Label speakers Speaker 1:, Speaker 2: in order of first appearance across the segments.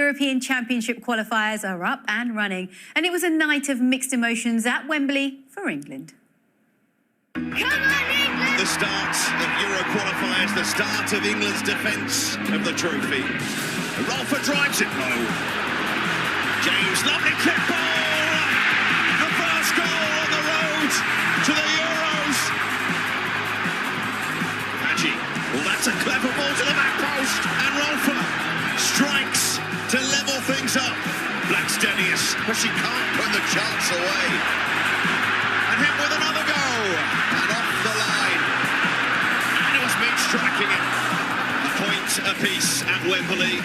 Speaker 1: European Championship qualifiers are up and running, and it was a night of mixed emotions at Wembley for England.
Speaker 2: Come on, England! The start of Euro qualifiers, the start of England's defence of the trophy. Rolfer drives it low. James, lovely kick ball! The first goal on the road to the Euros. Hadji, well, that's a clever ball to the back post, and Rolfer strikes to level things up. Blackstenius, but she can't put the chance away. And hit with another goal, and off the line. And it was me striking it. A point apiece at Wembley.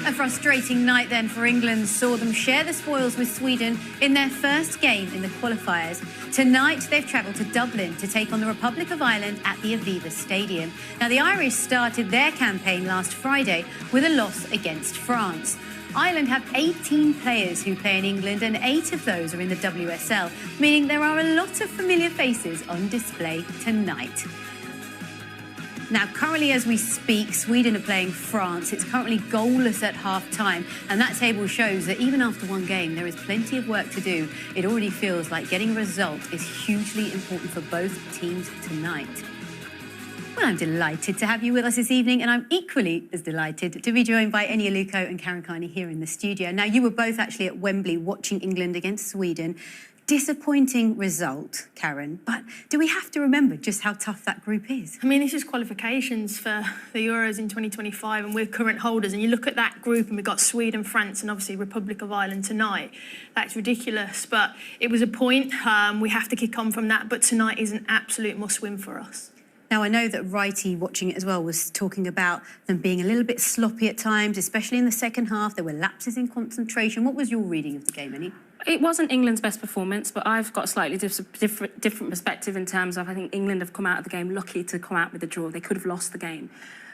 Speaker 1: A frustrating night then for England saw them share the spoils with Sweden in their first game in the qualifiers. Tonight, they've travelled to Dublin to take on the Republic of Ireland at the Aviva Stadium. Now, the Irish started their campaign last Friday with a loss against France. Ireland have 18 players who play in England, and 8 of those are in the WSL, meaning there are a lot of familiar faces on display tonight. Now, currently as we speak, Sweden are playing France. It's currently goalless at half-time, and that table shows that even after one game, there is plenty of work to do. It already feels like getting a result is hugely important for both teams tonight. Well, I'm delighted to have you with us this evening, and I'm equally as delighted to be joined by Enya Luko and Karen Carney here in the studio. Now, you were both actually at Wembley watching England against Sweden. Disappointing result, Karen, but do we have to remember just how tough that group is?
Speaker 3: I mean, this is qualifications for the Euros in 2025, and we're current holders, and you look at that group and we've got Sweden, France and obviously Republic of Ireland tonight. That's ridiculous, but it was a point. We have to kick on from that, but tonight is an absolute must-win for us.
Speaker 1: Now, I know that Righty, watching it as well, was talking about them being a little bit sloppy at times, especially in the second half. There were lapses in concentration. What was your reading of the game, Annie?
Speaker 4: It wasn't England's best performance, but I've got a slightly different perspective in terms of I think England have come out of the game lucky to come out with a draw. They could have lost the game.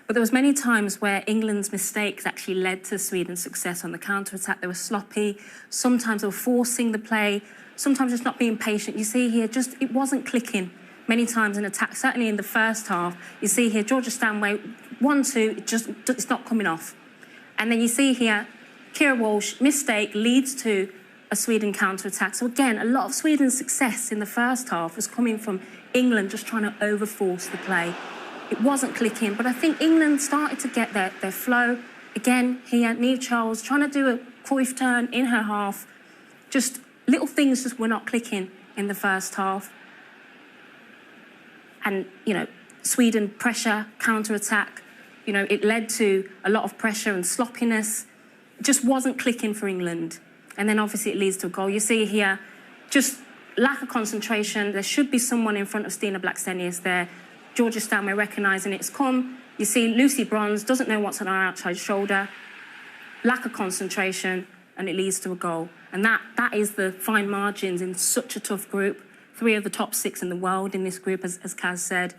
Speaker 4: But there was many times where England's mistakes actually led to Sweden's success on the counter-attack. They were sloppy. Sometimes they were forcing the play. Sometimes just not being patient. You see here, just it wasn't clicking many times in attack. Certainly in the first half, you see here, Georgia Stanway, 1-2, it's not coming off. And then you see here, Kira Walsh, mistake leads to a Sweden counter-attack. So again, a lot of Sweden's success in the first half was coming from England just trying to overforce the play. It wasn't clicking, but I think England started to get their flow. Again, here, Niamh Charles trying to do a Cruyff turn in her half. Just little things just were not clicking in the first half. And, you know, Sweden pressure, counter-attack, you know, it led to a lot of pressure and sloppiness. It just wasn't clicking for England. And then obviously it leads to a goal. You see here, just lack of concentration. There should be someone in front of Stina Blackstenius there. Georgia Stanway recognising it's come. You see Lucy Bronze doesn't know what's on her outside shoulder. Lack of concentration, and it leads to a goal. And that is the fine margins in such a tough group. 3 of the top 6 in the world in this group, as Kaz said.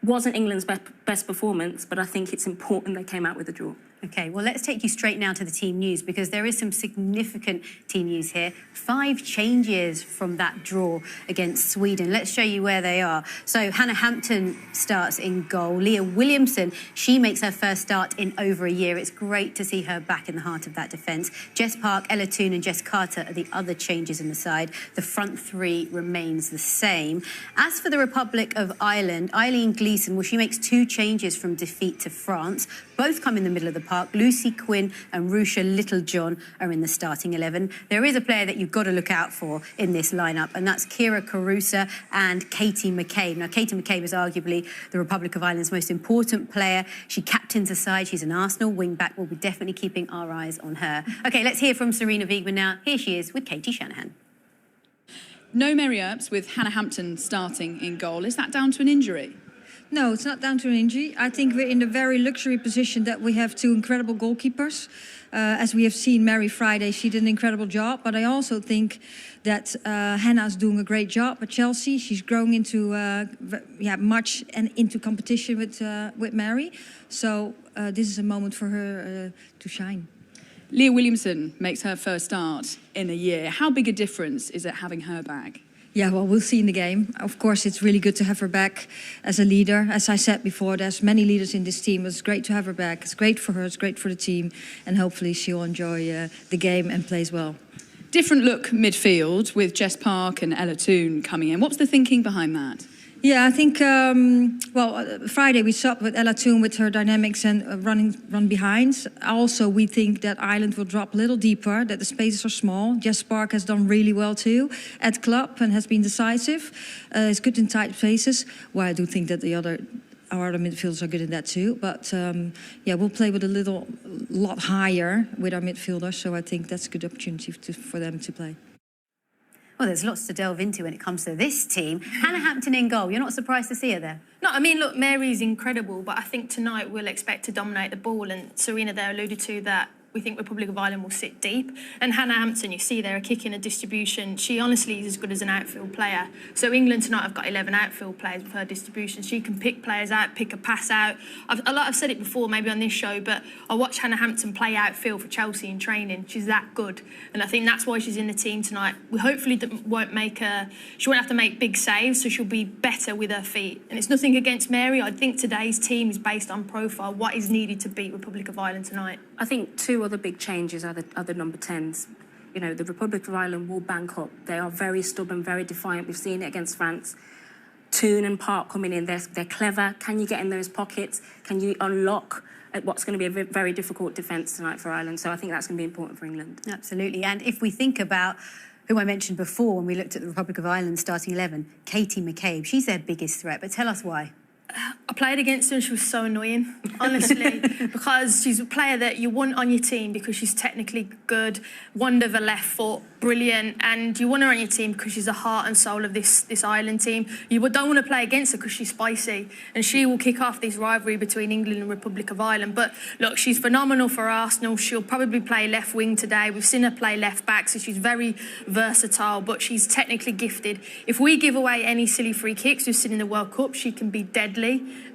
Speaker 4: Wasn't England's best performance, but I think it's important they came out with a draw.
Speaker 1: OK, well, let's take you straight now to the team news, because there is some significant team news here. 5 changes from that draw against Sweden. Let's show you where they are. So Hannah Hampton starts in goal. Leah Williamson, she makes her first start in over a year. It's great to see her back in the heart of that defence. Jess Park, Ella Toone and Jess Carter are the other changes in the side. The front 3 remains the same. As for the Republic of Ireland, Eileen Gleeson, well, she makes 2 changes from defeat to France. Both come in the middle of the park. Lucy Quinn and Rusha Littlejohn are in the starting 11. There is a player that you've got to look out for in this lineup, and that's Kira Carusa and Katie McCabe. Now, Katie McCabe is arguably the Republic of Ireland's most important player. She captains the side. She's an Arsenal wing-back. We'll be definitely keeping our eyes on her. OK, let's hear from Serena Wiegman now. Here she is with Katie Shanahan.
Speaker 5: No Mary Earps with Hannah Hampton starting in goal. Is that down to an injury?
Speaker 6: No, it's not down to an injury. I think we're in a very luxury position that we have 2 incredible goalkeepers. As we have seen, Mary Friday, she did an incredible job. But I also think that Hannah's doing a great job at Chelsea. She's growing into much and into competition with Mary. So this is a moment for her to shine.
Speaker 5: Leah Williamson makes her first start in a year. How big a difference is it having her back?
Speaker 6: Yeah, well, we'll see in the game. Of course, it's really good to have her back as a leader. As I said before, there's many leaders in this team. It's great to have her back. It's great for her, it's great for the team. And hopefully she'll enjoy the game and plays well.
Speaker 5: Different look midfield with Jess Park and Ella Toone coming in. What was the thinking behind that?
Speaker 6: Yeah, I think, Friday we saw with Ella Toone with her dynamics and run behind. Also, we think that Ireland will drop a little deeper, that the spaces are small. Jess Park has done really well too at club and has been decisive. It's good in tight spaces. Well, I do think that our other midfielders are good in that too. But yeah, we'll play with a lot higher with our midfielders. So I think that's a good opportunity for them to play.
Speaker 1: Well, there's lots to delve into when it comes to this team. Hannah Hampton in goal. You're not surprised to see her there?
Speaker 3: No, I mean, look, Mary's incredible, but I think tonight we'll expect to dominate the ball. And Serena there alluded to that we think Republic of Ireland will sit deep. And Hannah Hampton, you see there, a kick in a distribution. She honestly is as good as an outfield player. So England tonight have got 11 outfield players with her distribution. She can pick players out, pick a pass out. I've said it before, maybe on this show, but I watched Hannah Hampton play outfield for Chelsea in training. She's that good. And I think that's why she's in the team tonight. We hopefully she won't have to make big saves, so she'll be better with her feet. And it's nothing against Mary. I think today's team is based on profile, what is needed to beat Republic of Ireland tonight.
Speaker 4: I think two other big changes are the number 10s. You know, the Republic of Ireland will bank up. They are very stubborn, very defiant. We've seen it against France. Toone and Park coming in, they're clever. Can you get in those pockets? Can you unlock what's going to be a very difficult defence tonight for Ireland? So I think that's going to be important for England.
Speaker 1: Absolutely. And if we think about who I mentioned before when we looked at the Republic of Ireland starting 11, Katie McCabe, she's their biggest threat. But tell us why.
Speaker 3: I played against her and she was so annoying, honestly, because she's a player that you want on your team because she's technically good, wonder of her left foot, brilliant, and you want her on your team because she's the heart and soul of this Ireland team. You don't want to play against her because she's spicy, and she will kick off this rivalry between England and Republic of Ireland. But look, she's phenomenal for Arsenal. She'll probably play left wing today. We've seen her play left back, so she's very versatile, but she's technically gifted. If we give away any silly free kicks, we've seen in the World Cup, she can be deadly.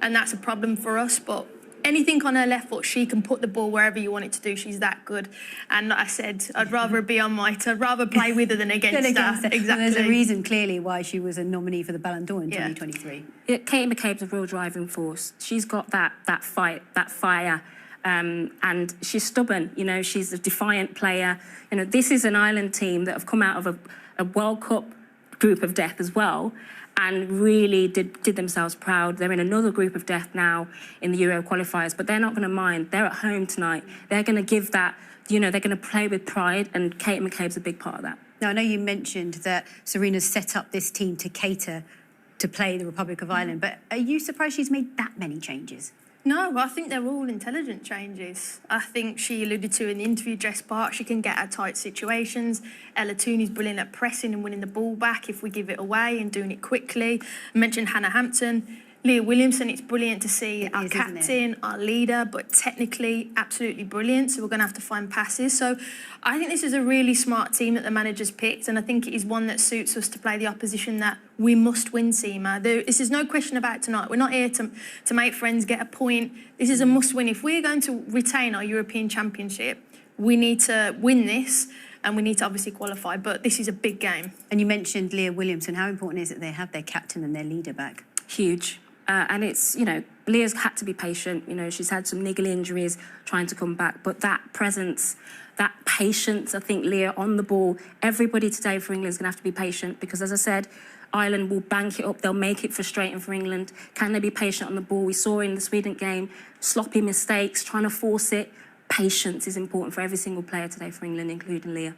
Speaker 3: And that's a problem for us, but anything on her left foot, she can put the ball wherever you want it to do. She's that good. And like I said, I'd rather be on might. I'd rather play with her than against her. Exactly.
Speaker 1: Well, there's a reason, clearly, why she was a nominee for the Ballon d'Or in 2023.
Speaker 4: Yeah, Katie McCabe's a real driving force. She's got that fight, that fire. And she's stubborn. You know, she's a defiant player. You know, this is an Ireland team that have come out of a World Cup group of death as well, and really did themselves proud. They're in another group of death now in the Euro qualifiers, but they're not going to mind. They're at home tonight. They're going to give that, you know, they're going to play with pride, and Kate McCabe's a big part of that.
Speaker 1: Now, I know you mentioned that Serena's set up this team to cater to play the Republic of Ireland, but are you surprised she's made that many changes?
Speaker 3: No, I think they're all intelligent changes. I think she alluded to in the interview, Jess Park, she can get out tight situations. Ella Toone is brilliant at pressing and winning the ball back if we give it away and doing it quickly. I mentioned Hannah Hampton. Leah Williamson, it's brilliant to see our captain, our leader, but technically absolutely brilliant. So we're going to have to find passes. So I think this is a really smart team that the manager's picked, and I think it is one that suits us to play the opposition that we must win, Seema. This is no question about tonight. We're not here to make friends, get a point. This is a must-win. If we're going to retain our European Championship, we need to win this, and we need to obviously qualify. But this is a big game.
Speaker 1: And you mentioned Leah Williamson. How important is it they have their captain and their leader back?
Speaker 4: Huge. And it's, you know, Leah's had to be patient. You know, she's had some niggly injuries trying to come back. But that presence, that patience, I think, Leah, on the ball, everybody today for England is going to have to be patient because, as I said, Ireland will bank it up. They'll make it frustrating for England. Can they be patient on the ball? We saw in the Sweden game, sloppy mistakes, trying to force it. Patience is important for every single player today for England, including Leah.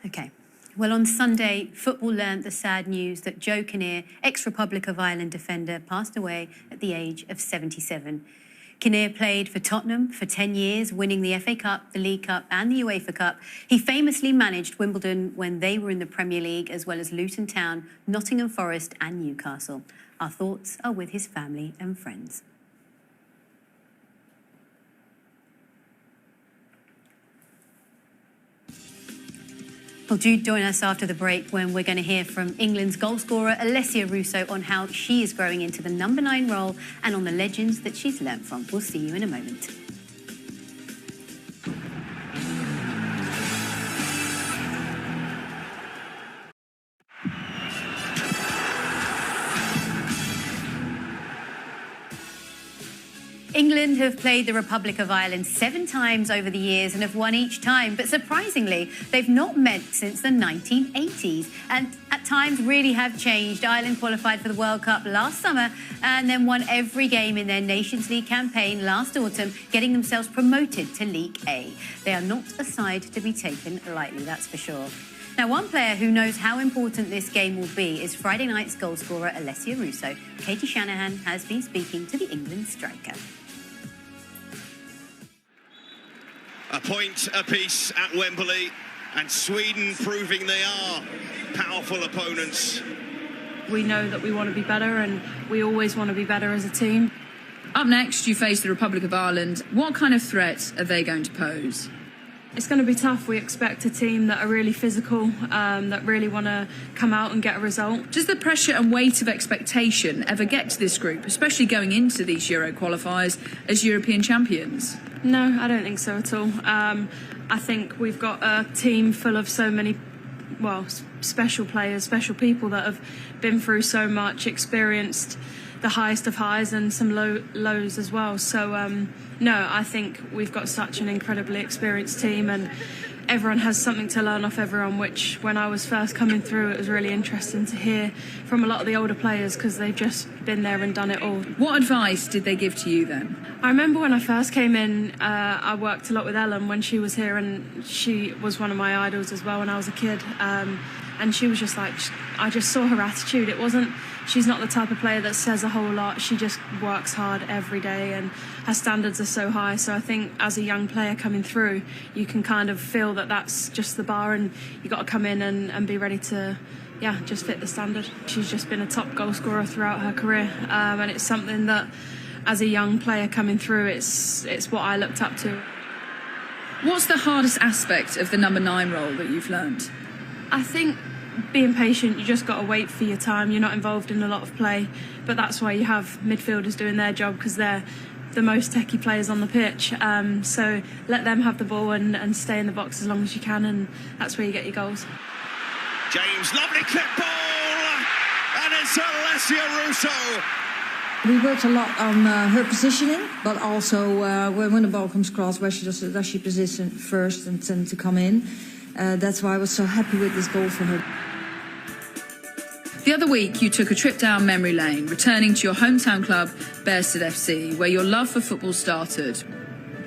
Speaker 1: OK. Well, on Sunday, football learnt the sad news that Joe Kinnear, ex-Republic of Ireland defender, passed away at the age of 77. Kinnear played for Tottenham for 10 years, winning the FA Cup, the League Cup and the UEFA Cup. He famously managed Wimbledon when they were in the Premier League, as well as Luton Town, Nottingham Forest and Newcastle. Our thoughts are with his family and friends. Well, do join us after the break when we're going to hear from England's goalscorer Alessia Russo on how she is growing into the number 9 role and on the legends that she's learnt from. We'll see you in a moment. England have played the Republic of Ireland 7 times over the years and have won each time. But surprisingly, they've not met since the 1980s. And at times really have changed. Ireland qualified for the World Cup last summer and then won every game in their Nations League campaign last autumn, getting themselves promoted to League A. They are not a side to be taken lightly, that's for sure. Now, one player who knows how important this game will be is Friday night's goalscorer Alessia Russo. Katie Shanahan has been speaking to the England striker.
Speaker 2: A point apiece at Wembley, and Sweden proving they are powerful opponents.
Speaker 7: We know that we want to be better, and we always want to be better as a team.
Speaker 5: Up next, you face the Republic of Ireland. What kind of threat are they going to pose?
Speaker 7: It's going to be tough. We expect a team that are really physical, that really want to come out and get a result.
Speaker 5: Does the pressure and weight of expectation ever get to this group, especially going into these Euro qualifiers as European champions?
Speaker 7: No, I don't think so at all. I think we've got a team full of so many, special players, special people that have been through so much, experienced the highest of highs and some lows as well. So, no, I think we've got such an incredibly experienced team, and everyone has something to learn off everyone, which when I was first coming through, it was really interesting to hear from a lot of the older players because they've just been there and done it all.
Speaker 5: What advice did they give to you then?
Speaker 7: I remember when I first came in, I worked a lot with Ellen when she was here, and she was one of my idols as well when I was a kid. And she was just like, I just saw her attitude. She's not the type of player that says a whole lot. She just works hard every day, and her standards are so high. So I think as a young player coming through, you can kind of feel that that's just the bar, and you got to come in and be ready to, just fit the standard. She's just been a top goal scorer throughout her career, and it's something that, as a young player coming through, it's what I looked up to.
Speaker 5: What's the hardest aspect of the number 9 role that you've learned?
Speaker 7: I think being patient. You just got to wait for your time. You're not involved in a lot of play, but that's why you have midfielders doing their job, because they're the most techie players on the pitch. So let them have the ball and stay in the box as long as you can, and that's where you get your goals.
Speaker 2: James, lovely clip ball, and it's Alessia Russo.
Speaker 6: We worked a lot on her positioning, but also when the ball comes across, where does she position first and tend to come in. That's why I was so happy with this goal for her.
Speaker 5: The other week, you took a trip down memory lane, returning to your hometown club, Bearsted FC, where your love for football started.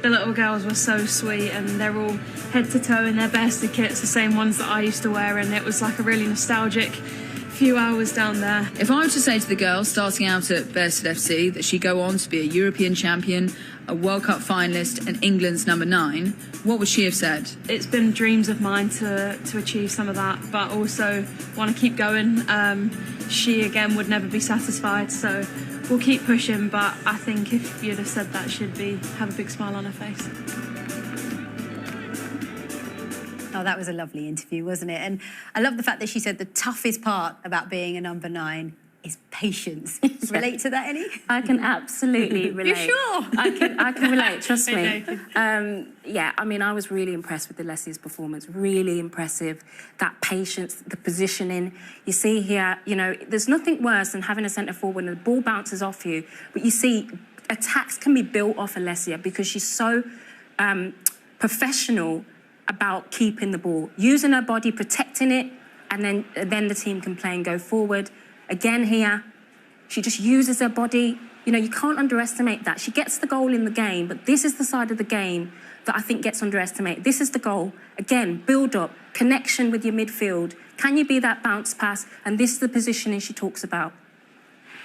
Speaker 7: The little girls were so sweet, and they're all head to toe in their Bearsted kits, the same ones that I used to wear, and it was like a really nostalgic few hours down there.
Speaker 5: If I were to say to the girl starting out at Bearsted FC that she'd go on to be a European champion, a World Cup finalist and England's number 9, what would she have said?
Speaker 7: It's been dreams of mine to achieve some of that, but also want to keep going. She, again, would never be satisfied, so we'll keep pushing, but I think if you'd have said that, she'd have a big smile on her face.
Speaker 1: Oh, that was a lovely interview, wasn't it? And I love the fact that she said the toughest part about being a number 9 is patience. Relate to that, Ellie?
Speaker 4: I can absolutely relate.
Speaker 1: You sure?
Speaker 4: I can relate, trust me. I was really impressed with Alessia's performance, really impressive. That patience, the positioning. You see here, there's nothing worse than having a centre forward and the ball bounces off you, but you see attacks can be built off Alessia because she's so professional about keeping the ball, using her body, protecting it, and then the team can play and go forward. Again here, she just uses her body. You can't underestimate that. She gets the goal in the game, but this is the side of the game that I think gets underestimated. This is the goal. Again, build up, connection with your midfield. Can you be that bounce pass? And this is the positioning she talks about.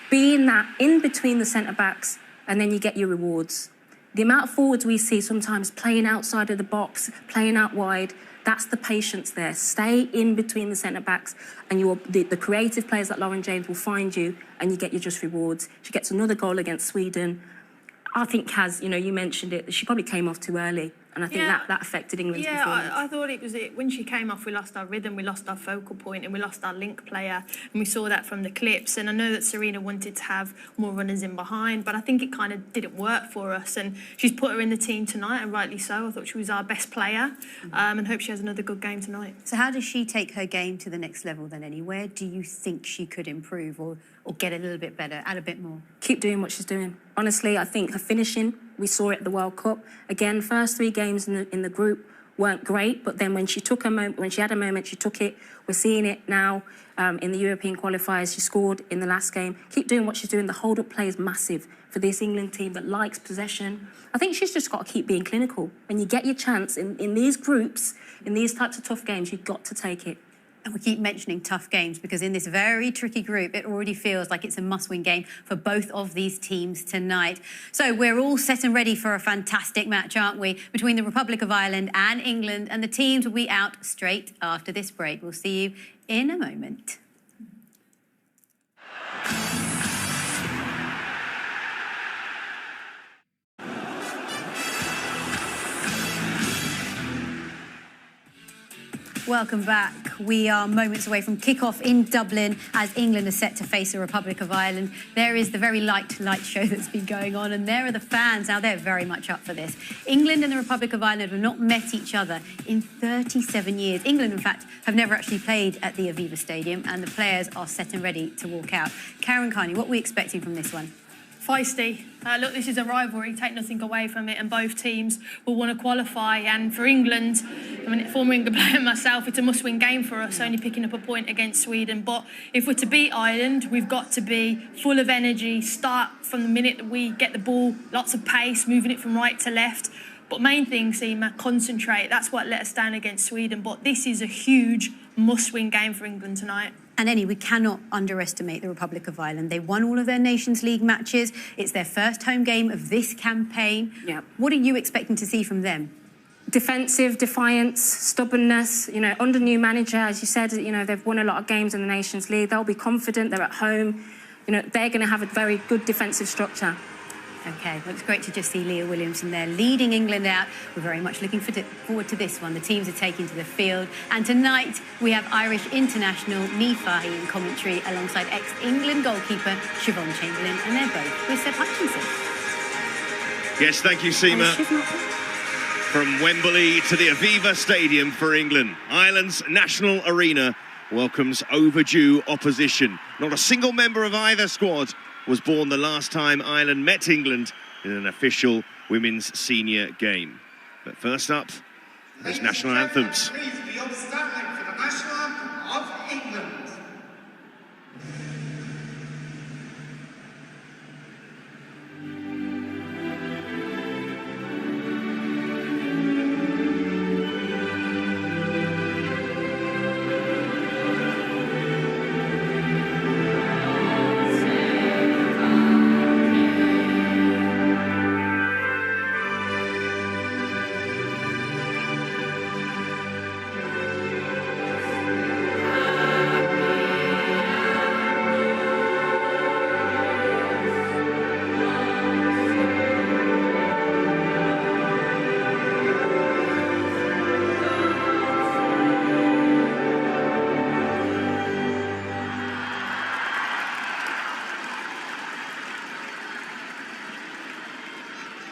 Speaker 4: Being that in between the centre-backs, and then you get your rewards. The amount of forwards we see sometimes playing outside of the box, playing out wide, that's the patience there. Stay in between the centre-backs, and the creative players like Lauren James will find you, and you get your just rewards. She gets another goal against Sweden. I think Kaz, you mentioned it, she probably came off too early. And I think that affected England's performance.
Speaker 3: I thought it was it. When she came off, we lost our rhythm, we lost our focal point, and we lost our link player. And we saw that from the clips. And I know that Serena wanted to have more runners in behind, but I think it kind of didn't work for us. And she's put her in the team tonight, and rightly so. I thought she was our best player, and hope she has another good game tonight.
Speaker 1: So how does she take her game to the next level then, Ellie? Where do you think she could improve, or or get a little bit better, add a bit more?
Speaker 4: Keep doing what she's doing. Honestly, I think her finishing, we saw it at the World Cup. Again, first 3 games in the group weren't great, but then when she took a moment, when she had a moment, she took it. We're seeing it now in the European qualifiers. She scored in the last game. Keep doing what she's doing. The hold-up play is massive for this England team that likes possession. I think she's just got to keep being clinical. When you get your chance in these groups, in these types of tough games, you've got to take it.
Speaker 1: And we keep mentioning tough games because in this very tricky group, it already feels like it's a must-win game for both of these teams tonight. So we're all set and ready for a fantastic match, aren't we, between the Republic of Ireland and England, and the teams will be out straight after this break. We'll see you in a moment. Welcome back. We are moments away from kick-off in Dublin as England are set to face the Republic of Ireland. There is the very light show that's been going on, and there are the fans. Now, they're very much up for this. England and the Republic of Ireland have not met each other in 37 years. England, in fact, have never actually played at the Aviva Stadium, and the players are set and ready to walk out. Karen Carney, what are we expecting from this one?
Speaker 3: Feisty. Look, this is a rivalry, take nothing away from it, and both teams will want to qualify. And for England, I mean, former England player myself, it's a must-win game for us, only picking up a point against Sweden. But if we're to beat Ireland, we've got to be full of energy, start from the minute that we get the ball, lots of pace, moving it from right to left. But main thing, Seema, concentrate. That's what let us down against Sweden. But this is a huge must-win game for England tonight.
Speaker 1: And Annie, we cannot underestimate the Republic of Ireland. They won all of their Nations League matches. It's their first home game of this campaign.
Speaker 4: Yeah.
Speaker 1: What are you expecting to see from them?
Speaker 4: Defensive, defiance, stubbornness. You know, under new manager, as you said, you know, they've won a lot of games in the Nations League. They'll be confident. They're at home. You know, they're going to have a very good defensive structure.
Speaker 1: OK, well, it's great to just see Leah Williamson there leading England out. We're very much looking forward to this one. The teams are taking to the field. And tonight, we have Irish international Niamh Fahey in commentary alongside ex-England goalkeeper Siobhan Chamberlain. And they're both with Seb Hutchinson.
Speaker 2: Yes, thank you, Seema. From Wembley to the Aviva Stadium for England, Ireland's national arena welcomes overdue opposition. Not a single member of either squad was born the last time Ireland met England in an official women's senior game. But first up, there's national anthems.
Speaker 8: Please be upstanding for the national anthem of England.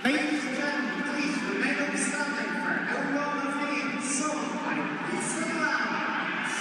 Speaker 8: Ladies and gentlemen, please remain upstanding for our well-known theme sung by Lisa Lowndes.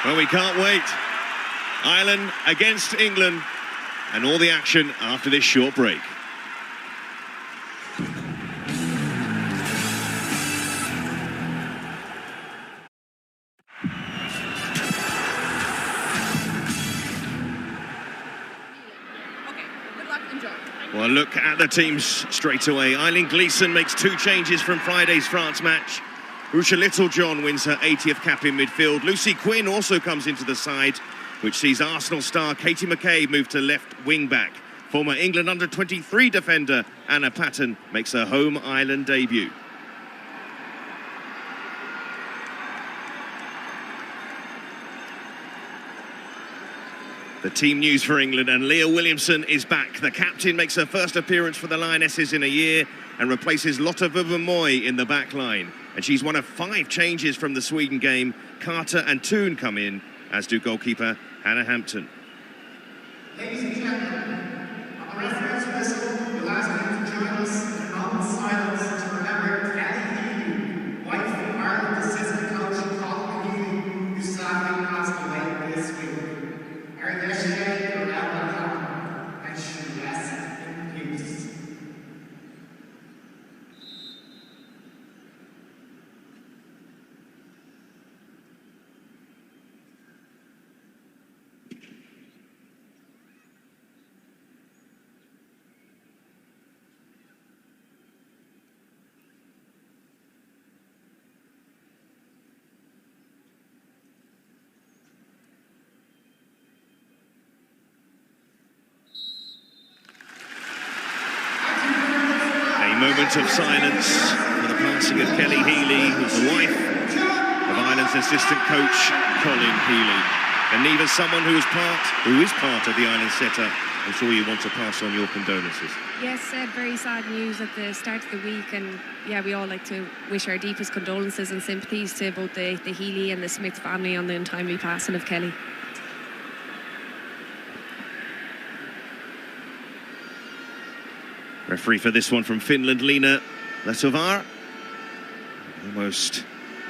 Speaker 2: Well, we can't wait. Ireland against England, and all the action after this short break. Well, look at the teams straight away. Eileen Gleeson makes 2 changes from Friday's France match. Rucha Littlejohn wins her 80th cap in midfield. Lucy Quinn also comes into the side, which sees Arsenal star Katie McCabe move to left wing-back. Former England under-23 defender Anna Patten makes her home island debut. The team news for England, and Leah Williamson is back. The captain makes her first appearance for the Lionesses in a year and replaces Lotte Wubben-Moy in the back line. And she's one of 5 changes from the Sweden game. Carter and Toon come in, as do goalkeeper Hannah Hampton.
Speaker 8: Ladies and gentlemen, on the reference whistle, you'll ask them to join us in a moment of silence to remember Kelly Healy, wife of Ireland assistant coach Colin Healy, who sadly passed away this week. Her yesterday, you're out and she rests in peace.
Speaker 2: Moment of silence for the passing of Kelly Healy, who's the wife of Ireland's assistant coach Colin Healy. And Neve, as someone who is part of the Ireland setup, I'm sure you want to pass on your condolences.
Speaker 9: Yes, very sad news at the start of the week, and yeah, we all like to wish our deepest condolences and sympathies to both the Healy and the Smith family on the untimely passing of Kelly.
Speaker 2: Referee for this one from Finland, Lena Letovar. Almost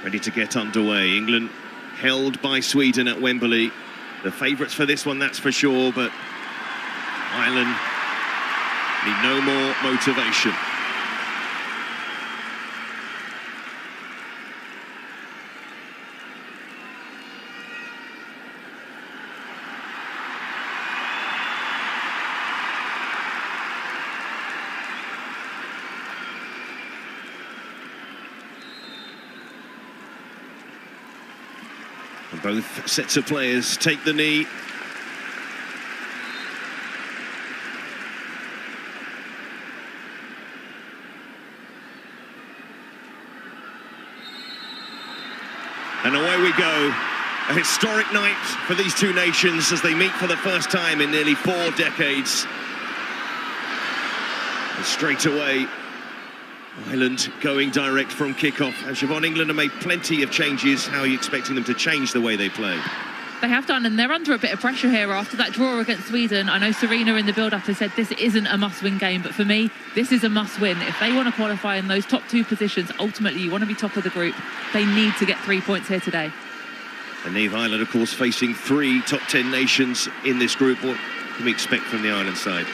Speaker 2: ready to get underway. England held by Sweden at Wembley. The favourites for this one, that's for sure, but Ireland need no more motivation. And both sets of players take the knee. And away we go. A historic night for these two nations as they meet for the first time in nearly 4 decades. And straight away, Ireland going direct from kick-off. And Siobhan, England have made plenty of changes. How are you expecting them to change the way they play?
Speaker 10: They have done, and they're under a bit of pressure here after that draw against Sweden. I know Serena in the build-up has said this isn't a must-win game, but for me, this is a must-win. If they want to qualify in those top 2 positions, ultimately you want to be top of the group. They need to get 3 points here today.
Speaker 2: And Neve, Ireland, of course, facing 3 top 10 nations in this group. What can we expect from the Ireland side?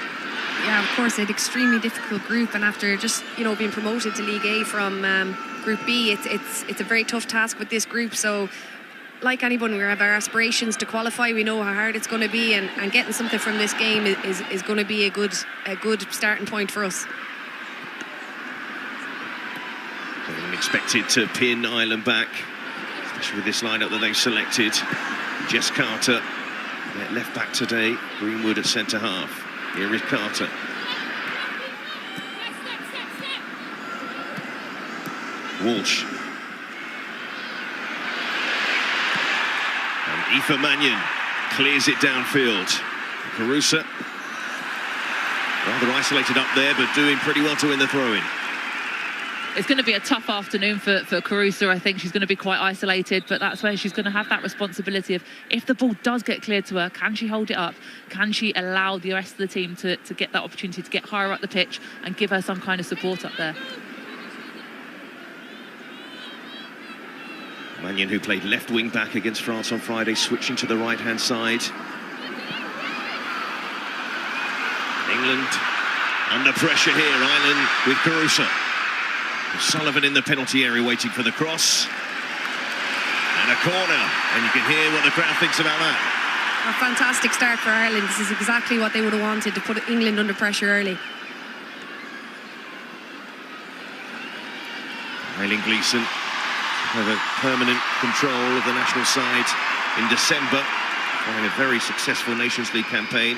Speaker 9: Yeah, of course, an extremely difficult group, and after just being promoted to League A from Group B, it's a very tough task with this group. So, like anyone, we have our aspirations to qualify. We know how hard it's going to be, and getting something from this game is going to be a good starting point for us.
Speaker 2: Everyone expected to pin Ireland back, especially with this lineup that they've selected. Jess Carter, left back today. Greenwood at centre half. Here is Carter. Walsh. And Aoife Mannion clears it downfield. Carusa, rather isolated up there, but doing pretty well to win the throw-in.
Speaker 10: It's going to be a tough afternoon for Carusa. I think she's going to be quite isolated, but that's where she's going to have that responsibility of, if the ball does get cleared to her, can she hold it up? Can she allow the rest of the team to get that opportunity to get higher up the pitch and give her some kind of support up there?
Speaker 2: Mannion, who played left wing back against France on Friday, switching to the right-hand side. England under pressure here. Ireland with Carusa. Sullivan in the penalty area waiting for the cross. And a corner. And you can hear what the crowd thinks about that.
Speaker 9: A fantastic start for Ireland. This is exactly what they would have wanted, to put England under pressure early.
Speaker 2: Eileen Gleeson have a permanent control of the national side in December, following a very successful Nations League campaign.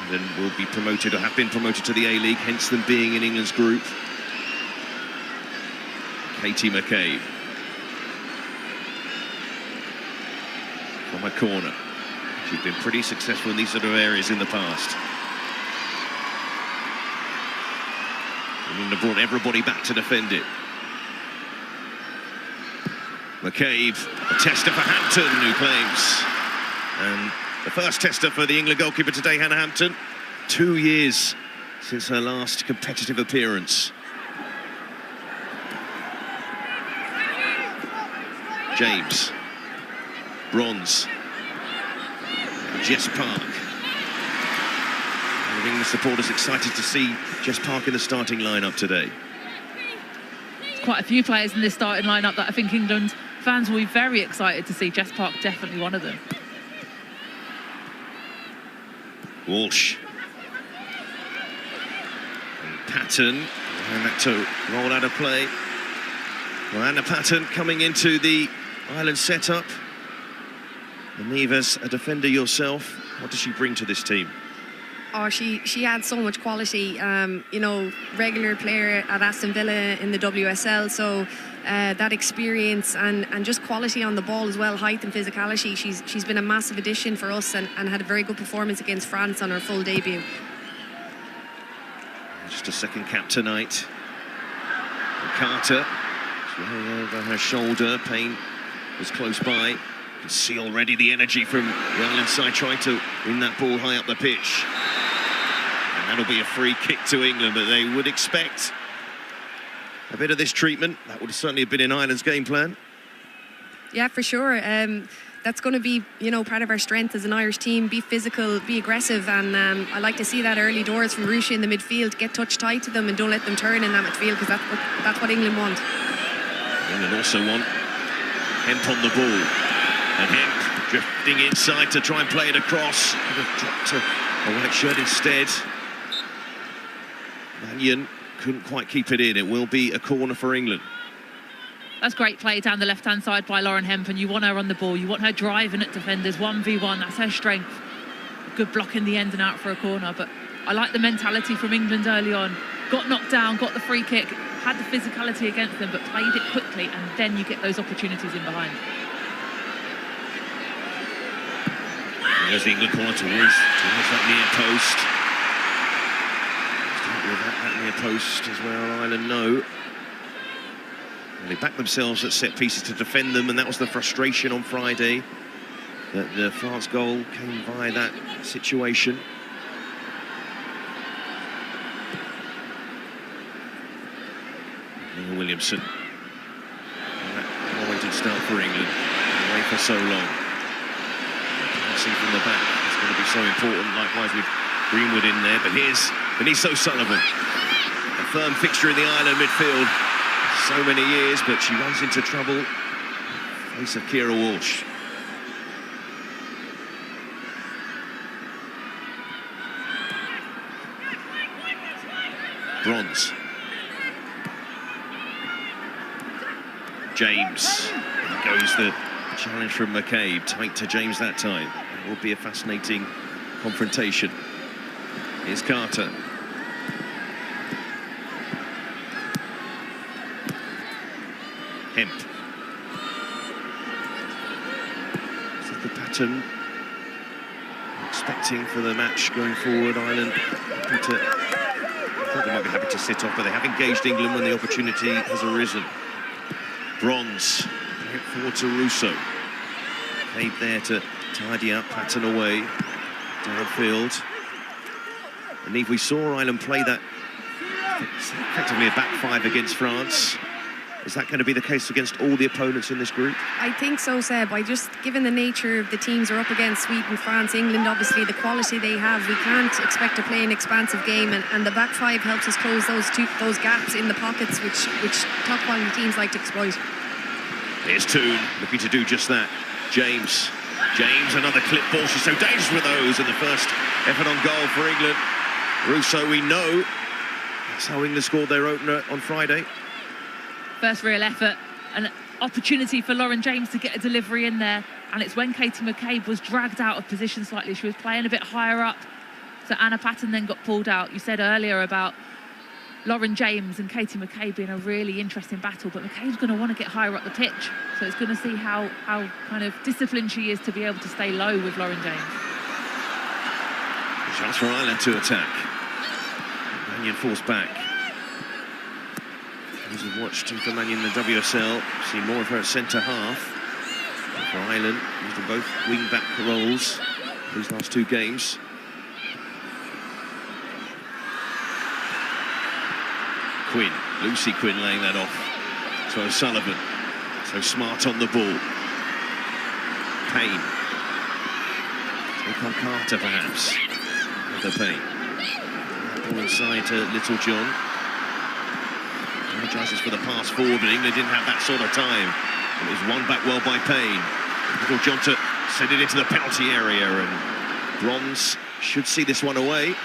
Speaker 2: And then will be promoted, or have been promoted, to the A-League, hence them being in England's group. Katie McCabe from a corner. She's been pretty successful in these sort of areas in the past. England have brought everybody back to defend it. McCabe, a tester for Hampton, who claims. And the first tester for the England goalkeeper today, Hannah Hampton. 2 years since her last competitive appearance. James. Bronze. Jess Park. And England supporters excited to see Jess Park in the starting lineup today.
Speaker 10: There's quite a few players in this starting lineup that I think England fans will be very excited to see. Jess Park definitely one of them.
Speaker 2: Walsh. And Patton. And that to roll out of play. Well, Anna Patton coming into the Ireland setup. Aviva's a defender yourself. What does she bring to this team?
Speaker 9: Oh, she adds so much quality. You know, regular player at Aston Villa in the WSL, so that experience and just quality on the ball as well, height and physicality. She's been a massive addition for us and had a very good performance against France on her full debut.
Speaker 2: Just a second cap tonight. And Carter, over her shoulder. Payne was close by. You can see already the energy from the Ireland side trying to win that ball high up the pitch. And that'll be a free kick to England, but they would expect a bit of this treatment. That would certainly have been in Ireland's game plan.
Speaker 9: Yeah, for sure. That's going to be, you know, part of our strength as an Irish team. Be physical, be aggressive, and I like to see that early doors from Rusha in the midfield. Get touch tight to them and don't let them turn in that midfield, because that's what England want.
Speaker 2: England also want Hemp on the ball, and Hemp drifting inside to try and play it across. Could have dropped to a white shirt instead. Mannion couldn't quite keep it in. It will be a corner for England.
Speaker 10: That's great play down the left-hand side by Lauren Hemp, and you want her on the ball. You want her driving at defenders, 1v1. That's her strength. Good block in the end and out for a corner, but I like the mentality from England early on. Got knocked down, got the free kick, had the physicality against them, but played it quickly, and then you get those opportunities in behind.
Speaker 2: There's the England corner towards that near post. Start with that near post as well, Ireland know. And they backed themselves at set pieces to defend them, and that was the frustration on Friday, that the France goal came via that situation. Neil Williamson. And that awaited start for England, away for so long. Passing from the back is going to be so important, likewise with Greenwood in there, but here's Denise O'Sullivan, a firm fixture in the Ireland midfield. So many years, but she runs into trouble. Face of Ciara Walsh. Bronze. James. There goes the challenge from McCabe. Tight to James that time. It will be a fascinating confrontation. Here's Carter. Hemp. This is the pattern expecting for the match going forward. Ireland happy to, I thought they might be happy to sit off, but they have engaged England when the opportunity has arisen. Bronze. Play it forward to Russo. Played there to tidy up, Patton away. Downfield. And if we saw Ireland play that, effectively a back five against France. Is that going to be the case against all the opponents in this group?
Speaker 9: I think so, Seb. Given the nature of the teams are up against, Sweden, France, England, obviously the quality they have, we can't expect to play an expansive game, and the back five helps us close those gaps in the pockets, which top quality teams like to exploit.
Speaker 2: Here's Toon looking to do just that. James, another clip ball. She's so dangerous with those in the first effort on goal for England. Russo, we know,
Speaker 11: That's how England scored their opener on Friday.
Speaker 10: First real effort, an opportunity for Lauren James to get a delivery in there. And it's when Katie McCabe was dragged out of position slightly. She was playing a bit higher up. So Anna Patten then got pulled out. You said earlier about Lauren James and Katie McCabe being a really interesting battle, but McCabe's going to want to get higher up the pitch. So it's going to see how kind of disciplined she is to be able to stay low with Lauren James.
Speaker 11: Chance for Ireland to attack. Mannion falls back. Those who've watched Aoife Mannion in the WSL see more of her at centre half. For Ireland, these are both wing-back roles these last two games. Quinn, Lucy Quinn laying that off to O'Sullivan. So smart on the ball. Payne. Take on Carter perhaps. Heather Payne. Ball inside to Littlejohn. Apologises for the pass forward, but England didn't have that sort of time. It was won back well by Payne. Littlejohn to send it into the penalty area, and Bronze should see this one away.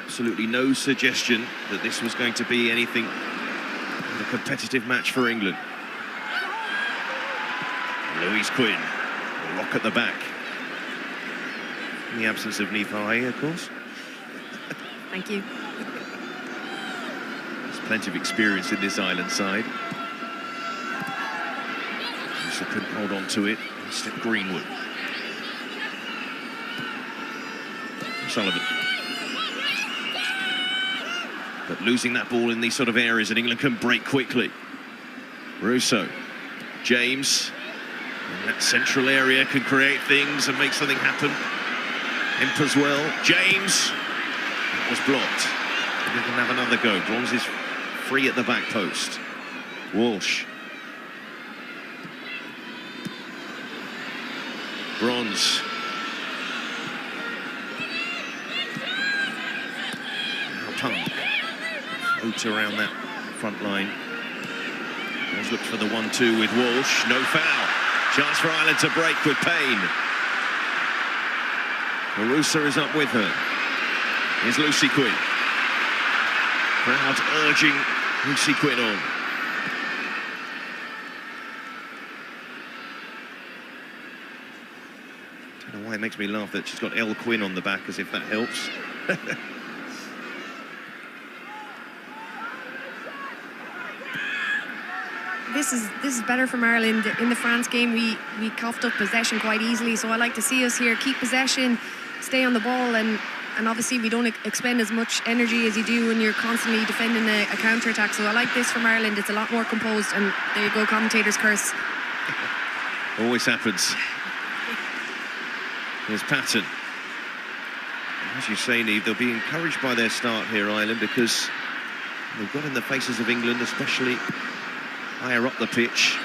Speaker 11: Absolutely no suggestion that this was going to be anything of a competitive match for England. Louise Quinn, a lock at the back. In the absence of Nifae, of course.
Speaker 9: Thank you.
Speaker 11: There's plenty of experience in this Ireland side. Lisa couldn't hold on to it. Instead, Greenwood. Sullivan. But losing that ball in these sort of areas, and England can break quickly. Russo. James. In that central area can create things and make something happen. Hemp as well. James. That was blocked. They can have another go. Bronze is free at the back post. Walsh. Bronze. Now Punk. Float around that front line. Bronze looked for the 1-2 with Walsh. No foul. Chance for Ireland to break with Payne. Marusa is up with her. Here's Lucy Quinn. Crowd urging Lucy Quinn on. Don't know why it makes me laugh that she's got L Quinn on the back, as if that helps.
Speaker 9: This is better from Ireland. In the France game, we coughed up possession quite easily, so I like to see us here keep possession, stay on the ball, and obviously we don't expend as much energy as you do when you're constantly defending a counter-attack. So I like this from Ireland. It's a lot more composed, and there you go, commentator's curse.
Speaker 11: Always happens. Here's Patten. As you say, Niamh, they'll be encouraged by their start here, Ireland, because they've got in the faces of England, especially higher up the pitch.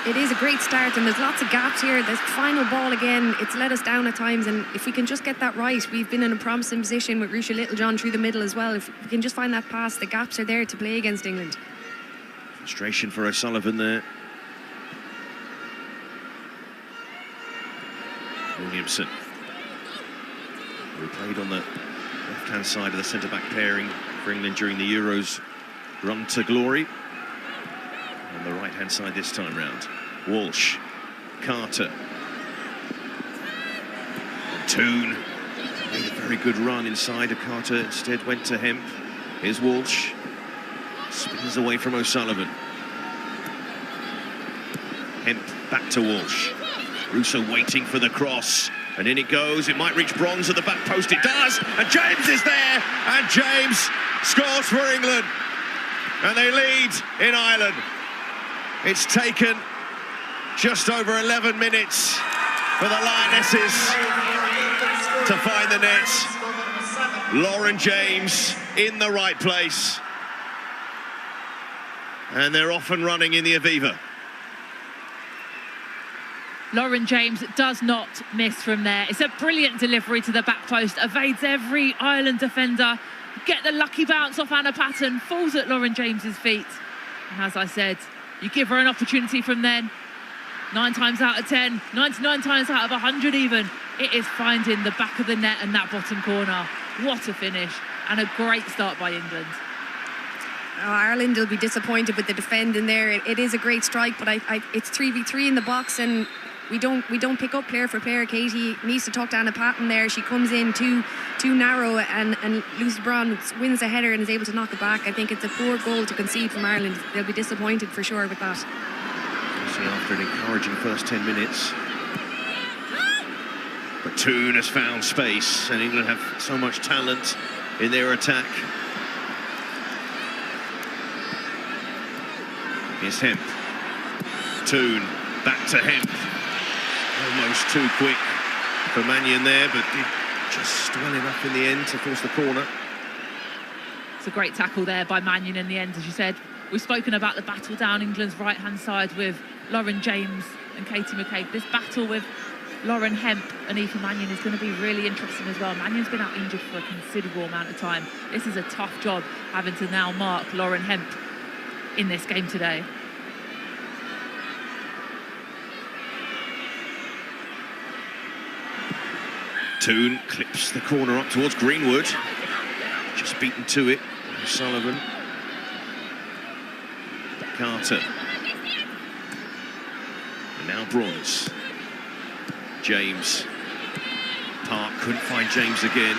Speaker 9: It is a great start, and there's lots of gaps here. The final ball again, it's let us down at times, and if we can just get that right, we've been in a promising position with Ruesha Littlejohn through the middle as well. If we can just find that pass, the gaps are there to play against England.
Speaker 11: Frustration for O'Sullivan there. Williamson, who played on the left-hand side of the centre-back pairing for England during the Euros run to glory. On the right-hand side this time round. Walsh, Carter. Toon made a very good run inside. Carter instead went to Hemp. Here's Walsh. Spins away from O'Sullivan. Hemp back to Walsh. Russo waiting for the cross. And in it goes. It might reach Bronze at the back post. It does. And James is there. And James scores for England. And they lead in Ireland. It's taken just over 11 minutes for the Lionesses to find the net. Lauren James in the right place. And they're off and running in the Aviva.
Speaker 10: Lauren James does not miss from there. It's a brilliant delivery to the back post, evades every Ireland defender, get the lucky bounce off Anna Patten, falls at Lauren James's feet. And as I said, you give her an opportunity from then, 9 times out of 10, 99 times out of 100 even, It is finding the back of the net and that bottom corner. What a finish, and a great start by England.
Speaker 9: Ireland will be disappointed with the defending there. It is a great strike, but it's 3v3 in the box, and we don't pick up player for player. Katie needs to talk to Anna Patton there. She comes in too narrow, and Lucy Braun wins the header and is able to knock it back. I think it's a poor goal to concede from Ireland. They'll be disappointed for sure with that.
Speaker 11: After an encouraging first 10 minutes. But Toon has found space, and England have so much talent in their attack. Here's Hemp. Toon, back to Hemp. Almost too quick for Mannion there, but did just well enough in the end to force the corner.
Speaker 10: It's a great tackle there by Mannion in the end, as you said. We've spoken about the battle down England's right-hand side with Lauren James and Katie McCabe. This battle with Lauren Hemp and Aoife Mannion is going to be really interesting as well. Mannion's been out injured for a considerable amount of time. This is a tough job, having to now mark Lauren Hemp in this game today.
Speaker 11: Toon clips the corner up towards Greenwood. Just beaten to it. Sullivan. Carter. And now Bronze. James. Park couldn't find James again.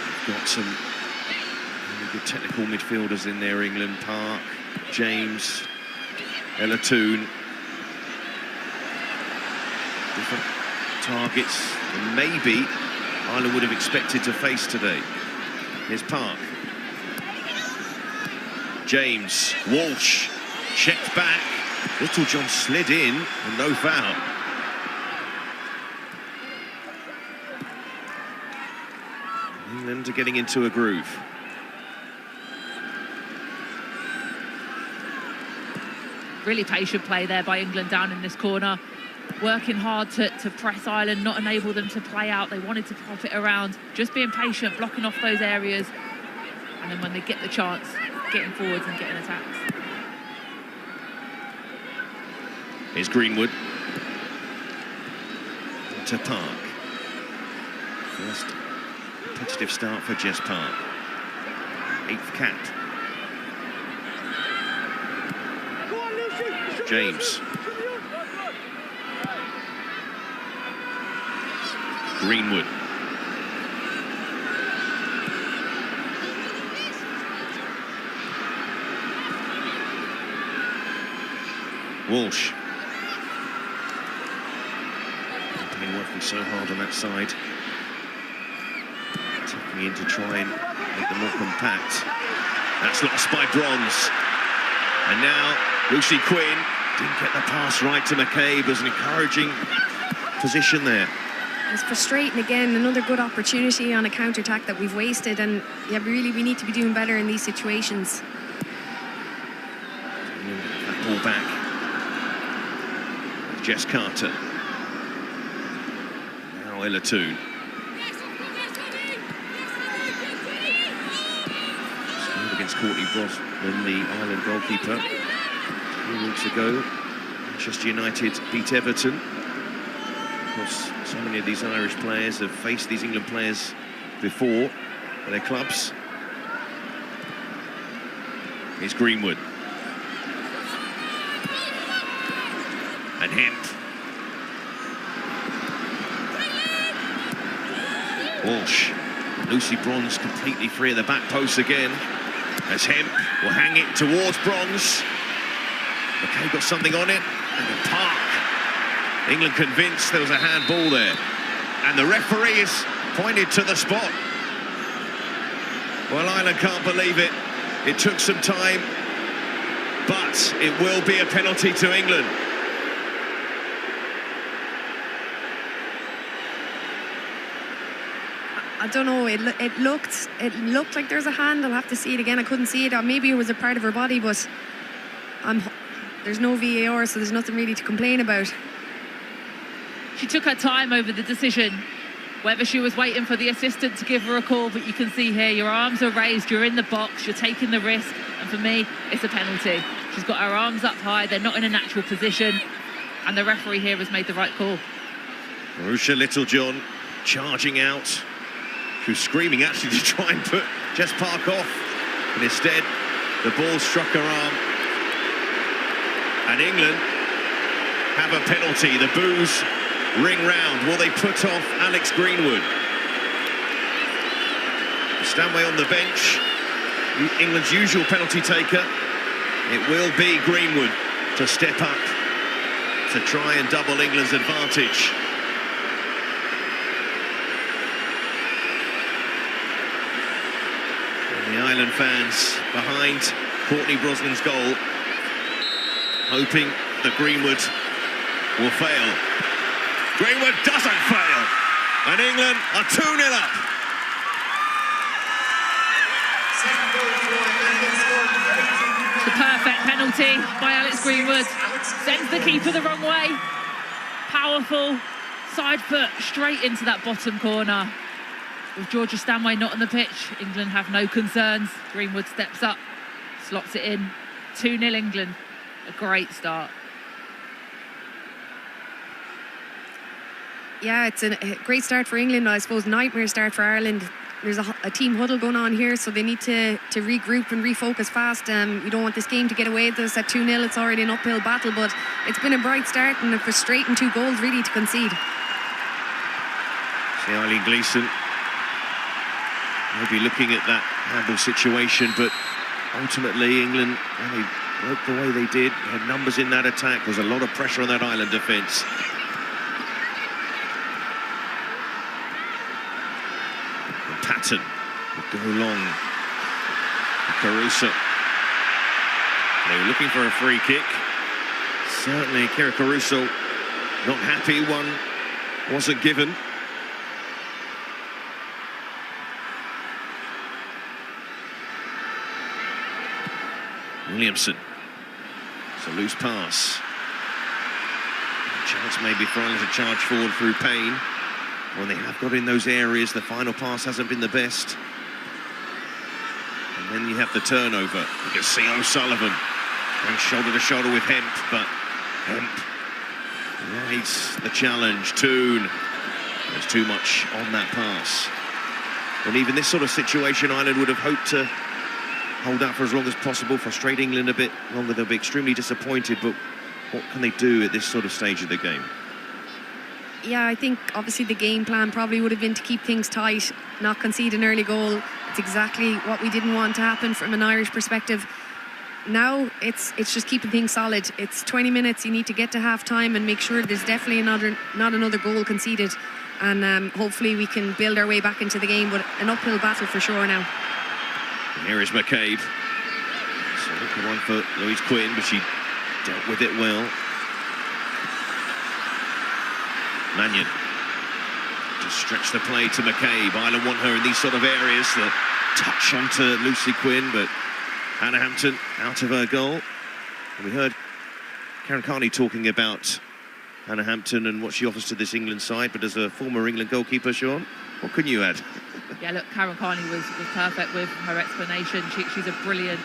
Speaker 11: They've got some really good technical midfielders in there, England. Park, James, Ella Toon. Different targets than maybe Ireland would have expected to face today. Here's Park. James, Walsh, checked back. Littlejohn slid in and no foul. England are getting into a groove.
Speaker 10: Really patient play there by England down in this corner. Working hard to press Ireland, not enable them to play out. They wanted to pop it around, just being patient, blocking off those areas. And then when they get the chance, getting forwards and getting attacks.
Speaker 11: Here's Greenwood. To Park. First competitive start for Jess Park. 8th cap. James. Greenwood. Walsh. Company working so hard on that side. Taking in to try and make them more compact. That's lost by Bronze. And now Lucy Quinn didn't get the pass right to McCabe. As an encouraging position there.
Speaker 9: It's frustrating again, another good opportunity on a counter-attack that we've wasted, and yeah, really we need to be doing better in these situations.
Speaker 11: That ball back. Jess Carter. Now Ella Toon. Scored against Courtney Brosnan, the Ireland goalkeeper. 2 weeks ago, Manchester United beat Everton. Of course, so many of these Irish players have faced these England players before for their clubs. Here's Greenwood. And Hemp. Walsh. Lucy Bronze completely free of the back post again. As Hemp will hang it towards Bronze. McKay got something on it. And the Park. England convinced there was a handball there. And the referee is pointed to the spot. Well, Ireland can't believe it. It took some time. But it will be a penalty to England.
Speaker 9: I don't know, it looked like there's a hand. I'll have to see it again. I couldn't see it, or maybe it was a part of her body, but there's no VAR, so there's nothing really to complain about.
Speaker 10: She took her time over the decision, whether she was waiting for the assistant to give her a call, but you can see here your arms are raised, you're in the box, you're taking the risk, and for me it's a penalty. She's got her arms up high, they're not in a natural position. And the referee here has made the right call.
Speaker 11: Marusha Littlejohn charging out. She was screaming actually to try and put Jess Park off. And instead, the ball struck her arm. And England have a penalty. The boos ring round. Will they put off Alex Greenwood? Stanway on the bench. England's usual penalty taker. It will be Greenwood to step up to try and double England's advantage. And the Ireland fans behind Courtney Brosnan's goal, hoping that Greenwood will fail. Greenwood doesn't fail, and England are 2-0 up.
Speaker 10: The perfect penalty by Alex Greenwood. Sends the keeper the wrong way. Powerful side foot straight into that bottom corner. With Georgia Stanway not on the pitch, England have no concerns. Greenwood steps up, slots it in. 2-0 England. A great start.
Speaker 9: Yeah, it's a great start for England. I suppose nightmare start for Ireland. There's a team huddle going on here, so they need to regroup and refocus fast. We don't want this game to get away with us at 2-0. It's already an uphill battle, but it's been a bright start and a frustrating 2 goals really to concede.
Speaker 11: See Eileen Gleeson maybe looking at that handball situation, but ultimately England, when they broke the way they did, had numbers in that attack. There's a lot of pressure on that Ireland defence. Patton will go long. Caruso. They were looking for a free kick. Certainly Kira Caruso not happy one wasn't given. Williamson. It's a loose pass. A chance maybe for Ireland to charge forward through Payne. When they have got in those areas, the final pass hasn't been the best. And then you have the turnover. You can see O'Sullivan going shoulder to shoulder with Hemp, but Hemp rides the challenge. Toon. There's too much on that pass. And even this sort of situation, Ireland would have hoped to hold out for as long as possible, frustrate England a bit longer. They'll be extremely disappointed, but what can they do at this sort of stage of the game?
Speaker 9: Yeah, I think obviously the game plan probably would have been to keep things tight, not concede an early goal. It's exactly what we didn't want to happen from an Irish perspective. Now it's just keeping things solid. It's 20 minutes, you need to get to half-time and make sure there's definitely not another goal conceded. And hopefully we can build our way back into the game, but an uphill battle for sure now.
Speaker 11: And here is McCabe. So good one for Louise Quinn, but she dealt with it well. Mannion to stretch the play to McCabe. Ireland want her in these sort of areas. The touch onto Lucy Quinn, but Hannah Hampton out of her goal. And we heard Karen Carney talking about Hannah Hampton and what she offers to this England side, but as a former England goalkeeper, Sean, what can you add?
Speaker 10: Yeah, look, Karen Carney was perfect with her explanation. She's a brilliant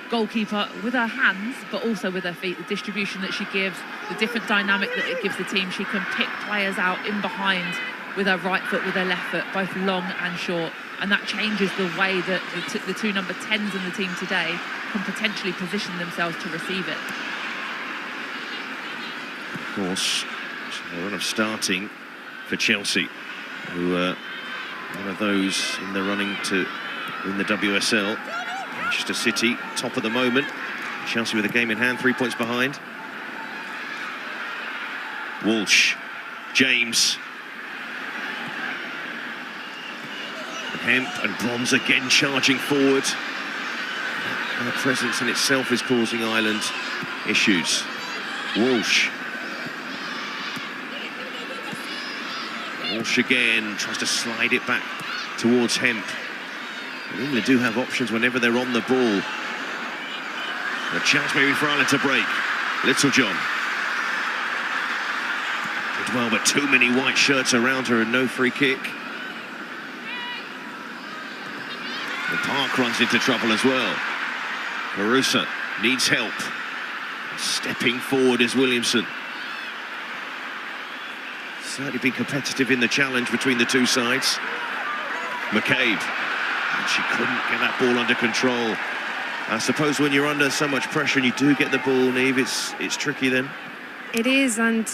Speaker 10: goalkeeper with her hands, but also with her feet. The distribution that she gives, the different dynamic that it gives the team. She can pick players out in behind with her right foot, with her left foot, both long and short. And that changes the way that the 2 number 10s in the team today can potentially position themselves to receive it.
Speaker 11: Of course, a run of starting for Chelsea, who are one of those in the running to win the WSL. Manchester City, top at the moment. Chelsea with a game in hand, 3 points behind. Walsh, James. Hemp and Bronze again charging forward. Her presence in itself is causing Ireland issues. Walsh. Walsh again, tries to slide it back towards Hemp. And England do have options whenever they're on the ball. A chance maybe for Ireland to break. Littlejohn. Did well, but too many white shirts around her and no free kick. The Park runs into trouble as well. Caruso needs help. Stepping forward is Williamson. certainly been competitive in the challenge between the two sides. McCabe, and she couldn't get that ball under control. I suppose when you're under so much pressure and you do get the ball, Niamh, it's tricky then.
Speaker 9: It is, and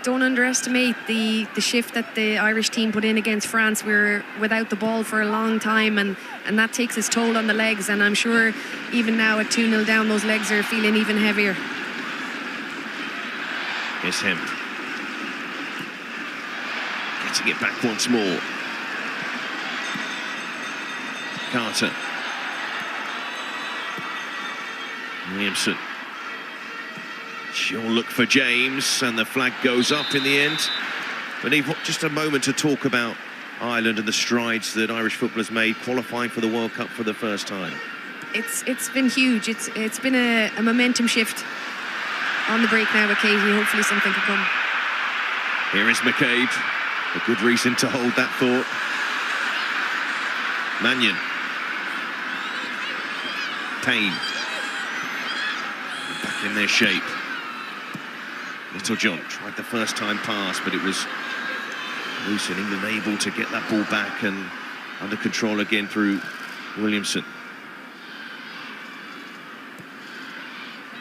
Speaker 9: don't underestimate the shift that the Irish team put in against France. We were without the ball for a long time, and that takes its toll on the legs, and I'm sure even now at 2-0 down, those legs are feeling even heavier.
Speaker 11: Here's Hemp. Getting it back once more. Carter. Williamson. She'll look for James, and the flag goes up in the end. But just a moment to talk about Ireland and the strides that Irish footballers made qualifying for the World Cup for the first time.
Speaker 9: It's been huge. It's been a momentum shift on the break now with Katie. Hopefully something can come.
Speaker 11: Here is McCabe. A good reason to hold that thought. Mannion. Payne. Back in their shape. Littlejohn tried the first time pass, but it was loose, and England able to get that ball back and under control again through Williamson.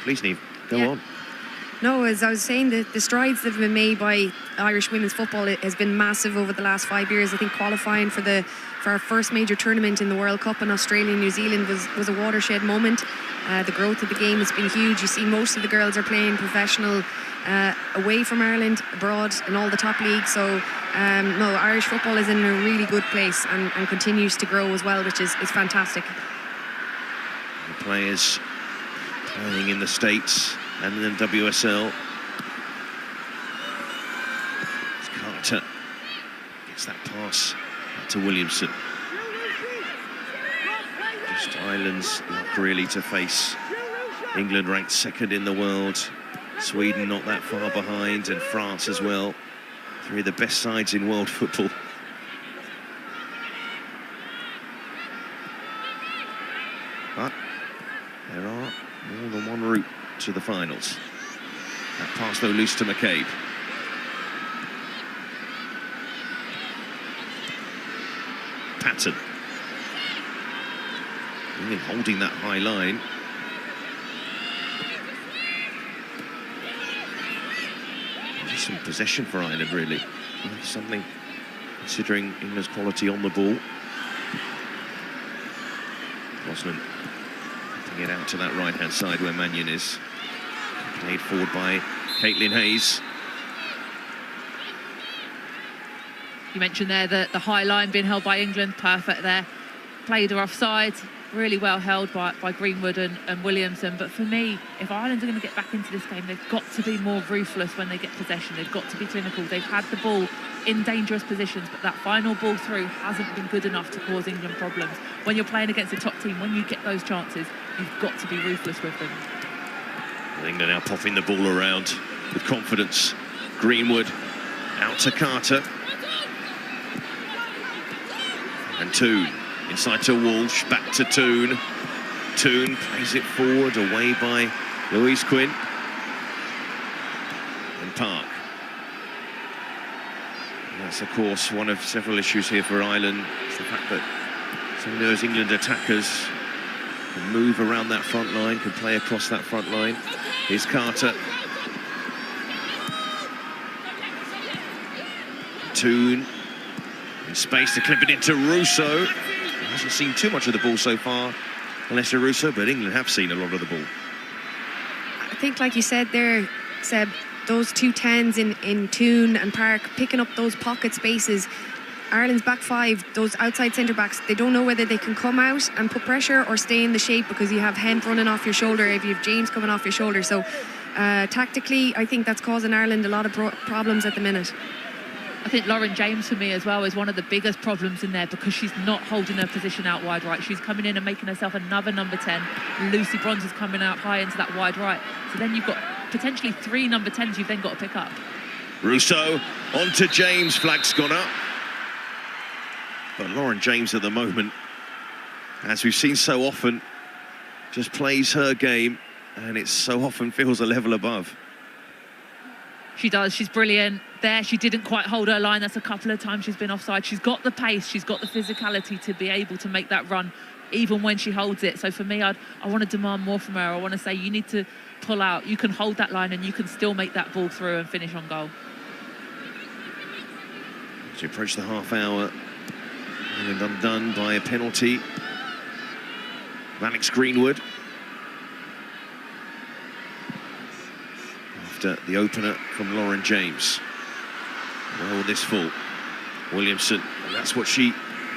Speaker 11: Please, Niamh, go on.
Speaker 9: No, as I was saying, the strides that have been made by Irish women's football has been massive over the last 5 years. I think qualifying for our first major tournament in the World Cup in Australia and New Zealand was a watershed moment. The growth of the game has been huge. You see most of the girls are playing professional away from Ireland, abroad, in all the top leagues. So, no, Irish football is in a really good place and continues to grow as well, which is fantastic.
Speaker 11: The players playing in the States and then WSL. It's Carter gets that pass back to Williamson. Just Ireland's luck really to face England, ranked second in the world. Sweden not that far behind, and France as well. Three of the best sides in world football. But there are more than one route to the finals. That pass though loose to McCabe. Patton. England holding that high line. Just some possession for Ireland, really. Something considering England's quality on the ball. Brosnan putting it out to that right-hand side where Mannion is. Played forward by Caitlin Hayes.
Speaker 10: You mentioned there the high line being held by England, perfect there. Played her offside, really well held by Greenwood and Williamson. But for me, if Ireland are going to get back into this game, they've got to be more ruthless when they get possession. They've got to be clinical. They've had the ball in dangerous positions, but that final ball through hasn't been good enough to cause England problems. When you're playing against a top team, when you get those chances, you've got to be ruthless with them.
Speaker 11: England now popping the ball around with confidence. Greenwood out to Carter. And Toon inside to Walsh, back to Toon. Toon plays it forward, away by Louise Quinn. And Park. And that's, of course, one of several issues here for Ireland. It's the fact that some of those England attackers can move around that front line, can play across that front line. Here's Carter. Toon in space to clip it into Russo. He hasn't seen too much of the ball so far, Alessia Russo, but England have seen a lot of the ball.
Speaker 9: I think, like you said there, Seb, those two 10s in Toon and Park, picking up those pocket spaces. Ireland's back five, those outside centre-backs, they don't know whether they can come out and put pressure or stay in the shape because you have Hemp running off your shoulder, if you have James coming off your shoulder. So tactically, I think that's causing Ireland a lot of problems at the minute.
Speaker 10: I think Lauren James, for me as well, is one of the biggest problems in there because she's not holding her position out wide right. She's coming in and making herself another number 10. Lucy Bronze is coming out high into that wide right. So then you've got potentially three number 10s you've then got to pick up.
Speaker 11: Russo on to James, flag's gone up. But Lauren James at the moment, as we've seen so often, just plays her game and it so often feels a level above.
Speaker 10: She does. She's brilliant. There, she didn't quite hold her line. That's a couple of times she's been offside. She's got the pace. She's got the physicality to be able to make that run, even when she holds it. So for me, I want to demand more from her. I want to say you need to pull out. You can hold that line and you can still make that ball through and finish on goal.
Speaker 11: As we approach the half hour, and undone by a penalty. Alex Greenwood. After the opener from Lauren James. Where will this fall? Williamson, and that's what she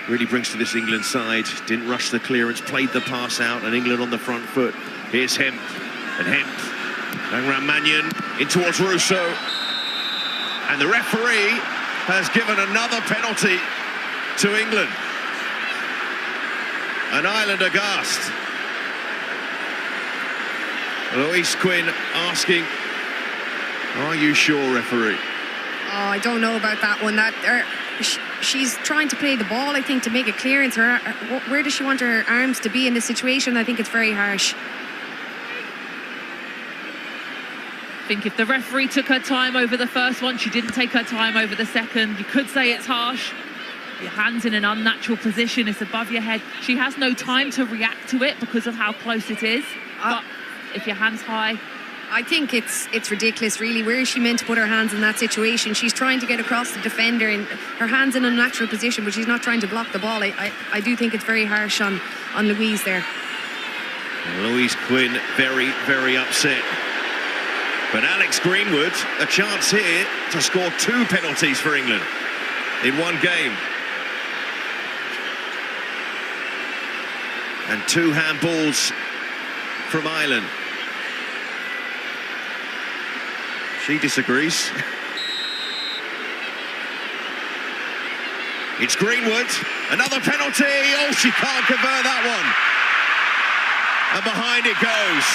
Speaker 11: really brings to this England side. Didn't rush the clearance, played the pass out, and England on the front foot. Here's Hemp, and Hemp going round Mannion, in towards Russo. And the referee has given another penalty to England. And Ireland aghast. Louise Quinn asking, are you sure, referee?
Speaker 9: Oh, I don't know about that one. She's trying to play the ball, I think, to make a clearance. Where does she want her arms to be in this situation? I think it's very harsh.
Speaker 10: I think if the referee took her time over the first one, she didn't take her time over the second. You could say it's harsh. Your hand's in an unnatural position, it's above your head. She has no time to react to it because of how close it is. But if your hand's high...
Speaker 9: I think it's ridiculous, really. Where is she meant to put her hands in that situation? She's trying to get across the defender and her hand's in an unnatural position, but she's not trying to block the ball. I do think it's very harsh on Louise there.
Speaker 11: Louise Quinn very, very upset. But Alex Greenwood, a chance here to score 2 penalties for England in one game. And 2 handballs from Ireland. She disagrees. It's Greenwood, another penalty. Oh, she can't convert that one. And behind it goes.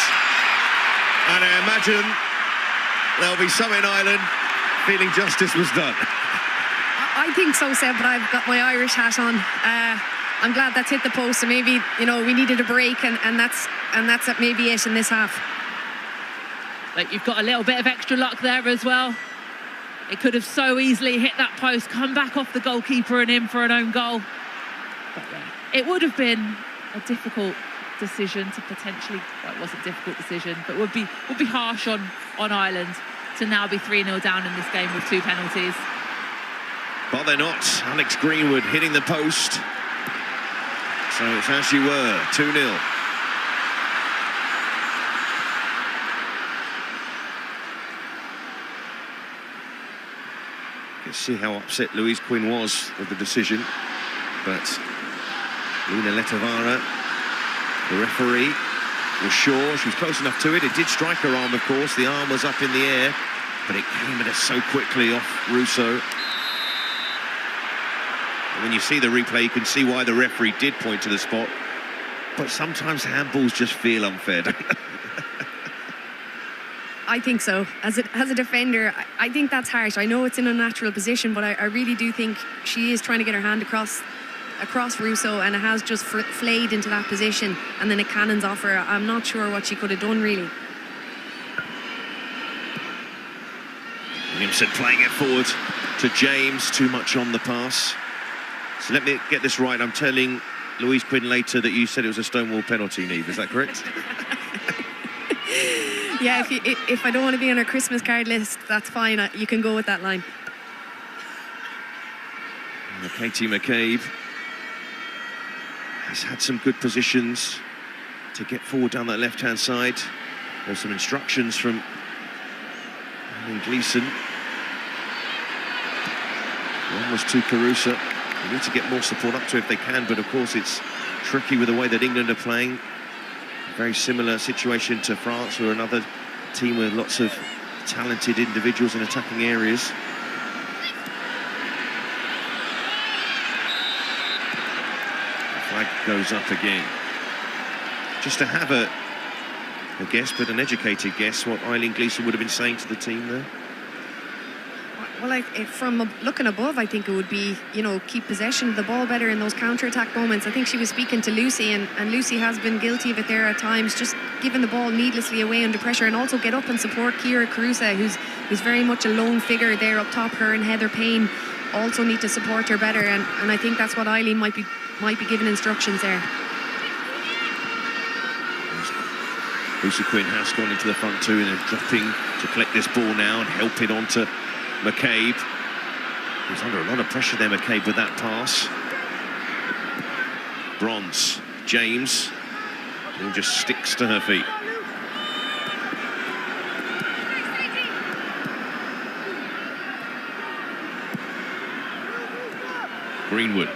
Speaker 11: And I imagine there'll be some in Ireland feeling justice was done.
Speaker 9: I think so, Seb, but I've got my Irish hat on. I'm glad that's hit the post, so maybe, you know, we needed a break, and that's maybe it in this half.
Speaker 10: Like, you've got a little bit of extra luck there as well. It could have so easily hit that post, come back off the goalkeeper and in for an own goal. But yeah, it would have been a difficult decision to potentially, well, it wasn't a difficult decision, but would be harsh on Ireland to now be 3-0 down in this game with 2 penalties.
Speaker 11: But they're not. Alex Greenwood hitting the post. So it's as you were, 2-0. You can see how upset Louise Quinn was with the decision. But Lina Letavara, the referee, was sure she was close enough to it. It did strike her arm, of course. The arm was up in the air, but it came at her so quickly off Russo. And when you see the replay, you can see why the referee did point to the spot. But sometimes handballs just feel unfair, don't they?
Speaker 9: I think so. As a defender, I think that's harsh. I know it's in a natural position, but I really do think she is trying to get her hand across Russo, and it has just flayed into that position, and then it cannons off her. I'm not sure what she could have done, really.
Speaker 11: Williamson playing it forward to James, too much on the pass. So let me get this right. I'm telling Louise Quinn later that you said it was a Stonewall penalty, Niamh. Is that correct?
Speaker 9: Yeah, if I don't want to be on her Christmas card list, that's fine. You can go with that line.
Speaker 11: Katie McCabe has had some good positions to get forward down that left-hand side. There's some instructions from Gleeson. One was to Carusa. They need to get more support up to if they can, but of course it's tricky with the way that England are playing. A very similar situation to France, who are another team with lots of talented individuals in attacking areas. The flag goes up again. Just to have a guess, but an educated guess, what Eileen Gleeson would have been saying to the team there.
Speaker 9: Well, from looking above, I think it would be, you know, keep possession of the ball better in those counter-attack moments. I think she was speaking to Lucy, and Lucy has been guilty of it there at times, just giving the ball needlessly away under pressure, and also get up and support Ciara Carusa, who's who's very much a lone figure there up top. Her and Heather Payne also need to support her better, and I think that's what Eileen might be giving instructions there.
Speaker 11: Lucy Quinn has gone into the front two and is dropping to collect this ball now and help it on to McCabe. He's under a lot of pressure there, McCabe, with that pass. Bronze, James, who just sticks to her feet. Greenwood.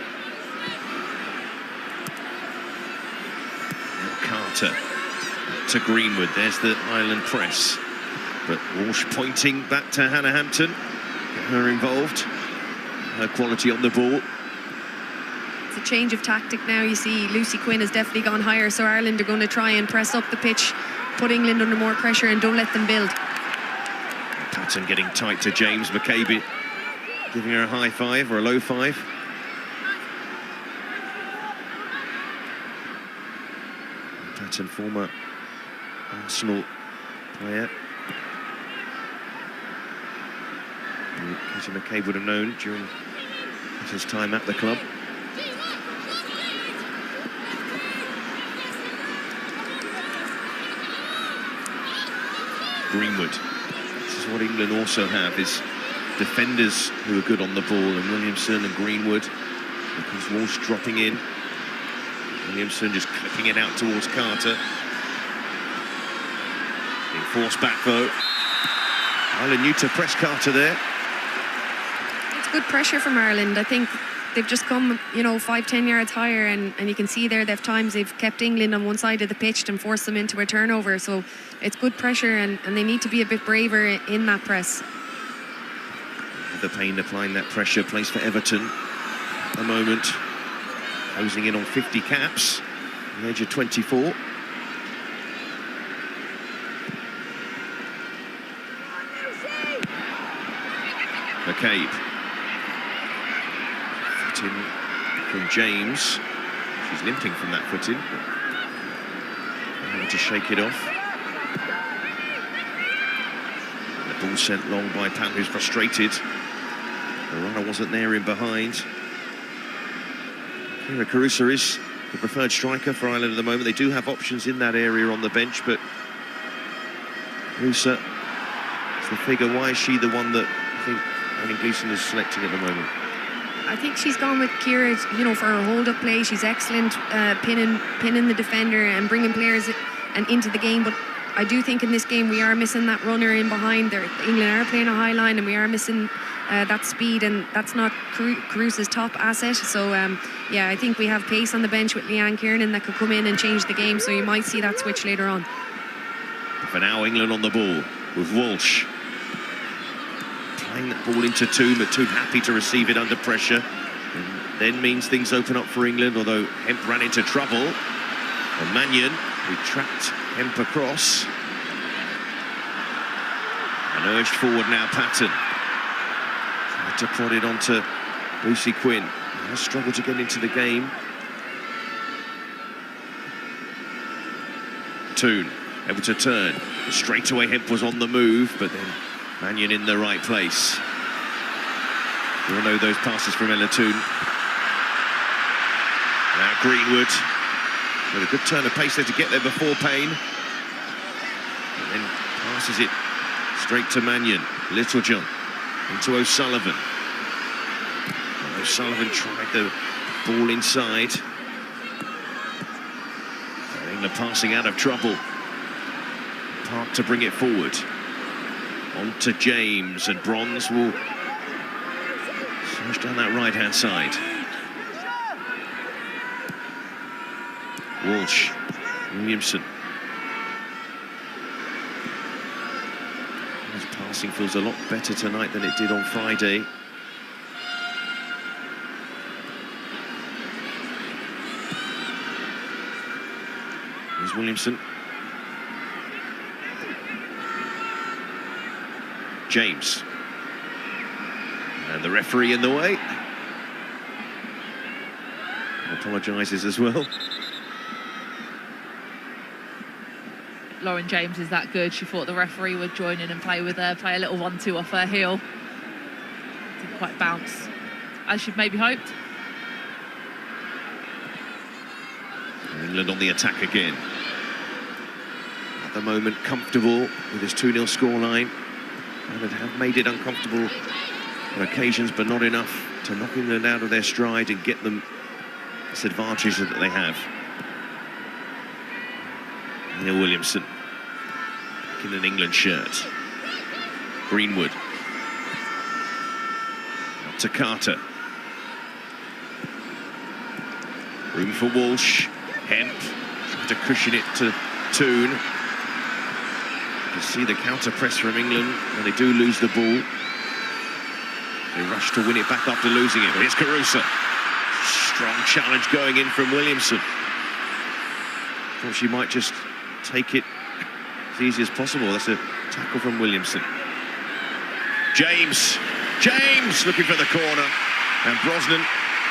Speaker 11: Now Carter to Greenwood. There's the Ireland press. But Walsh pointing back to Hannah Hampton. Get her involved. Her quality on the ball.
Speaker 9: It's a change of tactic now. You see Lucy Quinn has definitely gone higher, so Ireland are going to try and press up the pitch, put England under more pressure and don't let them build.
Speaker 11: Patton getting tight to James. McCabe giving her a high five or a low five. Patton, former Arsenal player. Katie McCabe would have known during his time at the club. Greenwood. This is what England also have, is defenders who are good on the ball, and Williamson and Greenwood. Because Walsh dropping in. Williamson just clipping it out towards Carter. Being forced back though. Ireland new to press Carter there.
Speaker 9: It's good pressure from Ireland. I think they've just come, you know, 5-10 yards higher, and you can see there they've kept England on one side of the pitch and forced them into a turnover. So it's good pressure, and they need to be a bit braver in that press.
Speaker 11: The Payne applying that pressure, place for Everton at the moment. Closing in on 50 caps, the age of 24. McCabe. Foot in from James. She's limping from that foot in. Able to shake it off. And the ball sent long by Pan, who's frustrated. The runner wasn't there in behind. Kira Carusa is the preferred striker for Ireland at the moment. They do have options in that area on the bench, but Carusa is the figure. Why is she the one that I think Annie Gleeson is selecting at the moment?
Speaker 9: I think she's gone with Kira, you know, for her hold-up play. She's excellent, pinning the defender and bringing players into the game. But I do think in this game we are missing that runner in behind. England are playing a high line, and we are missing that speed, and that's not Carusa's top asset. So yeah, I think we have pace on the bench with Leanne Kiernan that could come in and change the game, so you might see that switch later on.
Speaker 11: For now, England on the ball with Walsh playing that ball into Toon, but Toon happy to receive it under pressure, and then means things open up for England, although Hemp ran into trouble, and Mannion, who trapped Hemp across, and urged forward now Patton. To prod it onto Lucy Quinn. Has struggled to get into the game. Toon able to turn. Straight away Hemp was on the move, but then Mannion in the right place. We all know those passes from Ella Toon. Now Greenwood with a good turn of pace there to get there before Payne. And then passes it straight to Mannion. Littlejohn into O'Sullivan. And O'Sullivan tried the ball inside. And England passing out of trouble. Park to bring it forward. On to James, and Bronze will surge down that right-hand side. Walsh, Williamson. His passing feels a lot better tonight than it did on Friday. Here's Williamson. James. And the referee in the way. Apologises as well.
Speaker 10: Lauren James is that good. She thought the referee would join in and play with her, play a little 1-2 off her heel. Didn't quite bounce as she'd maybe hoped.
Speaker 11: England on the attack again. At the moment, comfortable with his 2-0 scoreline. Ireland have made it uncomfortable on occasions, but not enough to knock England out of their stride and get them this advantage that they have. Neil Williamson back in an England shirt. Greenwood. Up to Carter. Room for Walsh. Hemp trying to cushion it to Toon. You can see the counter press from England when they do lose the ball. They rush to win it back after losing it. Here's Caruso. Strong challenge going in from Williamson. Thought she might just take it as easy as possible. That's a tackle from Williamson. James looking for the corner. And Brosnan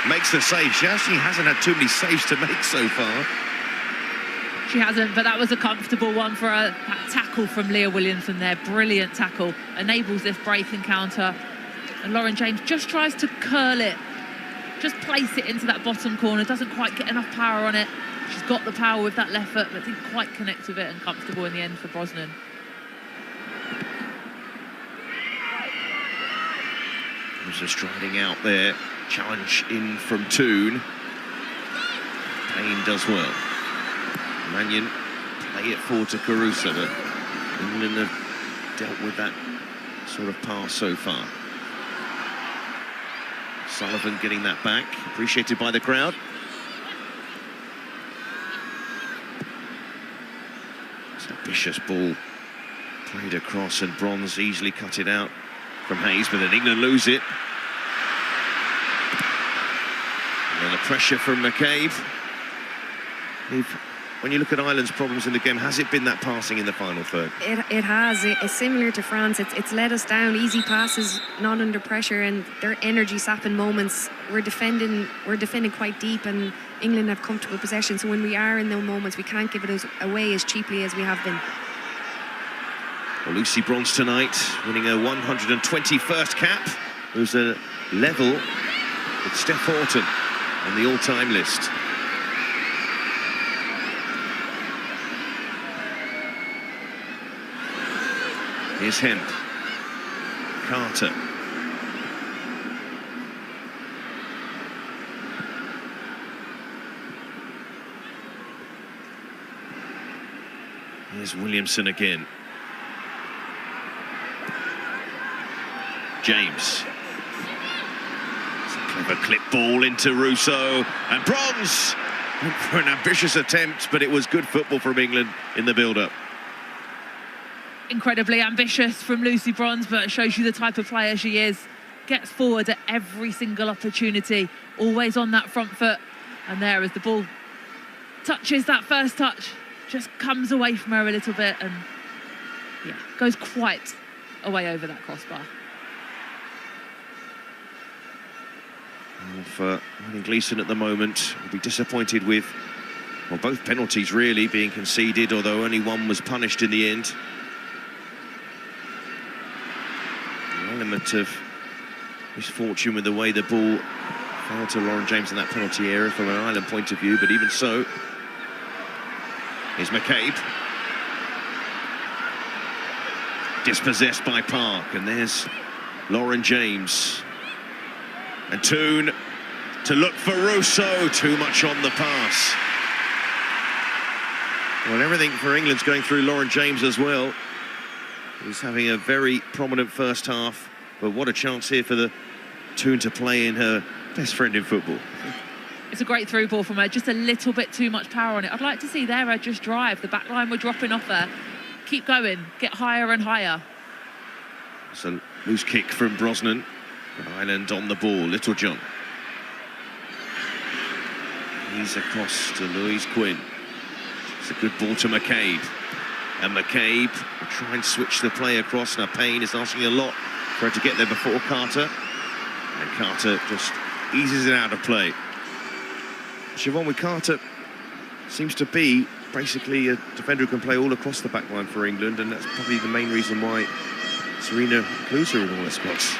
Speaker 11: makes the save. She actually hasn't had too many saves to make so far.
Speaker 10: She hasn't, but that was a comfortable one for her. That tackle from Leah Williamson there, brilliant tackle. Enables this break and counter. And Lauren James just tries to curl it. Just place it into that bottom corner. Doesn't quite get enough power on it. She's got the power with that left foot, but didn't quite connect with it, and comfortable in the end for Brosnan.
Speaker 11: Also striding out there. Challenge in from Toon. Payne does well. Mannion play it forward to Caruso, but England have dealt with that sort of pass so far. Sullivan getting that back, appreciated by the crowd. It's a vicious ball played across, and Bronze easily cut it out from Hayes, but then England lose it. And then the pressure from McCabe. When you look at Ireland's problems in the game, has it been that passing in the final third?
Speaker 9: It has. It's similar to France. It's let us down. Easy passes, not under pressure, and their energy sapping moments. We're defending quite deep, and England have comfortable possession. So when we are in those moments, we can't give it away as cheaply as we have been.
Speaker 11: Well, Lucy Bronze tonight, winning her 121st cap. It was a level with Steph Houghton on the all-time list. Here's Hemp. Carter. Here's Williamson again. James. It's a clever clip ball into Russo. And Bronze went for an ambitious attempt, but it was good football from England in the build-up.
Speaker 10: Incredibly ambitious from Lucy Bronze, but it shows you the type of player she is. Gets forward at every single opportunity, always on that front foot. And there, as the ball touches that first touch, just comes away from her a little bit and, yeah, goes quite away over that crossbar.
Speaker 11: Well, for Ryan Gleeson at the moment, will be disappointed with, well, both penalties really being conceded, although only one was punished in the end. Element of misfortune with the way the ball fell to Lauren James in that penalty area from an Ireland point of view, but even so, here's McCabe. Dispossessed by Park, and there's Lauren James. And Toon to look for Russo, too much on the pass. Well, everything for England's going through Lauren James as well. He's having a very prominent first half, but what a chance here for the Toon to play in her best friend in football.
Speaker 10: It's a great through ball from her, just a little bit too much power on it. I'd like to see there her just drive. The back line were dropping off her. Keep going, get higher and higher.
Speaker 11: It's a loose kick from Brosnan. Ireland on the ball, Littlejohn. He's across to Louise Quinn. It's a good ball to McCabe. And McCabe will try and switch the play across. Now Payne is asking a lot for her to get there before Carter. And Carter just eases it out of play. Siobhan, with Carter, seems to be basically a defender who can play all across the back line for England, and that's probably the main reason why Serena includes her in all her squads.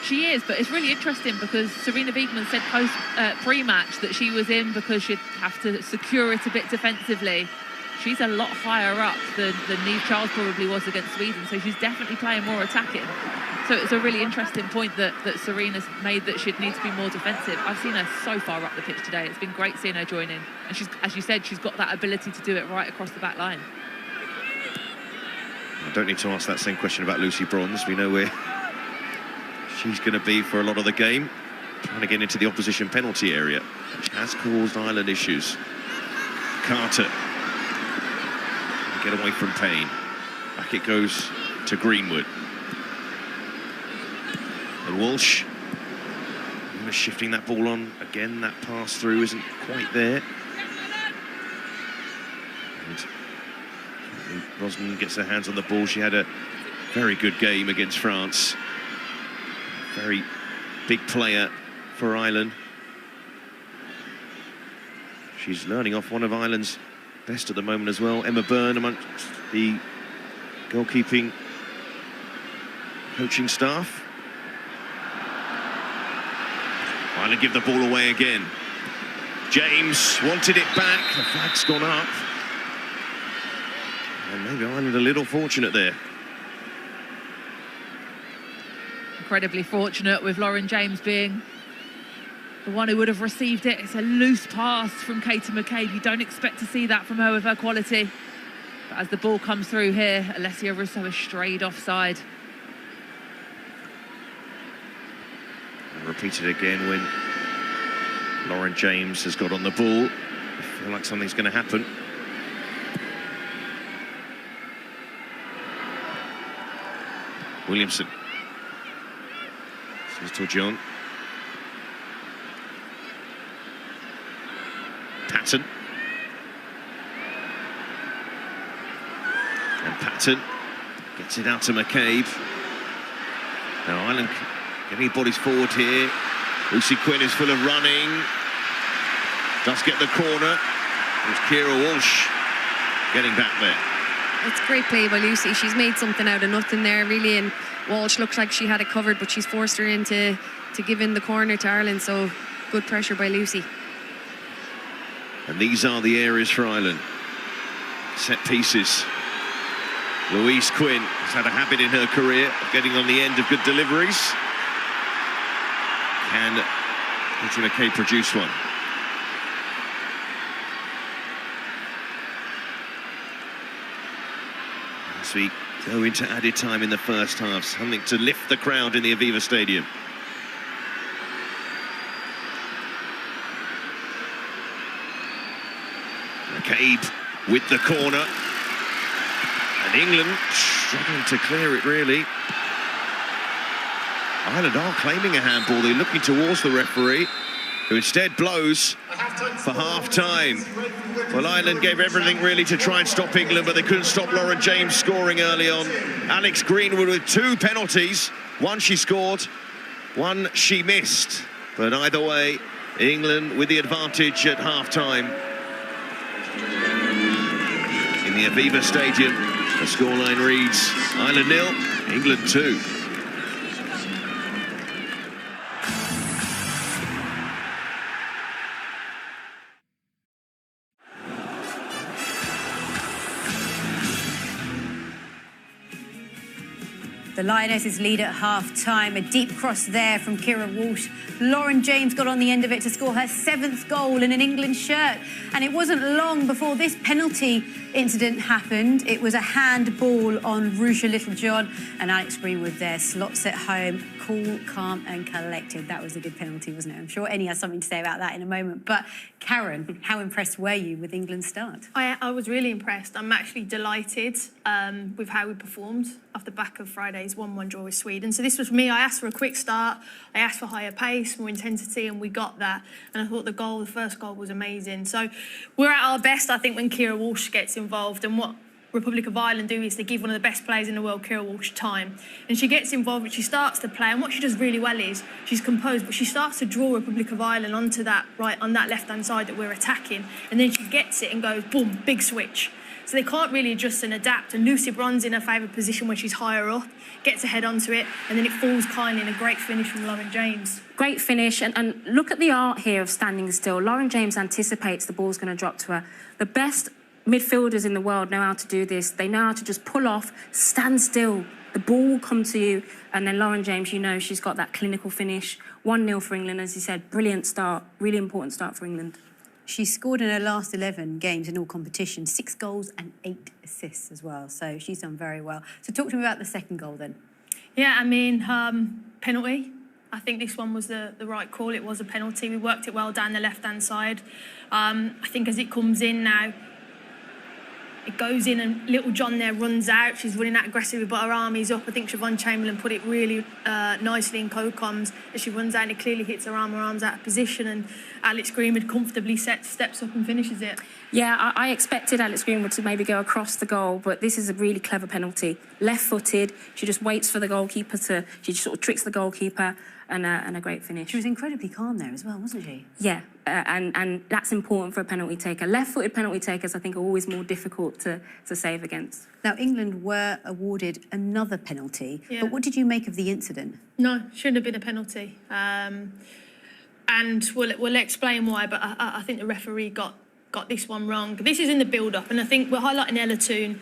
Speaker 10: She is, but it's really interesting because Serena Wiegmann said pre-match that she was in because she'd have to secure it a bit defensively. She's a lot higher up than Niamh Charles probably was against Sweden, so she's definitely playing more attacking. So it's a really interesting point that Serena's made, that she'd need to be more defensive. I've seen her so far up the pitch today. It's been great seeing her join in. And she's, as you said, she's got that ability to do it right across the back line.
Speaker 11: I don't need to ask that same question about Lucy Bronze. We know where she's going to be for a lot of the game, trying to get into the opposition penalty area, which has caused Ireland issues. Carter, get away from Payne. Back it goes to Greenwood. And Walsh, shifting that ball on. Again, that pass through isn't quite there. And Brosnan gets her hands on the ball. She had a very good game against France. Very big player for Ireland. She's learning off one of Ireland's best at the moment as well. Emma Byrne amongst the goalkeeping coaching staff. Ireland give the ball away again. James wanted it back. The flag's gone up. And maybe Ireland a little fortunate there.
Speaker 10: Incredibly fortunate, with Lauren James being the one who would have received it. It's a loose pass from Katie McCabe. You don't expect to see that from her with her quality. But as the ball comes through here, Alessia Russo is strayed offside.
Speaker 11: And repeated again when Lauren James has got on the ball. I feel like something's going to happen. Williamson. This is to John. Patton. And Patton gets it out to McCabe. Now Ireland getting bodies forward here. Lucy Quinn is full of running. Does get the corner. There's Kira Walsh getting back there.
Speaker 9: It's great play by Lucy. She's made something out of nothing there, really, and Walsh looks like she had it covered, but she's forced her into to give in the corner to Ireland, so good pressure by Lucy.
Speaker 11: And these are the areas for Ireland. Set pieces. Louise Quinn has had a habit in her career of getting on the end of good deliveries. Can Katie McCabe produce one? As we go into added time in the first half, something to lift the crowd in the Aviva Stadium. McCabe with the corner. And England struggling to clear it, really. Ireland are claiming a handball. They're looking towards the referee, who instead blows for half-time. Well, Ireland gave everything, really, to try and stop England, but they couldn't stop Lauren James scoring early on. Alex Greenwood with 2 penalties. One she scored, one she missed. But either way, England with the advantage at half-time. In the Aviva Stadium, the scoreline reads Ireland 0, England 2.
Speaker 1: The Lionesses lead at half-time. A deep cross there from Kira Walsh. Lauren James got on the end of it to score her 7th goal in an England shirt. And it wasn't long before this penalty incident happened. It was a handball on Rusha Littlejohn, and Alex Greenwood there slots it home. Cool, calm and collected. That was a good penalty, wasn't it? I'm sure Eni has something to say about that in a moment. But Karen, how impressed were you with England's start?
Speaker 3: I was really impressed. I'm actually delighted with how we performed off the back of Friday's 1-1 draw with Sweden. So this was for me. I asked for a quick start. I asked for higher pace, more intensity, and we got that. And I thought the first goal was amazing. So we're at our best, I think, when Kira Walsh gets involved. And what Republic of Ireland do is they give one of the best players in the world, Ciara Walsh, time. And she gets involved and she starts to play. And what she does really well is she's composed, but she starts to draw Republic of Ireland onto that on that left-hand side that we're attacking. And then she gets it and goes, boom, big switch. So they can't really adjust and adapt. And Lucy Bron's in her favourite position where she's higher up, gets a head onto it, and then it falls kindly in a great finish from Lauren James.
Speaker 4: Great finish. And look at the art here of standing still. Lauren James anticipates the ball's going to drop to her. The best midfielders in the world know how to do this. They know how to just pull off, stand still. The ball will come to you. And then Lauren James, you know, she's got that clinical finish. 1-0 for England, as you said. Brilliant start. Really important start for England.
Speaker 1: She scored in her last 11 games in all competitions, 6 goals and 8 assists as well. So she's done very well. So talk to me about the second goal then.
Speaker 3: Yeah, I mean, penalty. I think this one was the right call. It was a penalty. We worked it well down the left-hand side. I think as it comes in now, it goes in and little John there runs out. She's running out aggressively, but her arm is up. I think Siobhan Chamberlain put it really nicely in co-coms. As she runs out, it clearly hits her arm's out of position, and Alex Greenwood comfortably steps up and finishes it.
Speaker 4: Yeah, I expected Alex Greenwood to maybe go across the goal, but this is a really clever penalty. Left-footed, she just waits for the goalkeeper she just sort of tricks the goalkeeper, and a great finish.
Speaker 1: She was incredibly calm there as well, wasn't she?
Speaker 4: Yeah, and that's important for a penalty taker. Left-footed penalty takers, I think, are always more difficult to save against.
Speaker 1: Now, England were awarded another penalty, but what did you make of the incident?
Speaker 3: No, shouldn't have been a penalty. And we'll explain why, but I think the referee got this one wrong. This is in the build-up, and I think we're highlighting Ella Toone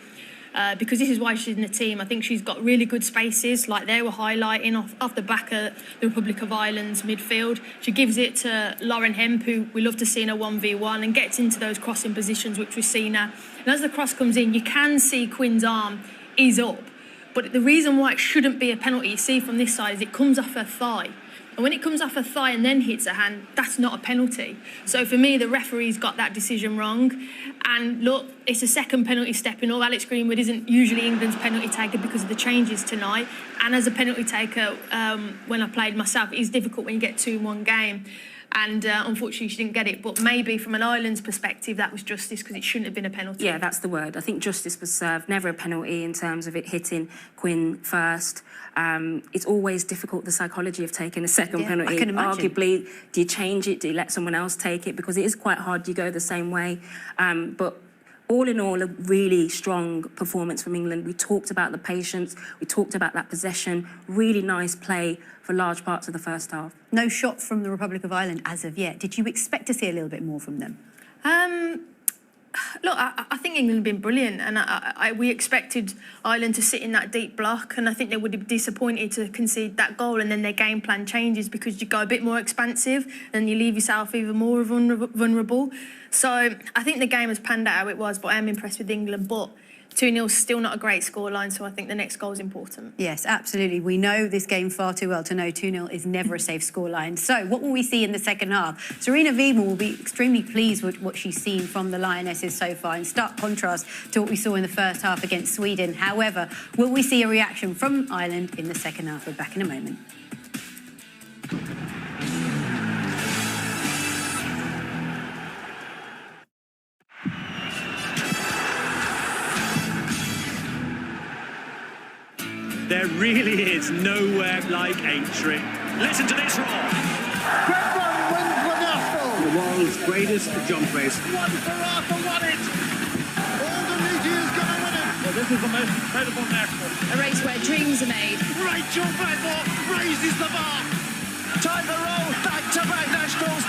Speaker 3: because this is why she's in the team. I think she's got really good spaces, like they were highlighting off the back of the Republic of Ireland's midfield. She gives it to Lauren Hemp, who we love to see in a 1v1, and gets into those crossing positions, which we've seen her. And as the cross comes in, you can see Quinn's arm is up. But the reason why it shouldn't be a penalty, you see from this side, is it comes off her thigh. And when it comes off her thigh and then hits her hand, that's not a penalty. So for me, the referee's got that decision wrong. And look, it's a second penalty stepping up. Alex Greenwood isn't usually England's penalty taker because of the changes tonight. And as a penalty taker, when I played myself, it is difficult when you get 2 in one game. And unfortunately, she didn't get it. But maybe from an Ireland's perspective, that was justice because it shouldn't have been a penalty.
Speaker 4: Yeah, that's the word. I think justice was served. Never a penalty in terms of it hitting Quinn first. It's always difficult, the psychology of taking a second penalty.
Speaker 1: I can imagine.
Speaker 4: Arguably, do you change it? Do you let someone else take it? Because it is quite hard. You go the same way. But all in all, a really strong performance from England. We talked about the patience. We talked about that possession. Really nice play for large parts of the first half.
Speaker 1: No shot from the Republic of Ireland as of yet. Did you expect to see a little bit more from them?
Speaker 3: Look, I think England have been brilliant, and we expected Ireland to sit in that deep block, and I think they would be disappointed to concede that goal, and then their game plan changes because you go a bit more expansive and you leave yourself even more vulnerable. So I think the game has panned out how it was, but I am impressed with England. But 2-0 is still not a great scoreline, so I think the next goal is important.
Speaker 1: Yes, absolutely. We know this game far too well to know 2-0 is never a safe scoreline. So what will we see in the second half? Serena Aviva will be extremely pleased with what she's seen from the Lionesses so far, in stark contrast to what we saw in the first half against Sweden. However, will we see a reaction from Ireland in the second half? We're back in a moment.
Speaker 12: There really is nowhere like Aintree. Listen to this roar.
Speaker 8: Greg wins the national.
Speaker 12: The world's greatest jump race.
Speaker 8: One for Arthur won it. All the league is going to win it.
Speaker 12: Well, this is the most incredible national.
Speaker 5: A race where dreams are made.
Speaker 8: Rachel Bedmore raises the bar. Time to roll back-to-back nationals.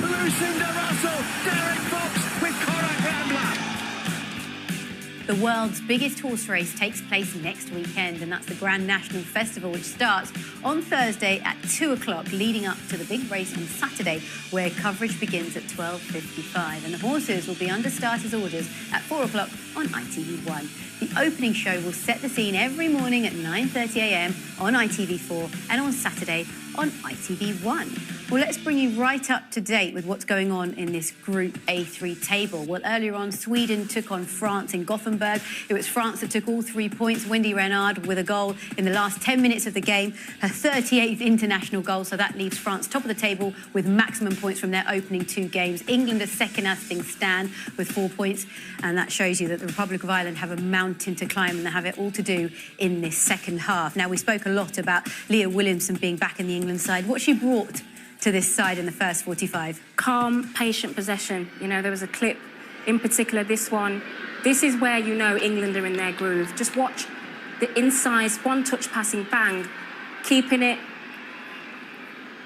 Speaker 8: Lucinda Russell, Derek Fox with Cora Gambler.
Speaker 1: The world's biggest horse race takes place next weekend, and that's the Grand National Festival, which starts on Thursday at 2 o'clock, leading up to the big race on Saturday, where coverage begins at 12:55. And the horses will be under starters' orders at 4 o'clock on ITV1. The opening show will set the scene every morning at 9:30 a.m. on ITV4 and on Saturday on ITV1. Well, let's bring you right up to date with what's going on in this Group A3 table. Well, earlier on, Sweden took on France in Gothenburg. It was France that took all 3 points. Wendy Renard with a goal in the last 10 minutes of the game, her 38th international goal, so that leaves France top of the table with maximum points from their opening 2 games. England are second as things stand with 4 points, and that shows you that the Republic of Ireland have a mountain to climb and they have it all to do in this second half. Now, we spoke a lot about Leah Williamson being back in the England side. What she brought to this side in the first 45?
Speaker 4: Calm, patient possession. You know, there was a clip, in particular this one. This is where you know England are in their groove. Just watch the inside, one-touch passing, bang, keeping it.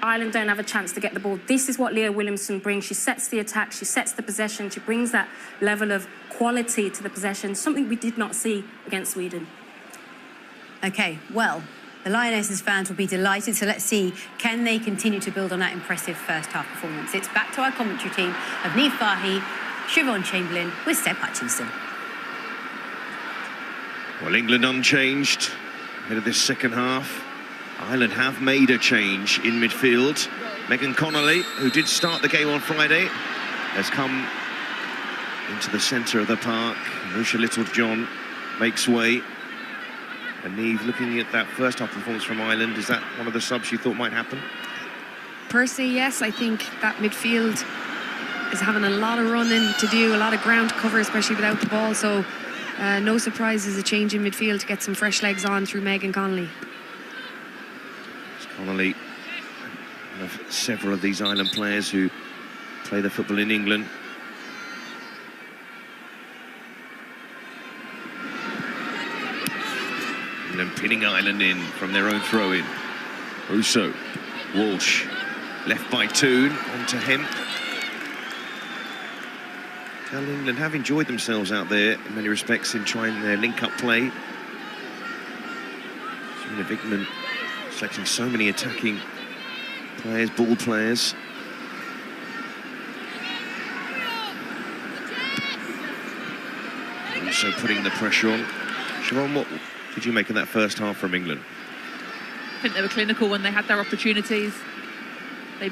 Speaker 4: Ireland don't have a chance to get the ball. This is what Leah Williamson brings. She sets the attack, she sets the possession, she brings that level of quality to the possession, something we did not see against Sweden.
Speaker 1: OK, well, the Lionesses fans will be delighted, so let's see, can they continue to build on that impressive first-half performance? It's back to our commentary team of Niamh Fahey, Siobhan Chamberlain with Seb Hutchinson.
Speaker 11: Well, England unchanged ahead of this second half. Ireland have made a change in midfield. Megan Connolly, who did start the game on Friday, has come into the centre of the park. Marusha Littlejohn makes way. And Niamh, looking at that first half performance from Ireland, is that one of the subs you thought might happen?
Speaker 9: Personally, yes. I think that midfield is having a lot of running to do, a lot of ground to cover, especially without the ball. So no surprises, a change in midfield to get some fresh legs on through Megan Connolly.
Speaker 11: Connolly, one of several of these Ireland players who play their football in England. And pinning Ireland in from their own throw-in. Russo, Walsh, left by Toon, onto him. Well, England have enjoyed themselves out there in many respects in trying their link-up play. Serena Wigman selecting so many attacking players, ball players. Also putting the pressure on. Siobhan, what did you make of that first half from England?
Speaker 10: I think they were clinical when they had their opportunities. They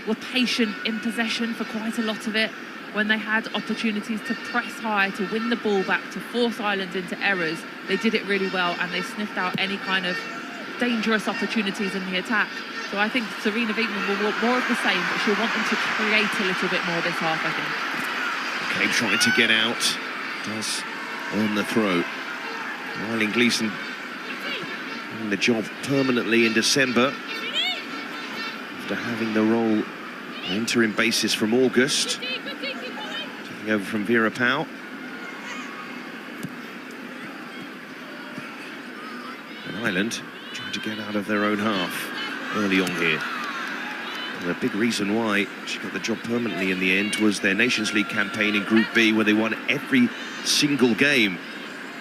Speaker 10: were patient in possession for quite a lot of it. When they had opportunities to press high, to win the ball back, to force Ireland into errors, they did it really well, and they sniffed out any kind of dangerous opportunities in the attack. So I think Serena Wigman will want more of the same, but she'll want them to create a little bit more this half, I think.
Speaker 11: Okay, trying to get out. Does earn the throw. Riley Gleeson in the job permanently in December after having the role on an interim basis from August, taking over from Vera Pauw. And Ireland trying to get out of their own half early on here. And a big reason why she got the job permanently in the end was their Nations League campaign in Group B, where they won every single game.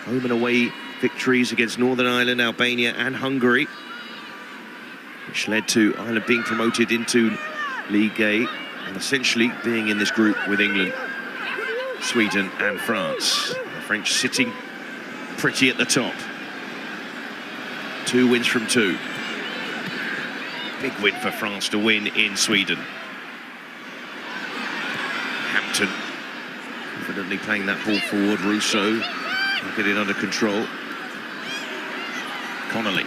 Speaker 11: Home and away victories against Northern Ireland, Albania and Hungary, which led to Ireland being promoted into League A and essentially being in this group with England, Sweden and France. The French sitting pretty at the top. 2 wins from 2. Big win for France to win in Sweden. Hampton confidently playing that ball forward. Russo get it under control. Connolly.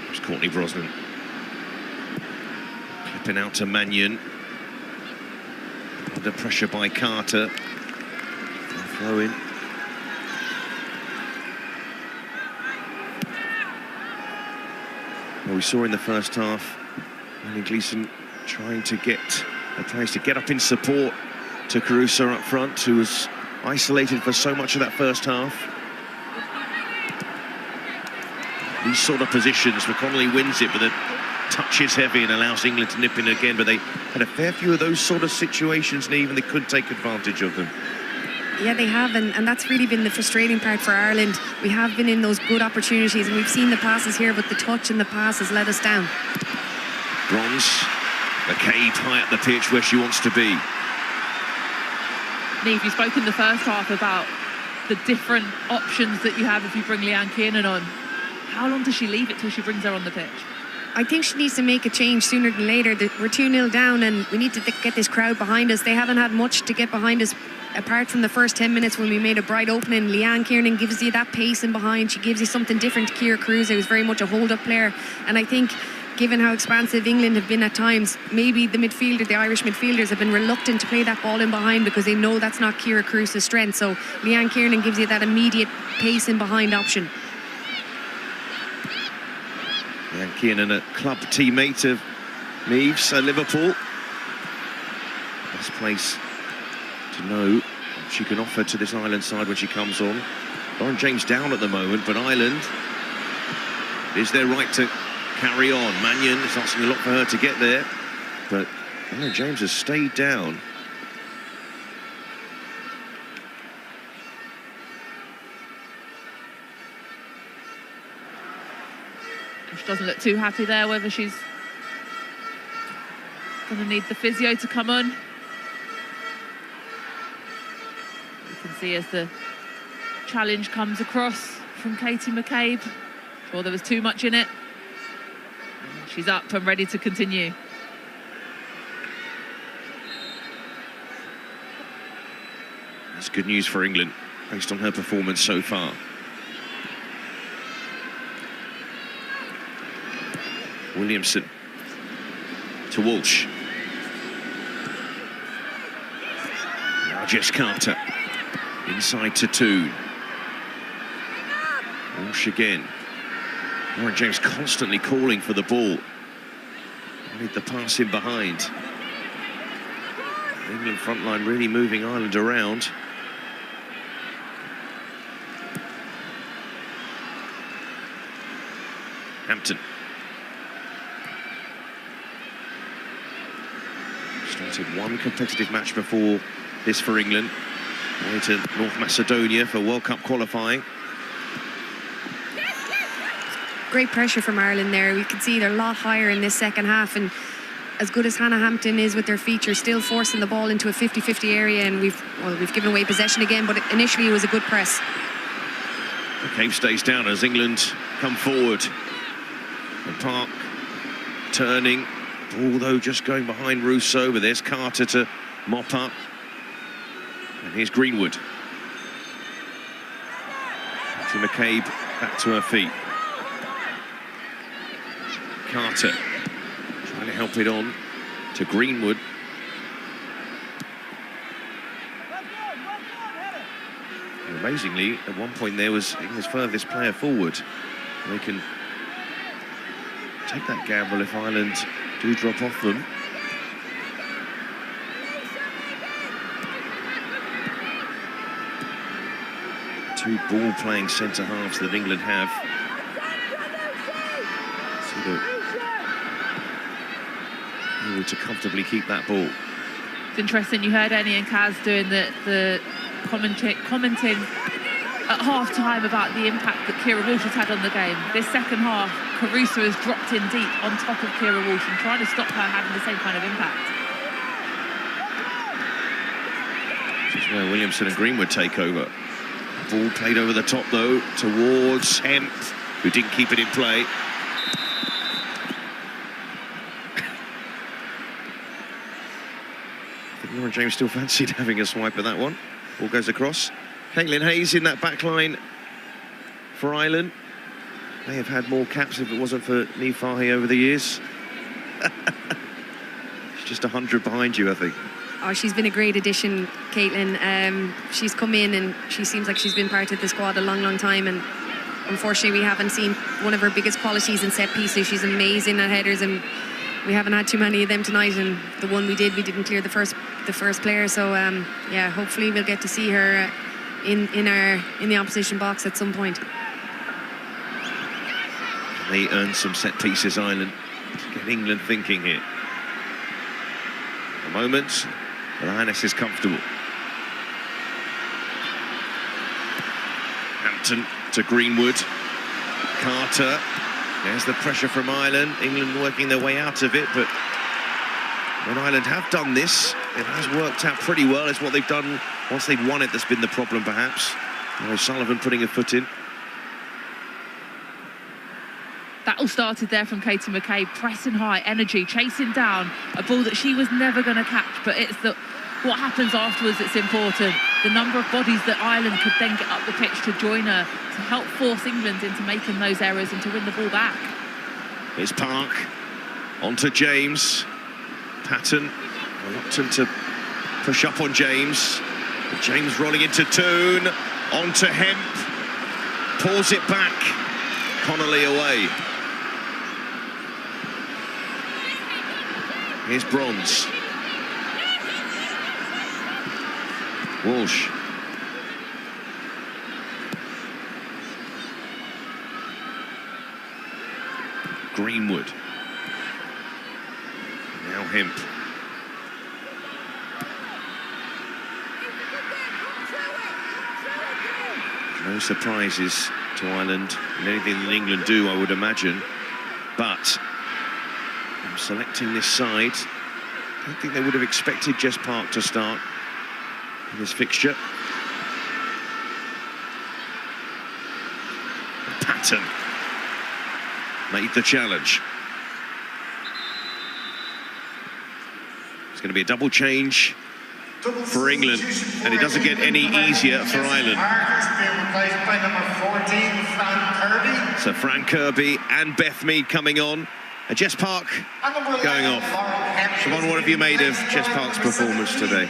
Speaker 11: There's Courtney Brosnan. Clipping out to Mannion. Under pressure by Carter. Throw in. Well, we saw in the first half Riley Gleeson trying to get the players to get up in support to Caruso up front, who was isolated for so much of that first half. These sort of positions where Connolly wins it, but the touch is heavy and allows England to nip in again. But they had a fair few of those sort of situations, and even they could take advantage of them.
Speaker 9: Yeah, they have, and that's really been the frustrating part for Ireland. We have been in those good opportunities, and we've seen the passes here, but the touch and the pass has let us down.
Speaker 11: Bronze, McCabe high up the pitch where she wants to be.
Speaker 10: Niamh, you spoke in the first half about the different options that you have if you bring Leanne Kiernan on. How long does she leave it till she brings her on the pitch?
Speaker 9: I think she needs to make a change sooner than later. We're 2-0 down and we need to get this crowd behind us. They haven't had much to get behind us apart from the first 10 minutes when we made a bright opening. Leanne Kiernan gives you that pace in behind. She gives you something different to Ciara Kruse, who's very much a hold-up player. And I think, given how expansive England have been at times, maybe the Irish midfielders have been reluctant to play that ball in behind because they know that's not Ciara Kruse's strength. So Leanne Kiernan gives you that immediate pace in behind option.
Speaker 11: Leanne Kiernan, a club teammate of Neves at Liverpool. Best place to know what she can offer to this Ireland side when she comes on. Lauren James down at the moment, but Ireland, is their right to carry on. Mannion is asking a lot for her to get there, but Lauren James has stayed down.
Speaker 10: She doesn't look too happy there, whether she's going to need the physio to come on. You can see as the challenge comes across from Katie McCabe. Well, there was too much in it. She's up and ready to continue.
Speaker 11: That's good news for England, based on her performance so far. Williamson to Walsh. Now Jess Carter inside to Toon. Walsh again. Lauren James constantly calling for the ball. Need the pass in behind. England front line really moving Ireland around. Hampton. Started one competitive match before this for England. Away to North Macedonia for World Cup qualifying.
Speaker 9: Great pressure from Ireland there. We can see they're a lot higher in this second half, and as good as Hannah Hampton is with their feature, still forcing the ball into a 50-50 area, and we've given away possession again, but initially it was a good press.
Speaker 11: McCabe stays down as England come forward. And Park turning. Ball, though, just going behind Rousseau, but there's Carter to mop up. And here's Greenwood. To McCabe, back to her feet. Carter trying to help it on to Greenwood. And amazingly, at one point there was England's furthest player forward. They can take that gamble if Ireland do drop off them. Two ball-playing centre halves that England have. Able to comfortably keep that ball.
Speaker 10: It's interesting, you heard Annie and Kaz doing the commenting at half-time about the impact that Ciara Walsh has had on the game. This second half, Caruso has dropped in deep on top of Ciara Walsh and trying to stop her having the same kind of impact.
Speaker 11: This is where Williamson and Greenwood take over. Ball played over the top, though, towards Hemp, who didn't keep it in play. I think Lauren James still fancied having a swipe at that one. Ball goes across. Caitlin Hayes in that back line for Ireland. May have had more caps if it wasn't for Niamh Fahey over the years. She's just 100 behind you, I think.
Speaker 9: Oh, she's been a great addition, Caitlin. She's come in and she seems like she's been part of the squad a long, long time. And unfortunately, we haven't seen one of her biggest qualities in set pieces. She's amazing at headers, and we haven't had too many of them tonight. And the one we didn't clear the first player. So yeah, hopefully we'll get to see her in the opposition box at some point.
Speaker 11: They earn some set pieces, Ireland, to get England thinking here. At the moment, the Lioness is comfortable. Hampton to Greenwood. Carter. There's the pressure from Ireland. England working their way out of it, but when Ireland have done this, it has worked out pretty well. It's what they've done once they've won it that's been the problem, perhaps. O'Sullivan putting a foot in.
Speaker 10: That all started there from Katie McCabe, pressing high, energy, chasing down a ball that she was never going to catch. But it's what happens afterwards that's important. The number of bodies that Ireland could then get up the pitch to join her, to help force England into making those errors and to win the ball back.
Speaker 11: Here's Park, onto James. Patton, reluctant to push up on James. James rolling into Toon, onto Hemp. Pulls it back. Connolly away. Here's Bronze. Walsh. Greenwood. Now Hemp. No surprises to Ireland in anything that England do, I would imagine. But I'm selecting this side. I don't think they would have expected Jess Park to start in this fixture. Patton made the challenge. It's going to be a double change for England, and it doesn't get any easier for Ireland. So Fran Kirby and Beth Mead coming on, and Jess Park going off. Siobhan, what have you made of Jess Park's performance today?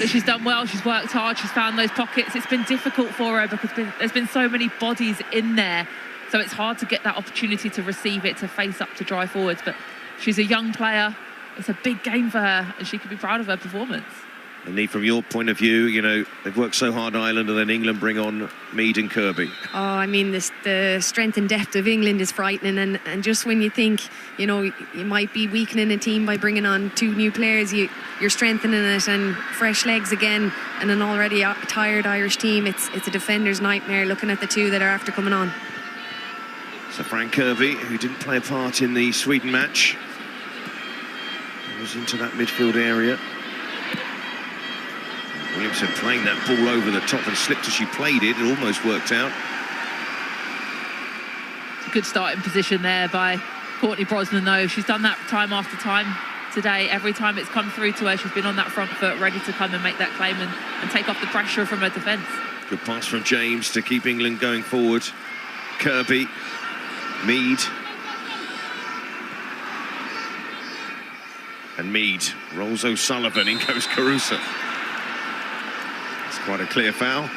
Speaker 10: She's done well, she's worked hard, she's found those pockets. It's been difficult for her because there's been so many bodies in there, so it's hard to get that opportunity to receive it, to face up, to drive forwards. But she's a young player, it's a big game for her, and she can be proud of her performance.
Speaker 11: And Niamh, from your point of view, you know, they've worked so hard, Ireland, and then England bring on Mead and Kirby.
Speaker 9: Oh, I mean, the strength and depth of England is frightening. And just when you think, you know, you might be weakening a team by bringing on 2 new players, you're strengthening it, and fresh legs again, and an already tired Irish team. It's a defender's nightmare looking at the 2 that are after coming on.
Speaker 11: So Fran Kirby, who didn't play a part in the Sweden match, was into that midfield area. Williamson playing that ball over the top and slipped as she played it. It almost worked out.
Speaker 10: It's a good starting position there by Courtney Brosnan, though. She's done that time after time today. Every time it's come through to her, she's been on that front foot, ready to come and make that claim and take off the pressure from her defence.
Speaker 11: Good pass from James to keep England going forward. Kirby, Mead. And Mead rolls O'Sullivan, in goes Caruso. It's quite a clear foul.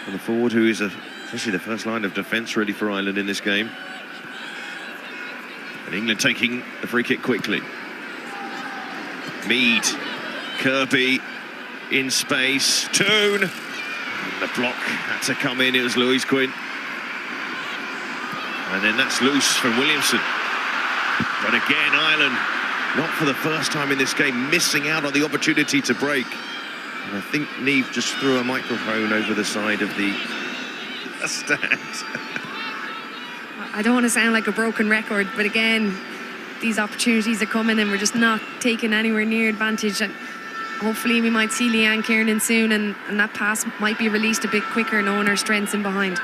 Speaker 11: And the forward, who is especially the first line of defence really for Ireland in this game. And England taking the free kick quickly. Mead, Kirby in space, Toon. And the block had to come in, it was Louise Quinn. And then that's loose from Williamson. But again, Ireland, not for the first time in this game, missing out on the opportunity to break. And I think Niamh just threw a microphone over the side of the stand.
Speaker 9: I don't want to sound like a broken record, but again, these opportunities are coming and we're just not taking anywhere near advantage. And hopefully we might see Leanne Kiernan soon, and that pass might be released a bit quicker, knowing our strengths in behind.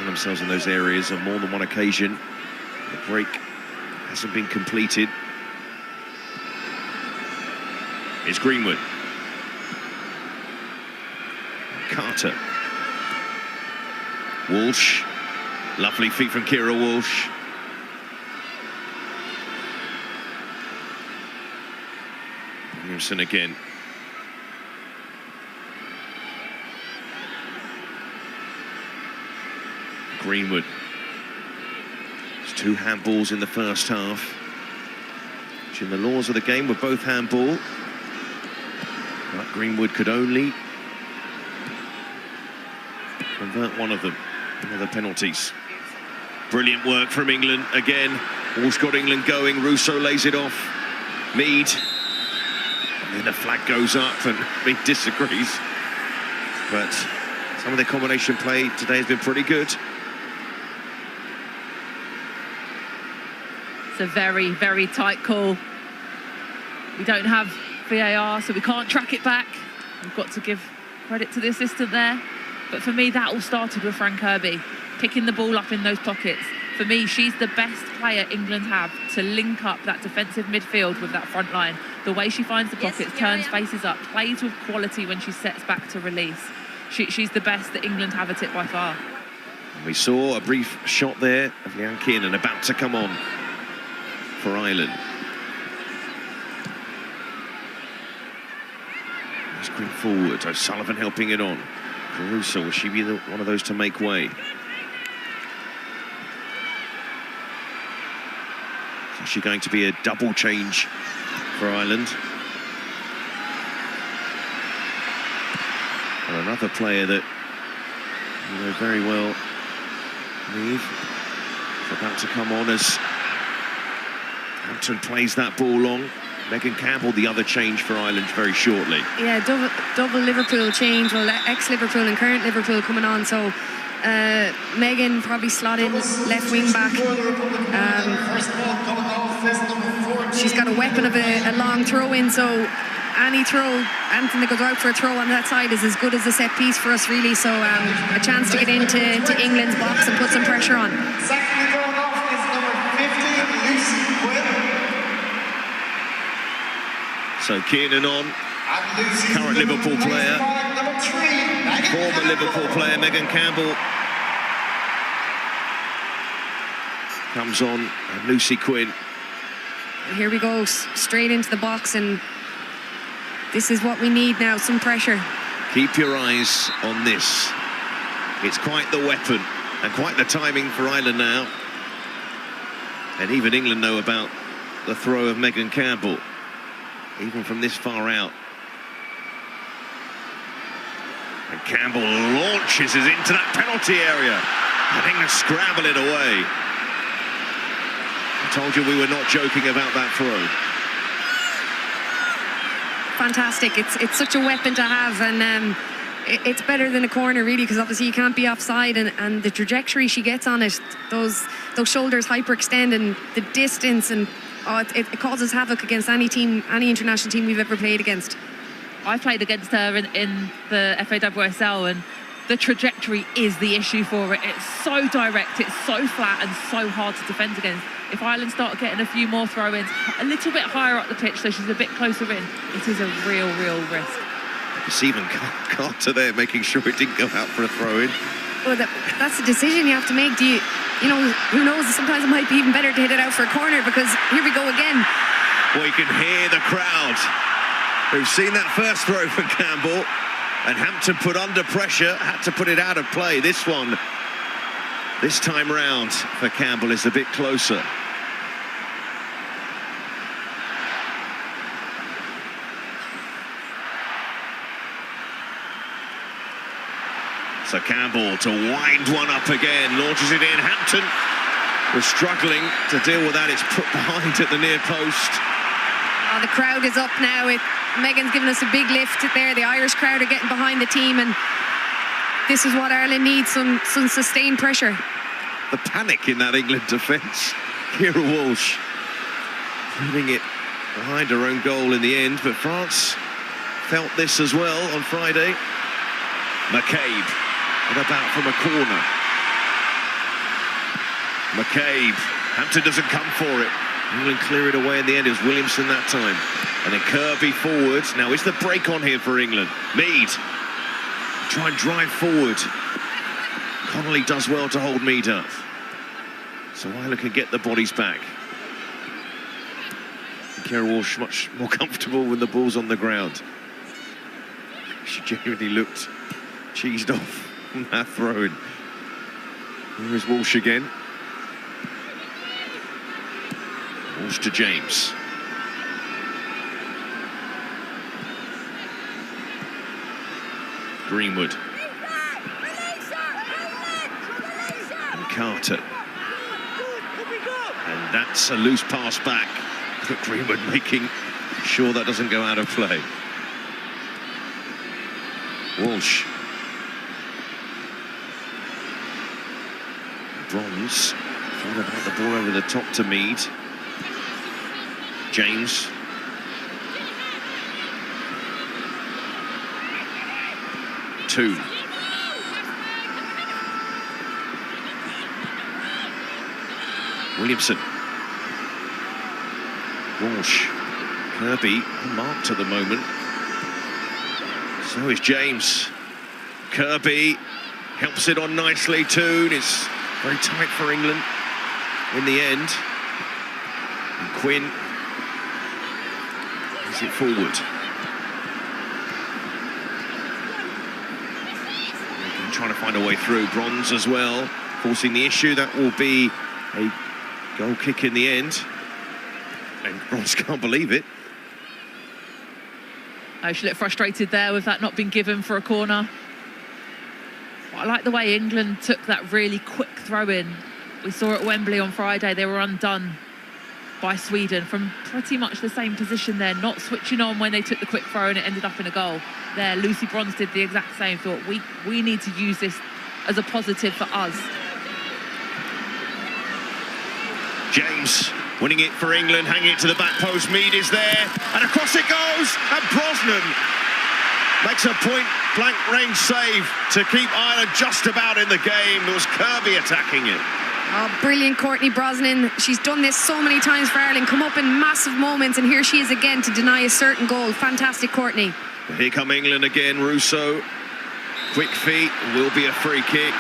Speaker 11: Themselves in those areas on more than one occasion. The break hasn't been completed. It's Greenwood. Carter. Walsh. Lovely feet from Kira Walsh. Williamson again. Greenwood. There's 2 handballs in the first half, which in the laws of the game were both handball. But Greenwood could only convert one of them. Other penalties. Brilliant work from England again. Walsh got England going. Russo lays it off. Mead. And then the flag goes up and Mead disagrees. But some of the combination play today has been pretty good. It's
Speaker 10: a very, very tight call. We don't have VAR, so we can't track it back. We've got to give credit to the assistant there. But for me, that all started with Fran Kirby, picking the ball up in those pockets. For me, she's the best player England have to link up that defensive midfield with that front line. The way she finds the pockets, turns faces up, plays with quality when she sets back to release. She's the best that England have at it by far.
Speaker 11: We saw a brief shot there of Leanne Kiernan about to come on for Ireland. There's Quinn forward, O'Sullivan helping it on. Caruso, will she be one of those to make way? So is she going to be a double change for Ireland? And another player that you know very well, Neve, is about to come on as Hampton plays that ball long. Megan Campbell, the other change for Ireland very shortly.
Speaker 9: Yeah, double Liverpool change. Well, ex-Liverpool and current Liverpool coming on. So Megan probably slot in left wing back. She's got a weapon of a long throw in. So anything that goes out for a throw on that side is as good as a set piece for us, really. So a chance to get into England's box and put some pressure on.
Speaker 8: Secondly going off is number 15, Lucy Quinn.
Speaker 11: So Kiernan on, current Liverpool player, former Liverpool player Megan Campbell comes on, and Lucy Quinn.
Speaker 9: Here we go, straight into the box, and this is what we need now, some pressure.
Speaker 11: Keep your eyes on this. It's quite the weapon and quite the timing for Ireland now. And even England know about the throw of Megan Campbell, even from this far out. And Campbell launches us into that penalty area. And England scramble it away. I told you we were not joking about that throw.
Speaker 9: Fantastic. It's such a weapon to have, and it's better than a corner, really, because obviously you can't be offside, and the trajectory she gets on it, those shoulders hyperextend, and the distance, and it causes havoc against any team, any international team we've ever played against.
Speaker 10: I played against her in the FAWSL, and the trajectory is the issue for it. It's so direct, it's so flat, and so hard to defend against. If Ireland start getting a few more throw-ins a little bit higher up the pitch, so she's a bit closer in, it is a real risk.
Speaker 11: Stephen Carter there making sure it didn't go out for a throw-in.
Speaker 9: Well, that's the decision you have to make. You know, who knows? Sometimes it might be even better to hit it out for a corner, because here we go again.
Speaker 11: Well, you can hear the crowd who've seen that first throw from Campbell, and Hampton put under pressure, had to put it out of play. This one, this time round for Campbell, is a bit closer. So Campbell to wind one up again, launches it in. Hampton was struggling to deal with that. It's put behind at the near post.
Speaker 9: Oh, the crowd is up now. Megan's given us a big lift there. The Irish crowd are getting behind the team, and this is what Ireland needs, some sustained pressure.
Speaker 11: The panic in that England defence. Kira Walsh putting it behind her own goal in the end, but France felt this as well on Friday. McCabe, what about from a corner? McCabe, Hampton doesn't come for it. England clear it away in the end. It was Williamson that time. And then Kirby forward. Now is the break on here for England? Mead, try and drive forward. Connolly does well to hold Mead up. So Ireland can get the bodies back. Kira Walsh much more comfortable when the ball's on the ground. She genuinely looked cheesed off on that throw-in. Here is Walsh again. Walsh to James. Greenwood. And Carter. And that's a loose pass back. But Greenwood making sure that doesn't go out of play. Walsh. Bronze. Thought about the ball over the top to Mead. James. Toon. Williamson. Walsh. Kirby unmarked at the moment. So is James. Kirby helps it on nicely. Toon is very tight for England in the end. And Quinn is it forward. Again, trying to find a way through. Bronze as well, forcing the issue. That will be a goal kick in the end. And Bronze can't believe it.
Speaker 10: Oh, she looked frustrated there with that not being given for a corner. But I like the way England took that really quick throw-in. We saw at Wembley on Friday, they were undone by Sweden from pretty much the same position there, not switching on when they took the quick throw and it ended up in a goal. There, Lucy Bronze did the exact same. Thought, we need to use this as a positive for us.
Speaker 11: James winning it for England, hanging it to the back post. Mead is there, and across it goes, and Brosnan makes a point-blank range save to keep Ireland just about in the game. It was Kirby attacking it.
Speaker 9: Oh, brilliant, Courtney Brosnan. She's done this so many times for Ireland, come up in massive moments, and here she is again to deny a certain goal. Fantastic, Courtney.
Speaker 11: Here come England again. Russo, quick feet, will be a free kick.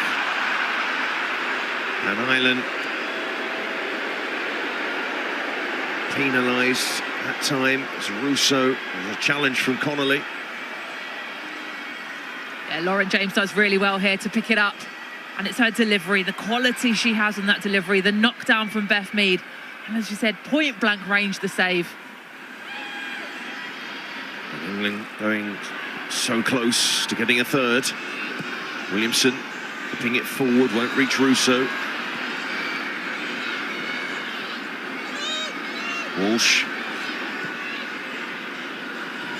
Speaker 11: And Ireland penalised that time as Russo. A challenge from Connolly.
Speaker 10: Yeah, Lauren James does really well here to pick it up. And it's her delivery, the quality she has on that delivery, the knockdown from Beth Mead. And as you said, point-blank range the save.
Speaker 11: England going so close to getting a third. Williamson putting it forward, won't reach Russo. Walsh.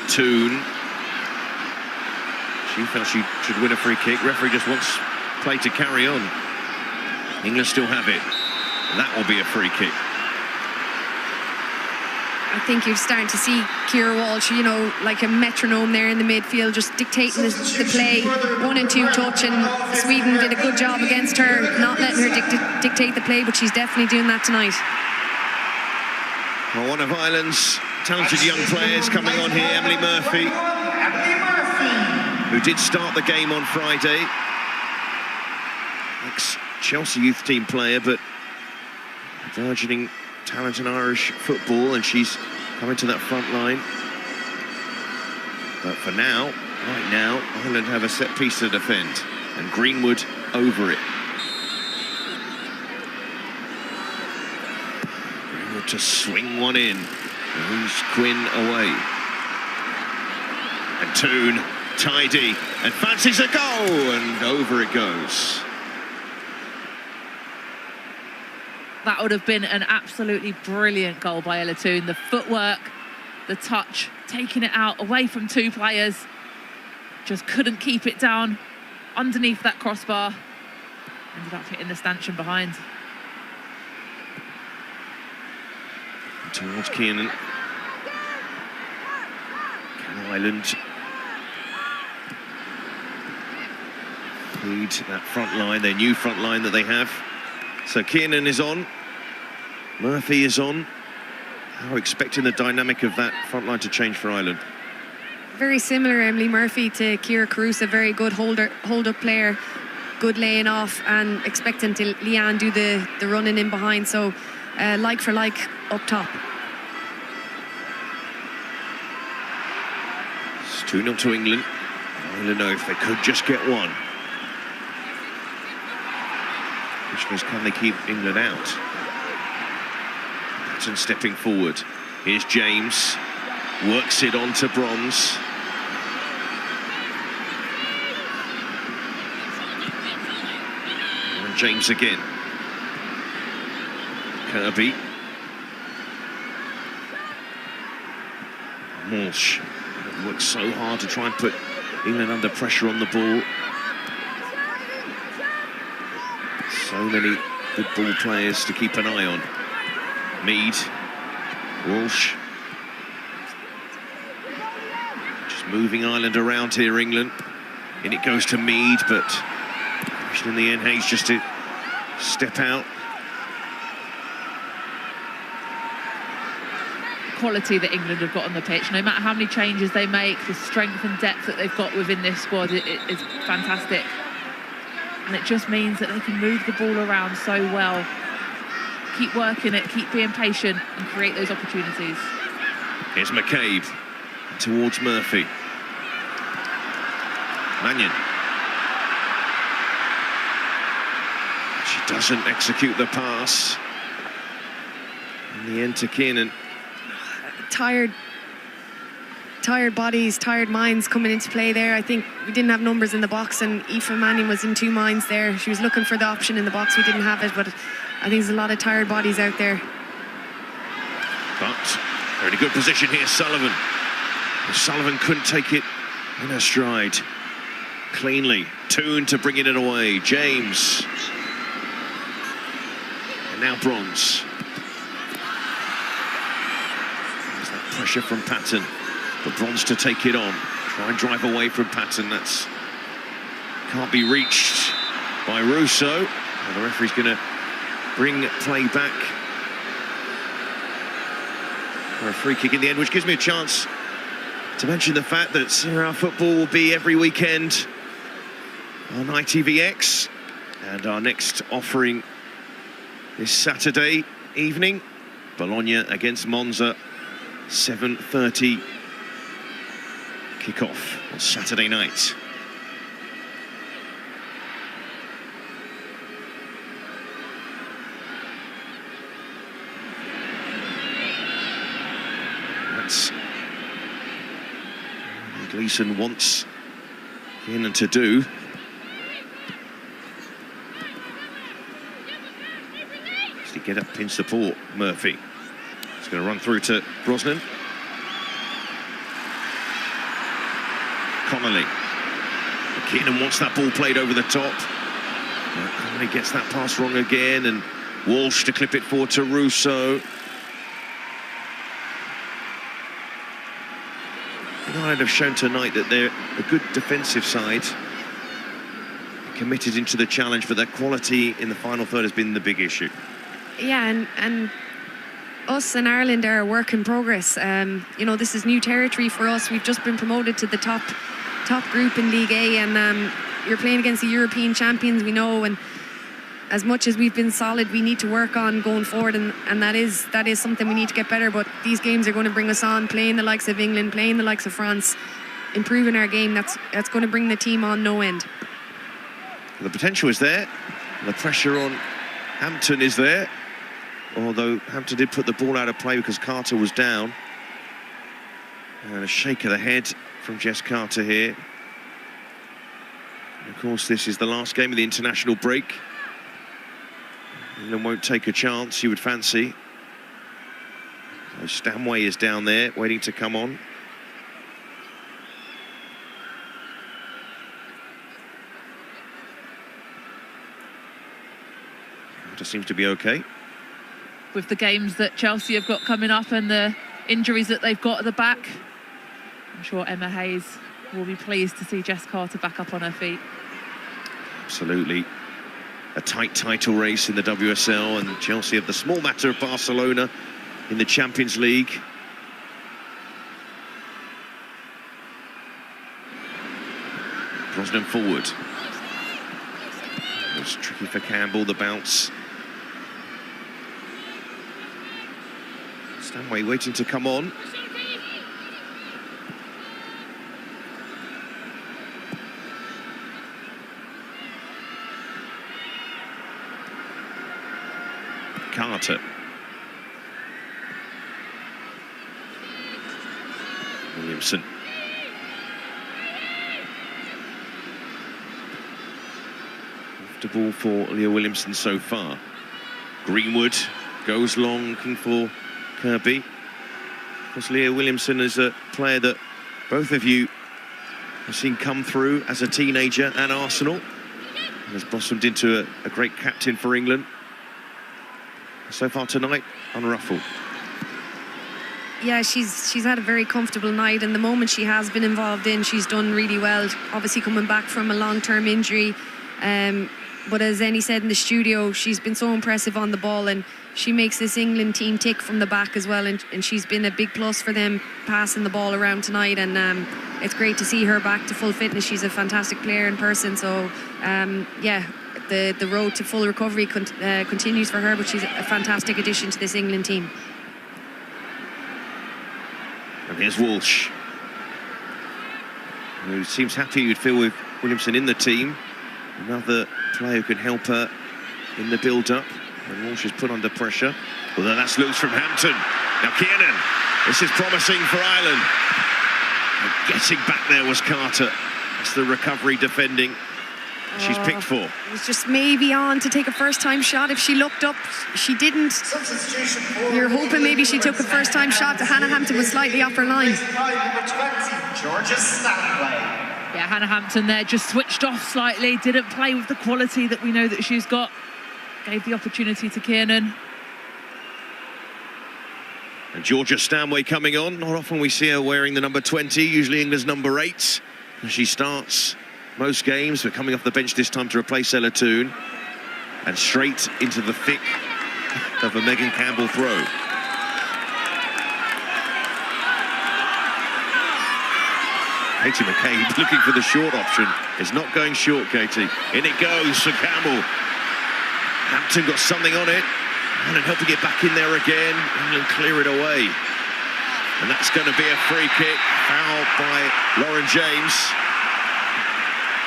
Speaker 11: Toon. She felt she should win a free kick. Referee just wants play to carry on. England still have it. That will be a free kick.
Speaker 9: I think you're starting to see Ciara Walsh, you know, like a metronome there in the midfield, just dictating the play, 1 and 2 touch, and Sweden did a good job against her, not letting her dictate the play, but she's definitely doing that tonight.
Speaker 11: Well, one of Ireland's talented young players coming on here, Emily Murphy, who did start the game on Friday. Ex-Chelsea youth team player, but burgeoning talent in Irish football, and she's coming to that front line. But for now, right now, Ireland have a set piece to defend, and Greenwood over it. Greenwood to swing one in. Moves Quinn away. And Toon, tidy, and fancies a goal, and over it goes.
Speaker 10: That would have been an absolutely brilliant goal by Ella Toon. The footwork, the touch, taking it out away from 2 players. Just couldn't keep it down underneath that crossbar. Ended up hitting the stanchion behind.
Speaker 11: Towards Kiernan. Can Ireland lead that front line, their new front line that they have? So Kiernan is on, Murphy is on. How expecting the dynamic of that front line to change for Ireland?
Speaker 9: Very similar, Emily Murphy to Ciara Carusa, very good hold-up player, good laying off, and expecting to Leanne do the running in behind, so like for like up top.
Speaker 11: It's 2-0 to England. Ireland know if they could just get one. Can they keep England out? Patton stepping forward. Here's James. Works it on to Bronze. And James again. Kirby. Walsh works so hard to try and put England under pressure on the ball. So many good ball players to keep an eye on. Mead, Walsh. Just moving Ireland around here, England. In it goes to Mead, but in the end, Hayes just to step out.
Speaker 10: Quality that England have got on the pitch, no matter how many changes they make, the strength and depth that they've got within this squad is fantastic. And it just means that they can move the ball around so well. Keep working it, keep being patient and create those opportunities.
Speaker 11: Here's McCabe towards Murphy. Mannion. She doesn't execute the pass. In the end to Kiernan.
Speaker 9: Tired bodies, tired minds coming into play there. I think we didn't have numbers in the box, and Aoife Mannion was in two minds there. She was looking for the option in the box. We didn't have it, but I think there's a lot of tired bodies out there.
Speaker 11: But they're in a good position here, Sullivan. Sullivan couldn't take it in her stride. Cleanly, Toon to bringing it away. James. And now Bronze. There's that pressure from Patton. But Bronze to take it on. Try and drive away from Patton. That's can't be reached by Russo. And the referee's going to bring play back for a free kick in the end, which gives me a chance to mention the fact that Serie A football will be every weekend on ITVX, and our next offering this Saturday evening, Bologna against Monza, 7:30 kick-off on Saturday night. That's what Gleeson wants Kiernan to do. To get up in support, Murphy. He's going to run through to Brosnan. Connolly. Kiernan wants that ball played over the top. Connolly gets that pass wrong again, and Walsh to clip it forward to Russo. United have shown tonight that they're a good defensive side, committed into the challenge, but their quality in the final third has been the big issue.
Speaker 9: Yeah, and us and Ireland are a work in progress. You know, this is new territory for us. We've just been promoted to the top group in League A, and you're playing against the European champions, we know, and as much as we've been solid, we need to work on going forward, and that is something we need to get better. But these games are going to bring us on, playing the likes of England, playing the likes of France, improving our game. That's going to bring the team on no end.
Speaker 11: The potential is there. The pressure on Hampton is there. Although Hampton did put the ball out of play because Carter was down. And a shake of the head from Jess Carter here. And of course, this is the last game of the international break. England won't take a chance, you would fancy. So Stanway is down there, waiting to come on. Carter seems to be okay.
Speaker 10: With the games that Chelsea have got coming up and the injuries that they've got at the back, I'm sure Emma Hayes will be pleased to see Jess Carter back up on her feet.
Speaker 11: Absolutely. A tight title race in the WSL, and Chelsea have the small matter of Barcelona in the Champions League. Brosnan forward. It was tricky for Campbell, the bounce. Stanway waiting to come on. Carter. Williamson. Comfortable for Leah Williamson so far. Greenwood goes long, looking for Kirby. Of course, Leah Williamson is a player that both of you have seen come through as a teenager at Arsenal, and has blossomed into a great captain for England. So far tonight, unruffled.
Speaker 9: yeah, she's had a very comfortable night, and the moment she has been involved in, she's done really well. Obviously coming back from a long-term injury, but as Eni said in the studio, she's been so impressive on the ball, and she makes this England team tick from the back as well, and she's been a big plus for them passing the ball around tonight, and it's great to see her back to full fitness. She's a fantastic player in person, so yeah, the road to full recovery continues for her, but she's a fantastic addition to this England team.
Speaker 11: And here's Walsh, who seems happy, you'd feel, with Williamson in the team. Another player who can help her in the build-up. And Walsh is put under pressure. Although that's loose from Hampton. Now Kiernan, this is promising for Ireland. And getting back there was Carter. That's the recovery defending. She's picked for.
Speaker 9: It was just maybe on to take a first-time shot. If she looked up, she didn't. You're hoping maybe she took a first-time shot. Hannah Hampton was slightly off her line.
Speaker 10: Yeah, Hannah Hampton there just switched off slightly, didn't play with the quality that we know that she's got. Gave the opportunity to Kiernan.
Speaker 11: And Georgia Stanway coming on. Not often we see her wearing the number 20, usually England's number 8. And she starts most games, but coming off the bench this time to replace Ella Toone. And straight into the thick of a Megan Campbell throw. Katie McCabe looking for the short option. It's not going short, Katie. In it goes for Campbell. Hampton got something on it. And helping it back in there again. England clear it away. And that's going to be a free kick. Foul by Lauren James.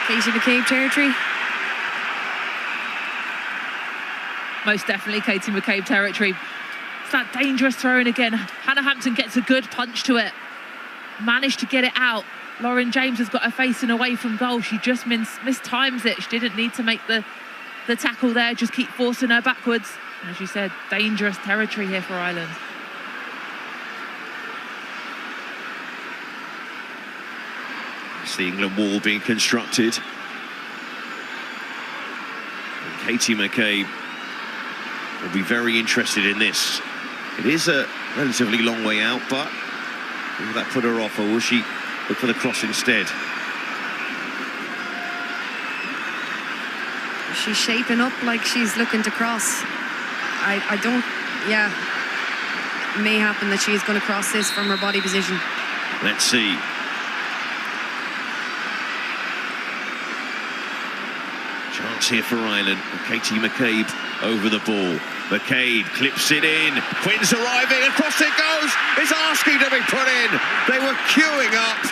Speaker 9: Katie McCabe territory.
Speaker 10: Most definitely Katie McCabe territory. It's that dangerous throw in again. Hannah Hampton gets a good punch to it. Managed to get it out. Lauren James has got her facing away from goal. She just mistimes it. She didn't need to make the tackle there. Just keep forcing her backwards. As you said, dangerous territory here for Ireland.
Speaker 11: It's the England wall being constructed. And Katie McCabe will be very interested in this. It is a relatively long way out, but will that put her off, or will she look for the cross instead?
Speaker 9: She's shaping up like she's looking to cross. I don't, yeah. It may happen that she is going to cross this from her body position.
Speaker 11: Let's see. Chance here for Ireland. Katie McCabe over the ball. McCabe clips it in. Quinn's arriving. Across it goes. It's asking to be put in. They were queuing up,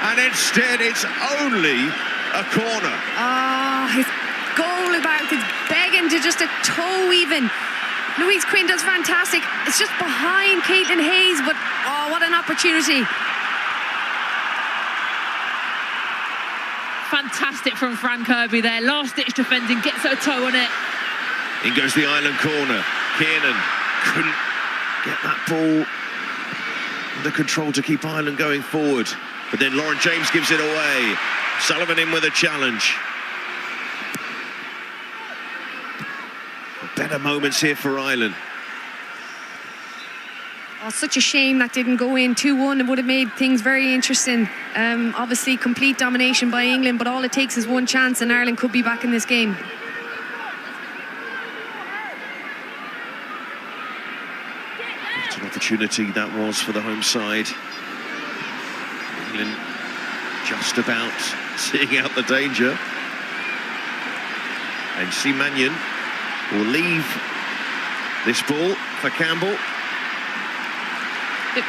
Speaker 11: and instead it's only a corner.
Speaker 9: His goal about is begging to just a toe even. Louise Quinn does fantastic. It's just behind Caitlin Hayes, but oh, what an opportunity.
Speaker 10: Fantastic from Fran Kirby there. Last-ditch defending, gets her toe on it.
Speaker 11: In goes the Ireland corner. Kiernan couldn't get that ball under control to keep Ireland going forward. But then Lauren James gives it away. Sullivan in with a challenge. Better moments here for Ireland.
Speaker 9: Oh, such a shame that didn't go in 2-1. It would have made things very interesting. Obviously, complete domination by England, but all it takes is one chance and Ireland could be back in this game.
Speaker 11: What an opportunity that was for the home side. England just about seeing out the danger. And C. Mannion will leave this ball for Campbell.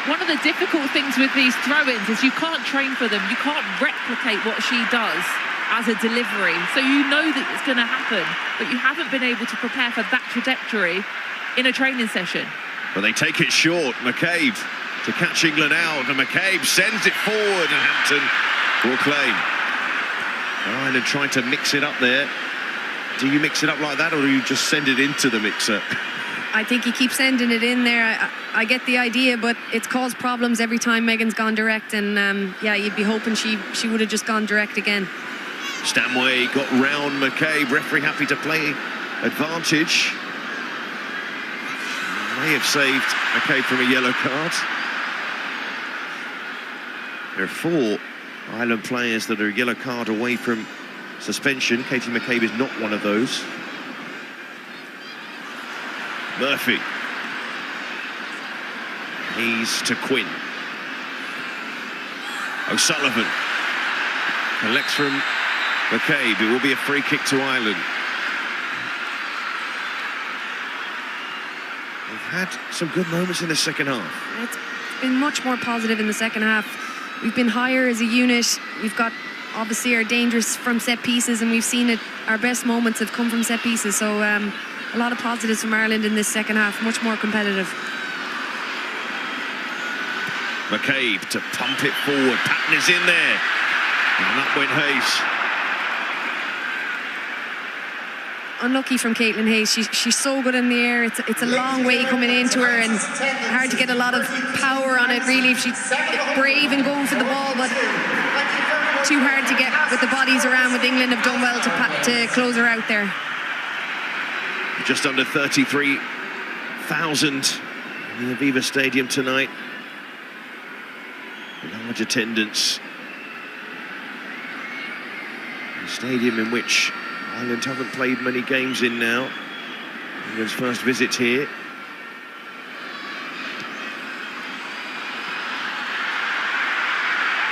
Speaker 10: One of the difficult things with these throw-ins is you can't train for them. You can't replicate what she does as a delivery. So you know that it's going to happen, but you haven't been able to prepare for that trajectory in a training session.
Speaker 11: But they take it short. McCabe to catch England out, and McCabe sends it forward, and Hampton will claim. Ireland trying to mix it up there. Do you mix it up like that, or do you just send it into the mixer?
Speaker 9: I think he keeps sending it in there. I get the idea, but it's caused problems every time Megan's gone direct, and yeah, you'd be hoping she would have just gone direct again.
Speaker 11: Stanway got round McCabe. Referee happy to play advantage. May have saved McCabe from a yellow card. There are 4 Ireland players that are a yellow card away from suspension. Katie McCabe is not one of those. Murphy. Hayes to Quinn. O'Sullivan collects from McCabe. It will be a free kick to Ireland. They've had some good moments in the second half.
Speaker 9: It's been much more positive in the second half. We've been higher as a unit. We've got obviously our dangers from set pieces, and we've seen it. Our best moments have come from set pieces. So a lot of positives from Ireland in this second half. Much more competitive.
Speaker 11: McCabe to pump it forward. Patton is in there. And up went Hayes.
Speaker 9: Unlucky from Caitlin Hayes. She's so good in the air. It's a long way coming into her, and hard to get a lot of power on it, really, if she's brave and going for the ball, but too hard to get with the bodies around. With England have done well to close her out there.
Speaker 11: Just under 33,000 in the Aviva Stadium tonight. Large attendance. A stadium in which Ireland haven't played many games in now. England's first visit here.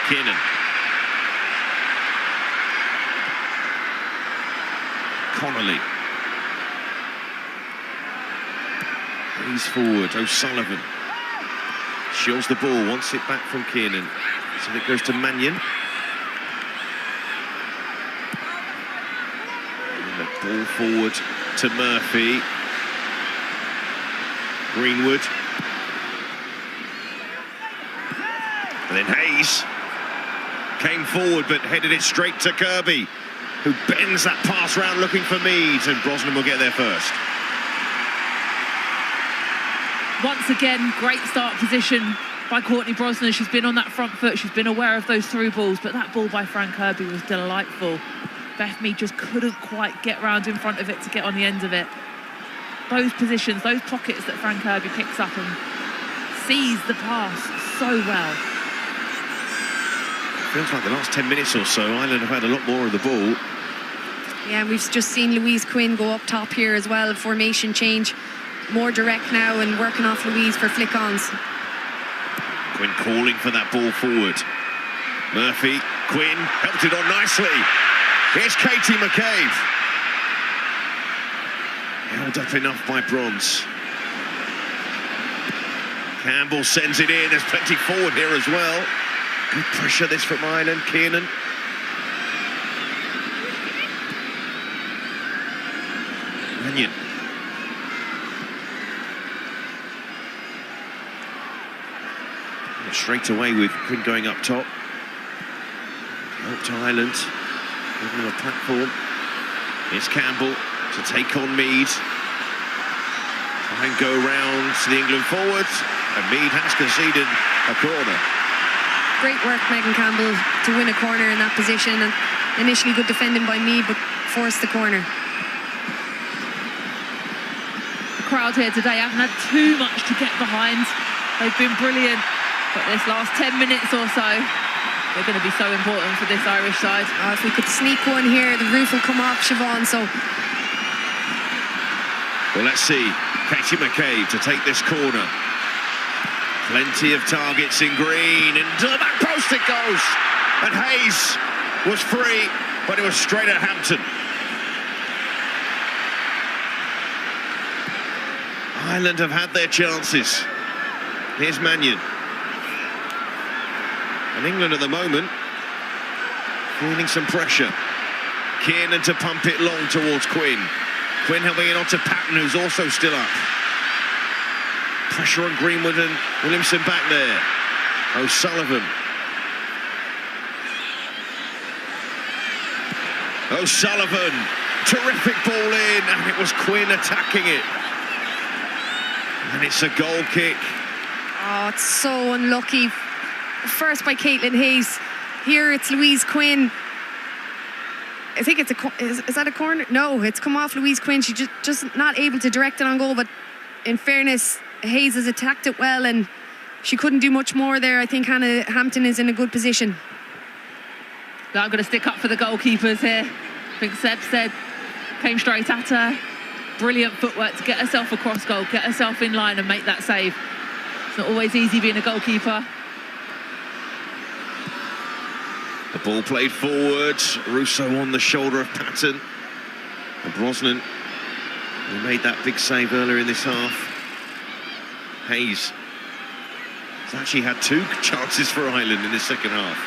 Speaker 11: Kiernan. Connolly. He's forward. O'Sullivan. Shields the ball, wants it back from Kiernan. So it goes to Mannion. And the ball forward to Murphy. Greenwood. And then Hayes came forward but headed it straight to Kirby, who bends that pass round looking for Mead, and Brosnan will get there first.
Speaker 10: Once again, great start position by Courtney Brosnan. She's been on that front foot. She's been aware of those through balls, but that ball by Fran Kirby was delightful. Beth Mead just couldn't quite get round in front of it to get on the end of it. Those positions, those pockets that Fran Kirby picks up and sees the pass so well.
Speaker 11: Feels like the last 10 minutes or so, Ireland have had a lot more of the ball.
Speaker 9: Yeah, we've just seen Louise Quinn go up top here as well. Formation change. More direct now and working off Louise for flick-ons.
Speaker 11: Quinn calling for that ball forward. Murphy, Quinn, helped it on nicely. Here's Katie McCabe. Held up enough by Bronze. Campbell sends it in. There's plenty forward here as well. Good pressure this from Ireland. Kiernan. Mannion. Straight away with Quinn going up top. Helped Ireland. Giving them a platform. Here's Campbell to take on Mead. Try and go round to the England forwards. And Mead has conceded a corner.
Speaker 9: Great work, Megan Campbell, to win a corner in that position. And initially good defending by Mead, but forced the corner.
Speaker 10: The crowd here today haven't had too much to get behind. They've been brilliant. But this last 10 minutes or so, they're going to be so important for this Irish side.
Speaker 9: If we could sneak one here, the roof will come off, Siobhan, so...
Speaker 11: Well, let's see. Katie McCabe to take this corner. Plenty of targets in green. Into the back post it goes. And Hayes was free, but it was straight at Hampton. Ireland have had their chances. Here's Mannion. And England at the moment feeling some pressure. Kiernan to pump it long towards Quinn. Quinn helping it onto Patton, who's also still up. Pressure on Greenwood and Williamson back there. O'Sullivan. O'Sullivan. Terrific ball in, and it was Quinn attacking it. And it's a goal kick.
Speaker 9: Oh, it's so unlucky. First by Caitlin Hayes. Here it's Louise Quinn. I think it's is that a corner? No, it's come off Louise Quinn. She's just not able to direct it on goal, but in fairness, Hayes has attacked it well, and she couldn't do much more there. I think Hannah Hampton is in a good position.
Speaker 10: I'm going to stick up for the goalkeepers here. I think Seb said, came straight at her. Brilliant footwork to get herself across goal, get herself in line and make that save. It's not always easy being a goalkeeper.
Speaker 11: The ball played forward. Russo on the shoulder of Patton. And Brosnan, who made that big save earlier in this half. Hayes has actually had 2 chances for Ireland in the second half.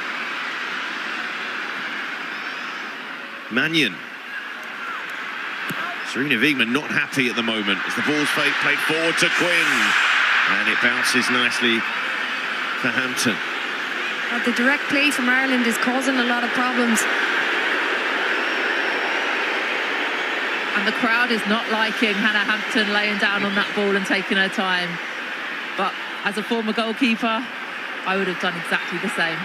Speaker 11: Mannion. Serena Wiegman not happy at the moment as the ball's played forward to Quinn. And it bounces nicely for Hampton.
Speaker 9: The direct play from Ireland is causing a lot of problems.
Speaker 10: And the crowd is not liking Hannah Hampton laying down on that ball and taking her time. But as a former goalkeeper, I would have done exactly the same.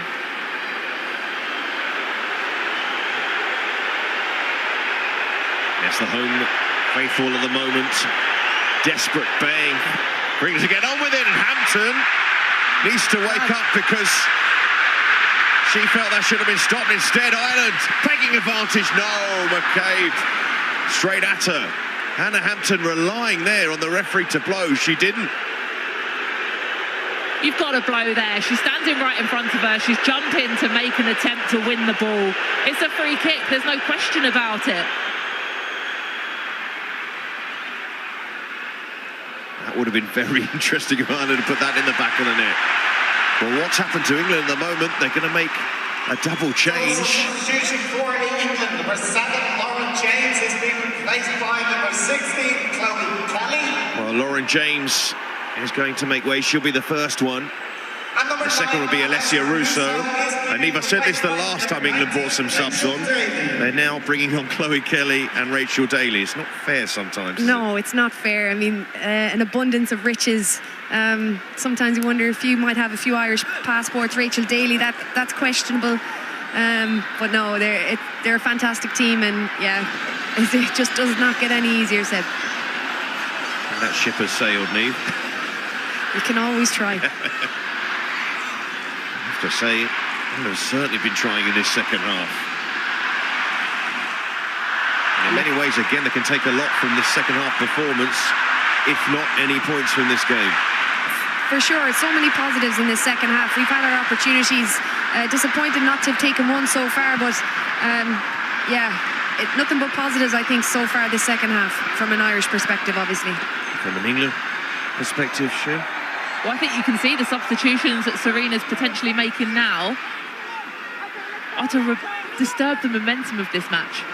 Speaker 11: Yes, the home faithful of the moment. Desperate bang. Brings to get on with it, and Hampton needs to wake up because she felt that should have been stopped. Instead, Ireland taking advantage. No, McCabe straight at her. Hannah Hampton relying there on the referee to blow. She didn't.
Speaker 10: You've got to blow there. She's standing right in front of her. She's jumping to make an attempt to win the ball. It's a free kick. There's no question about it.
Speaker 11: That would have been very interesting if Ireland had put that in the back of the net. Well, what's happened to England at the moment? They're going to make a double change.
Speaker 8: Substitution for England. Number 7, Lauren James, is being replaced by number 16, Chloe Kelly.
Speaker 11: Well, Lauren James is going to make way. She'll be the first one. The second will be Alessia Russo. And Eva said this the last time England brought some subs on. They're now bringing on Chloe Kelly and Rachel Daly. It's not fair sometimes.
Speaker 9: No, it's not fair. I mean, an abundance of riches. Sometimes you wonder if you might have a few Irish passports. Rachel Daly, that's questionable. But no, they're a fantastic team, and yeah, it just does not get any easier, Seb.
Speaker 11: And that ship has sailed, Niamh.
Speaker 9: You can always try.
Speaker 11: I have to say, England have certainly been trying in this second half. And in many ways, again, they can take a lot from this second half performance, if not any points from this game.
Speaker 9: For sure, so many positives in this second half. We've had our opportunities. Disappointed not to have taken one so far, but yeah, nothing but positives, I think, so far this second half, from an Irish perspective, obviously.
Speaker 11: From an England perspective, Shin?
Speaker 10: Well, I think you can see the substitutions that Serena's potentially making now are to disturb the momentum of this match.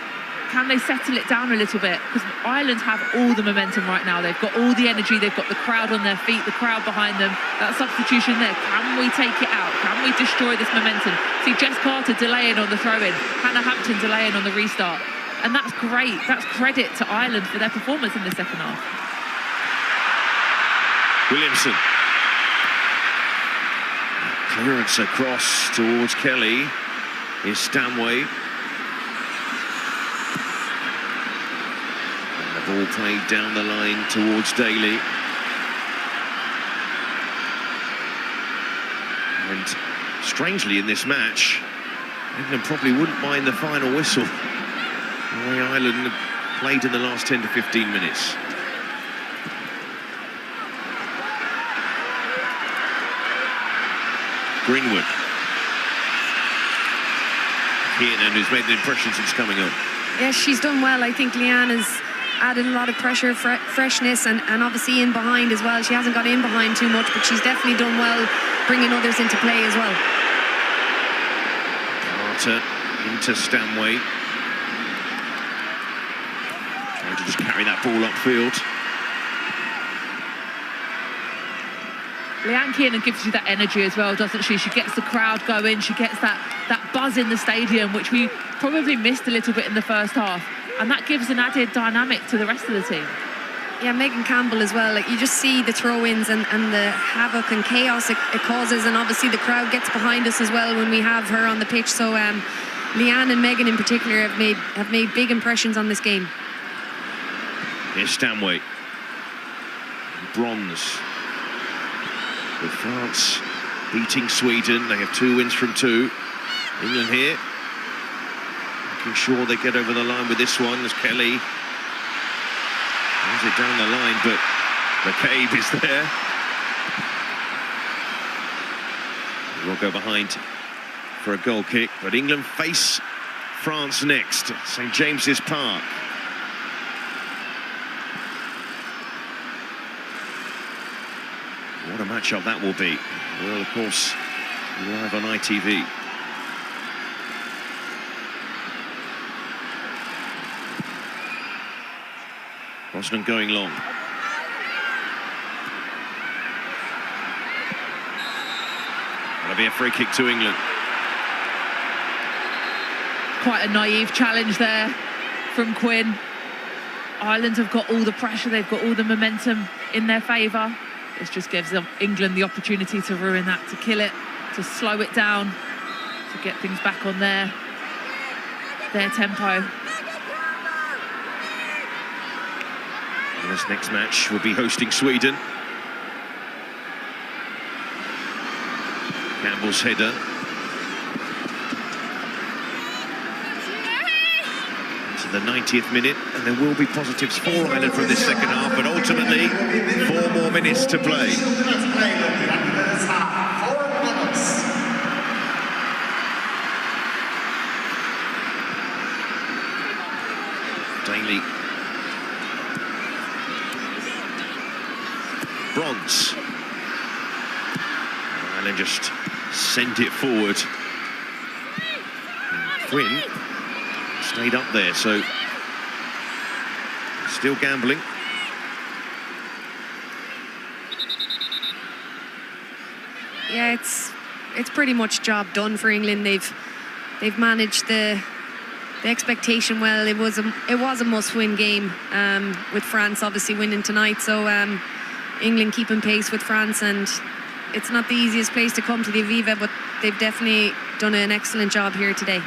Speaker 10: Can they settle it down a little bit? Because Ireland have all the momentum right now. They've got all the energy. They've got the crowd on their feet, the crowd behind them. That substitution there, can we take it out? Can we destroy this momentum? See Jess Carter delaying on the throw-in, Hannah Hampton delaying on the restart. And that's great. That's credit to Ireland for their performance in the second half.
Speaker 11: Williamson. Clearance across towards Kelly is Stanway. And the ball played down the line towards Daly. And strangely in this match, England probably wouldn't mind the final whistle. The way Ireland played in the last 10 to 15 minutes. Greenwood. Kiernan, who's made an impression since coming on.
Speaker 9: Yes, she's done well. I think Leanne has added a lot of pressure, freshness, and obviously in behind as well. She hasn't got in behind too much, but she's definitely done well bringing others into play as well.
Speaker 11: Carter into Stanway. Trying to just carry that ball upfield.
Speaker 10: Leanne Kiernan gives you that energy as well, doesn't she? She gets the crowd going, she gets that buzz in the stadium, which we probably missed a little bit in the first half. And that gives an added dynamic to the rest of the team.
Speaker 9: Yeah, Megan Campbell as well. Like, you just see the throw-ins and the havoc and chaos it causes, and obviously the crowd gets behind us as well when we have her on the pitch. So Leanne and Megan in particular have made big impressions on this game.
Speaker 11: Here's Stanway. Bronze. with France beating Sweden. They have 2 wins from 2. England here, making sure they get over the line with this one as Kelly runs it down the line, but McCabe is there. We'll go behind for a goal kick, but England face France next at St James's Park. What a matchup that will be. Well, of course, live on ITV. Brosnan going long. That'll be a free kick to England.
Speaker 10: Quite a naive challenge there from Quinn. Ireland have got all the pressure, they've got all the momentum in their favour. This just gives England the opportunity to ruin that, to kill it, to slow it down, to get things back on their tempo.
Speaker 11: And this next match will be hosting Sweden. Campbell's header. To the 90th minute, and there will be positives for Ireland from this second half, but ultimately 4 more minutes to play. Daly. Bronze. Ireland just sent it forward. And Quinn stayed up there, so still gambling.
Speaker 9: Yeah, it's pretty much job done for England. They've managed the expectation well. It was a must-win game, with France obviously winning tonight. So England keeping pace with France, and it's not the easiest place to come to the Aviva, but they've definitely done an excellent job here today.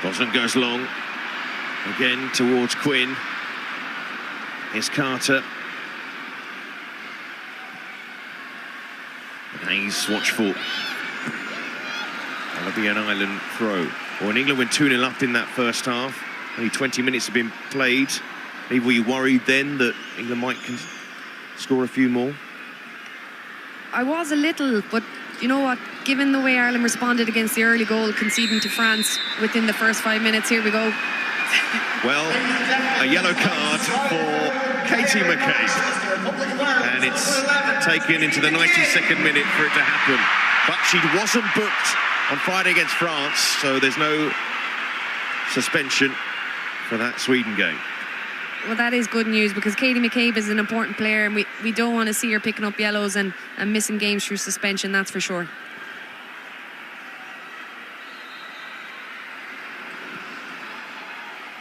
Speaker 11: Brosnan goes long again towards Quinn. Here's Carter. Hayes watchful. That'll be an Ireland throw. Well, when England went 2-0 up in that first half, only 20 minutes have been played. Maybe were you worried then that England might score a few more?
Speaker 9: I was a little, but you know what? Given the way Ireland responded against the early goal, conceding to France within the first 5 minutes, here we go.
Speaker 11: Well, a yellow card for Katie McCabe. And it's taken into the 92nd minute for it to happen. But she wasn't booked on Friday against France, so there's no suspension for that Sweden game.
Speaker 9: Well, that is good news, because Katie McCabe is an important player, and we don't want to see her picking up yellows and missing games through suspension, that's for sure.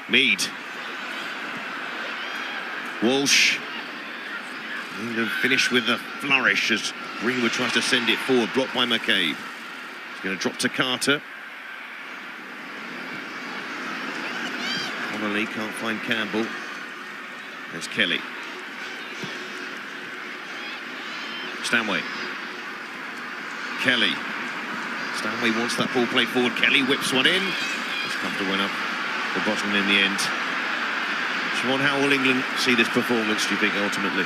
Speaker 11: Mead. Walsh. England finish with a flourish as Greenwood tries to send it forward, blocked by McCabe. He's going to drop to Carter. Connolly can't find Campbell. There's Kelly. Stanway. Kelly. Stanway wants that ball played forward. Kelly whips one in. It's comfortable enough for Brosnan in the end. Siobhan, how will England see this performance, do you think, ultimately?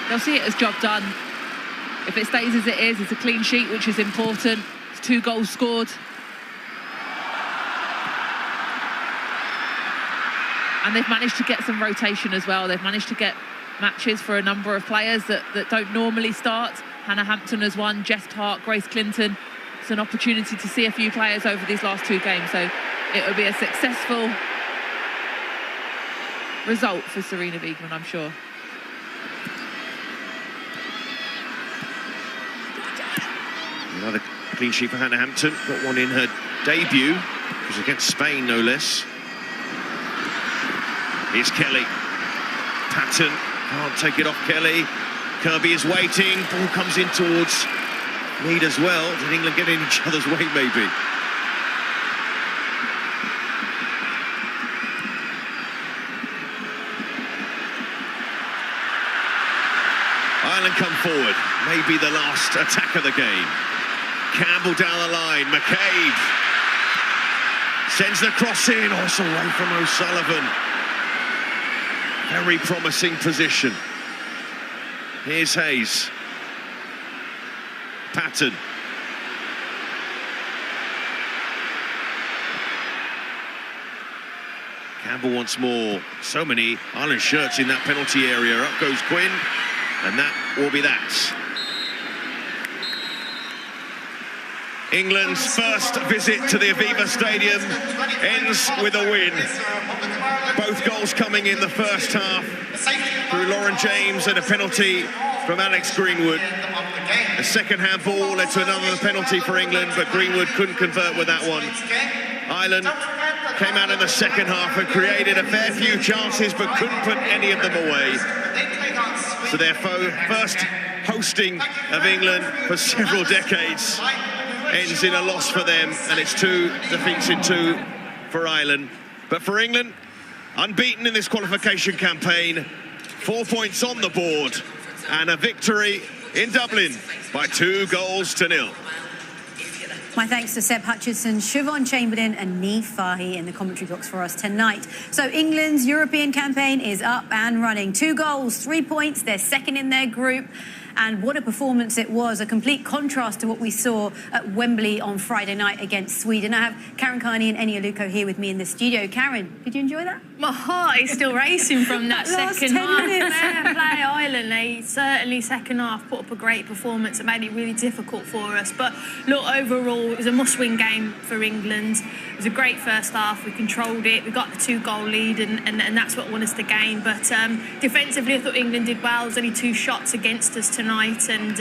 Speaker 10: They'll see it as job done. If it stays as it is, it's a clean sheet, which is important. It's 2 goals scored. And they've managed to get some rotation as well. They've managed to get matches for a number of players that don't normally start. Hannah Hampton has won, Jess Hart, Grace Clinton. It's an opportunity to see a few players over these last 2 games. So it will be a successful result for Sarina Wiegman, I'm sure.
Speaker 11: Another clean sheet for Hannah Hampton. Got one in her debut. It was against Spain, no less. Here's Kelly. Patton can't take it off Kelly. Kirby is waiting. Ball comes in towards Mead as well. Did England get in each other's way, maybe? Ireland come forward. Maybe the last attack of the game. Campbell down the line. McCabe sends the cross in. Oh, it's away from O'Sullivan. Very promising position. Here's Hayes. Patton. Campbell once more. So many Ireland shirts in that penalty area. Up goes Quinn, and that will be that. England's first visit to the Aviva Stadium ends with a win. Both goals coming in the first half through Lauren James and a penalty from Alex Greenwood. A second handball led to another penalty for England, but Greenwood couldn't convert with that one. Ireland came out in the second half and created a fair few chances, but couldn't put any of them away. So their first hosting of England for several decades ends in a loss for them, and it's 2 defeats in 2 for Ireland. But for England, unbeaten in this qualification campaign, 4 points on the board, and a victory in Dublin by 2-0.
Speaker 1: My thanks to Seb Hutchinson, Siobhan Chamberlain and Niamh Fahy in the commentary box for us tonight. So England's European campaign is up and running. 2 goals, 3 points. They're second in their group. And what a performance it was, a complete contrast to what we saw at Wembley on Friday night against Sweden. I have Karen Carney and Eni Aluko here with me in the studio. Karen, did you enjoy that?
Speaker 3: My heart is still racing from that second half. Fair play Ireland. They certainly second half put up a great performance and made it really difficult for us. But look, overall, it was a must-win game for England. It was a great first half. We controlled it. We got the 2-goal lead, and that's what won us the game. But defensively, I thought England did well. There was only 2 shots against us tonight, and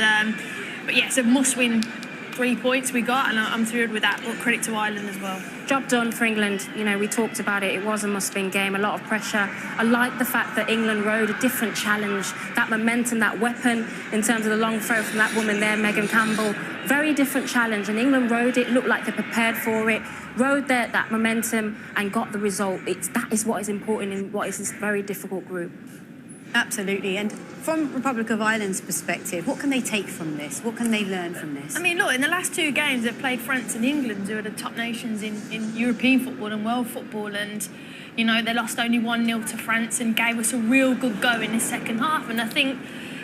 Speaker 3: but yeah, it's a must-win 3 points we got, and I'm thrilled with that. But credit to Ireland as well.
Speaker 4: Job done for England. You know, we talked about it. It was a must-win game, a lot of pressure. I like the fact that England rode a different challenge, that momentum, that weapon in terms of the long throw from that woman there, Megan Campbell. Very different challenge, and England rode it, looked like they prepared for it, rode that momentum and got the result. That is what is important in what is this very difficult group.
Speaker 1: Absolutely. And from Republic of Ireland's perspective, what can they take from this? What can they learn from this?
Speaker 3: I mean, look, in the last 2 games, they've played France and England, who are the top nations in European football and world football. And, you know, they lost only 1-0 to France and gave us a real good go in the second half. And I think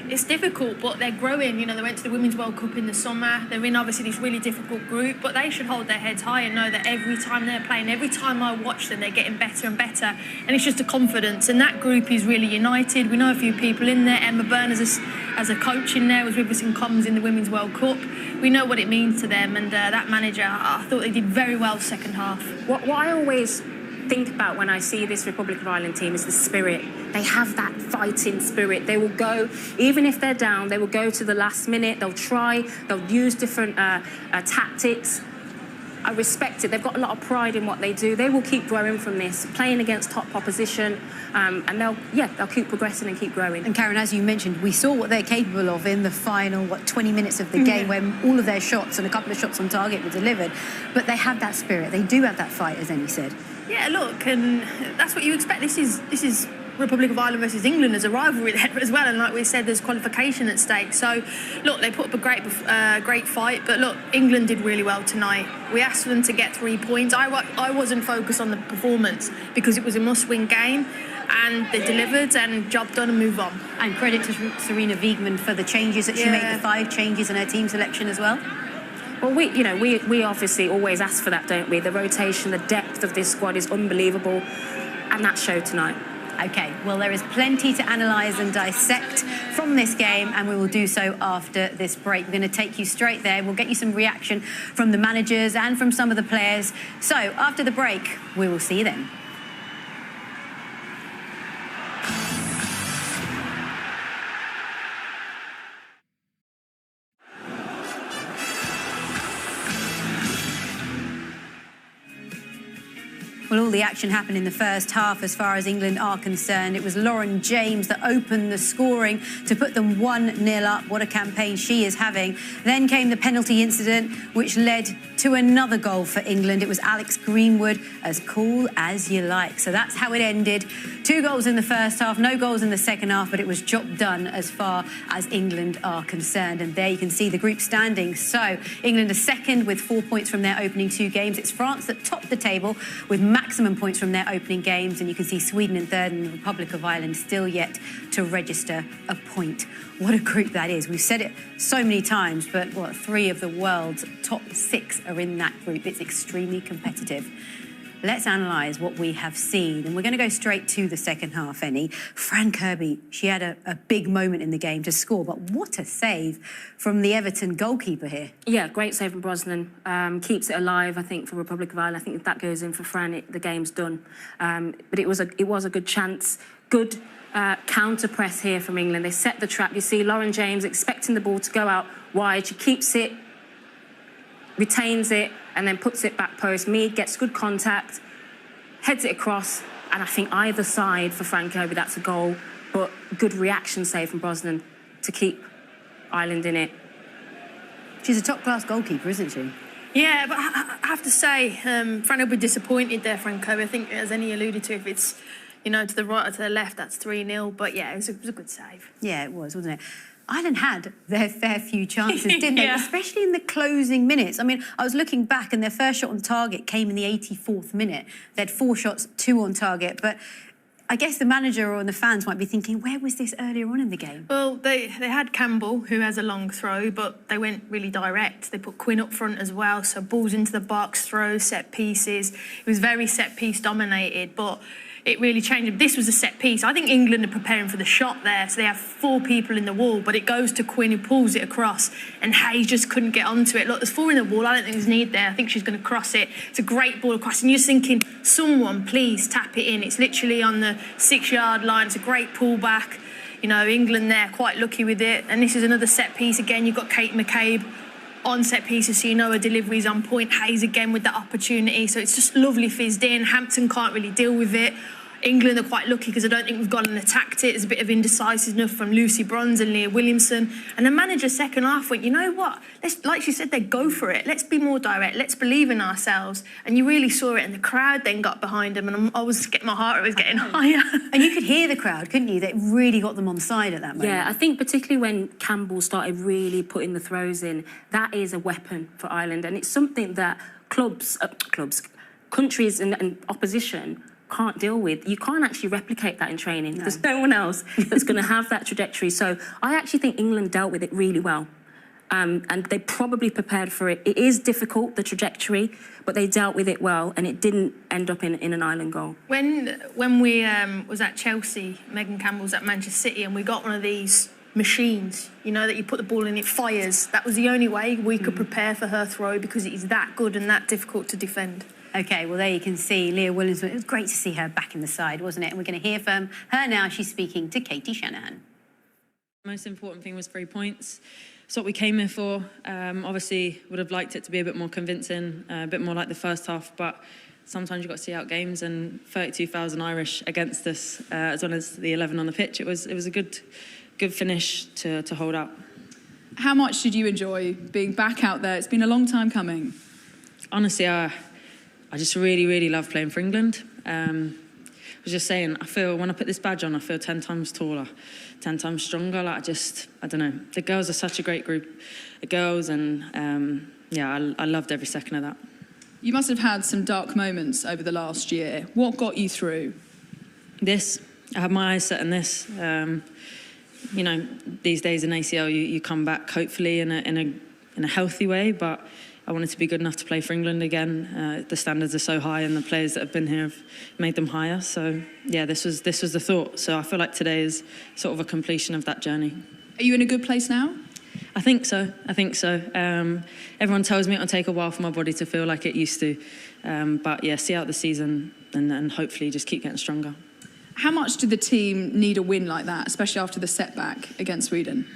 Speaker 3: it's difficult, but they're growing. You know, they went to the Women's World Cup in the summer. They're in, obviously, this really difficult group, but they should hold their heads high and know that every time they're playing, every time I watch them, they're getting better and better. And it's just a confidence. And that group is really united. We know a few people in there. Emma Byrne as a coach in there, was with us in comms in the Women's World Cup. We know what it means to them. And that manager, I thought they did very well second half.
Speaker 4: What I always think about when I see this Republic of Ireland team is the spirit. They have that fighting spirit. They will go, even if they're down, they will go to the last minute. They'll try, they'll use different tactics. I respect it. They've got a lot of pride in what they do. They will keep growing from this, playing against top opposition, and they'll keep progressing and keep growing.
Speaker 1: And Karen, as you mentioned, we saw what they're capable of in the final, 20 minutes of the game, when all of their shots and a couple of shots on target were delivered. But they have that spirit. They do have that fight, as Eni said.
Speaker 3: Yeah, look, and that's what you expect. This is Republic of Ireland versus England as a rivalry there as well, and like we said, there's qualification at stake. So, look, they put up a great fight, but look, England did really well tonight. We asked them to get 3 points. I wasn't focused on the performance because it was a must-win game, and they delivered, and job done, and move on.
Speaker 1: And credit to Sarina Wiegman for the changes that she made, the 5 changes in her team selection as well.
Speaker 4: Well, we obviously always ask for that, don't we? The rotation, the depth of this squad is unbelievable, and that showed tonight.
Speaker 1: OK, well, there is plenty to analyse and dissect from this game, and we will do so after this break. We're going to take you straight there. We'll get you some reaction from the managers and from some of the players. So, after the break, we will see you then. Well, Well, all the action happened in the first half as far as England are concerned. It was Lauren James that opened the scoring to put them 1-0 up. What a campaign she is having. Then came the penalty incident, which led to another goal for England. It was Alex Greenwood, as cool as you like. So that's how it ended. 2 goals in the first half, no goals in the second half, but it was job done as far as England are concerned. And there you can see the group standings. So England are second with 4 points from their opening 2 games. It's France that topped the table with maximum points from their opening games. And you can see Sweden in third and the Republic of Ireland still yet to register a point. What a group that is. We've said it so many times, but 3 of the world's top 6 are in that group. It's extremely competitive. Let's analyse what we have seen. And we're going to go straight to the second half, Fran Kirby, she had a big moment in the game to score, but what a save from the Everton goalkeeper here. Yeah, great save from Brosnan. Keeps it alive, I think, for Republic of Ireland. I think if that goes in for Fran, the game's done. But it was a good chance. Good counter press here from England. They set the trap. You see Lauren James expecting the ball to go out wide. She keeps it, retains it, and then puts it back post. Mead gets good contact, heads it across, and I think either side for Fran Kirby, that's a goal. But good reaction save from Brosnan to keep Ireland in it. She's a top-class goalkeeper, isn't she?
Speaker 3: Yeah, but I have to say, Fran will be disappointed there, Fran Kirby. I think, as Annie alluded to, if it's to the right or to the left, that's 3-0. But yeah, it was a good save. Yeah, it was, wasn't it? Ireland had their fair few chances, didn't they? Especially in the closing minutes. I mean, I was looking back and their first shot on target came in the 84th minute. They had 4 shots, 2 on target. But I guess the manager or the fans might be thinking, where was this earlier on in the game? Well, they had Campbell, who has a long throw, but they went really direct. They put Quinn up front as well, so balls into the box, throws, set pieces. It was very set-piece dominated, but it really changed. This was a set piece. I think England are preparing for the shot there, so they have 4 people in the wall, but it goes to Quinn, who pulls it across, and Hayes just couldn't get onto it. Look, there's 4 in the wall. I don't think there's need there. I think she's going to cross it. It's a great ball across, and you're thinking, someone please tap it in. It's literally on the 6-yard line. It's a great pullback. England there, quite lucky with it. And this is another set piece. Again, you've got Kate McCabe on set pieces, so her delivery's on point. Hayes again with that opportunity, so it's just lovely fizzed in. Hampton can't really deal with it. England are quite lucky because I don't think we've gone and attacked it. There's a bit of indecisiveness from Lucy Bronze and Leah Williamson. And the manager second half went, you know what? Like she said, they go for it. Let's be more direct. Let's believe in ourselves. And you really saw it, and the crowd then got behind them, and I was getting, my heart was getting higher. And you could hear the crowd, couldn't you? They really got them on side at that moment. Yeah, I think particularly when Campbell started really putting the throws in, that is a weapon for Ireland, and it's something that countries and opposition can't deal with. You can't actually replicate that in training. No. There's no one else that's going to have that trajectory. So I actually think England dealt with it really well. And they probably prepared for it. It is difficult, the trajectory, but they dealt with it well, and it didn't end up in an Ireland goal. When we was at Chelsea, Megan Campbell was at Manchester City, and we got one of these machines, that you put the ball in, it fires. That was the only way we could prepare for her throw, because it is that good and that difficult to defend. OK, well, there you can see Leah Williamson. It was great to see her back in the side, wasn't it? And we're going to hear from her now. She's speaking to Katie Shanahan.
Speaker 13: The most important thing was 3 points. It's what we came here for. Obviously, would have liked it to be a bit more convincing, a bit more like the first half, but sometimes you've got to see out games, and 32,000 Irish against us, as well as the 11 on the pitch. It was a good finish to hold out.
Speaker 14: How much did you enjoy being back out there? It's been a long time coming.
Speaker 13: Honestly, I just really, really love playing for England. I was just saying, I feel when I put this badge on, I feel 10 times taller, 10 times stronger. I don't know. The girls are such a great group of girls, and I loved every second of that.
Speaker 14: You must have had some dark moments over the last year. What got you through?
Speaker 13: This. I had my eyes set on this. These days in ACL, you come back hopefully in a healthy way, but I wanted to be good enough to play for England again. The standards are so high, and the players that have been here have made them higher. So, yeah, this was the thought. So I feel like today is sort of a completion of that journey.
Speaker 14: Are you in a good place now?
Speaker 13: I think so. Everyone tells me it'll take a while for my body to feel like it used to. But, yeah, see out the season and hopefully just keep getting stronger.
Speaker 14: How much did the team need a win like that, especially after the setback against Sweden?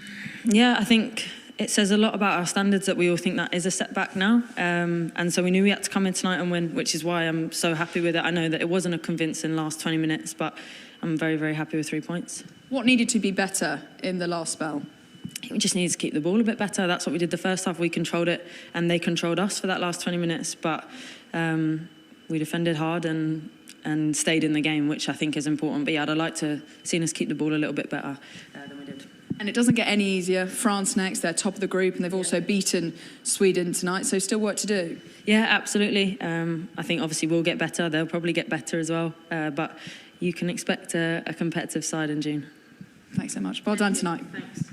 Speaker 13: Yeah, I think it says a lot about our standards that we all think that is a setback now. And so we knew we had to come in tonight and win, which is why I'm so happy with it. I know that it wasn't a convincing last 20 minutes, but I'm very, very happy with 3 points.
Speaker 14: What needed to be better in the last spell?
Speaker 13: We just needed to keep the ball a bit better. That's what we did the first half. We controlled it and they controlled us for that last 20 minutes. But we defended hard and stayed in the game, which I think is important. But yeah, I'd like to see us keep the ball a little bit better than we did.
Speaker 14: And it doesn't get any easier. France next, they're top of the group, and they've also beaten Sweden tonight, so still work to do.
Speaker 13: Yeah, absolutely. I think obviously we'll get better. They'll probably get better as well. But you can expect a competitive side in June.
Speaker 14: Thanks so much. Well done tonight.
Speaker 13: Thanks.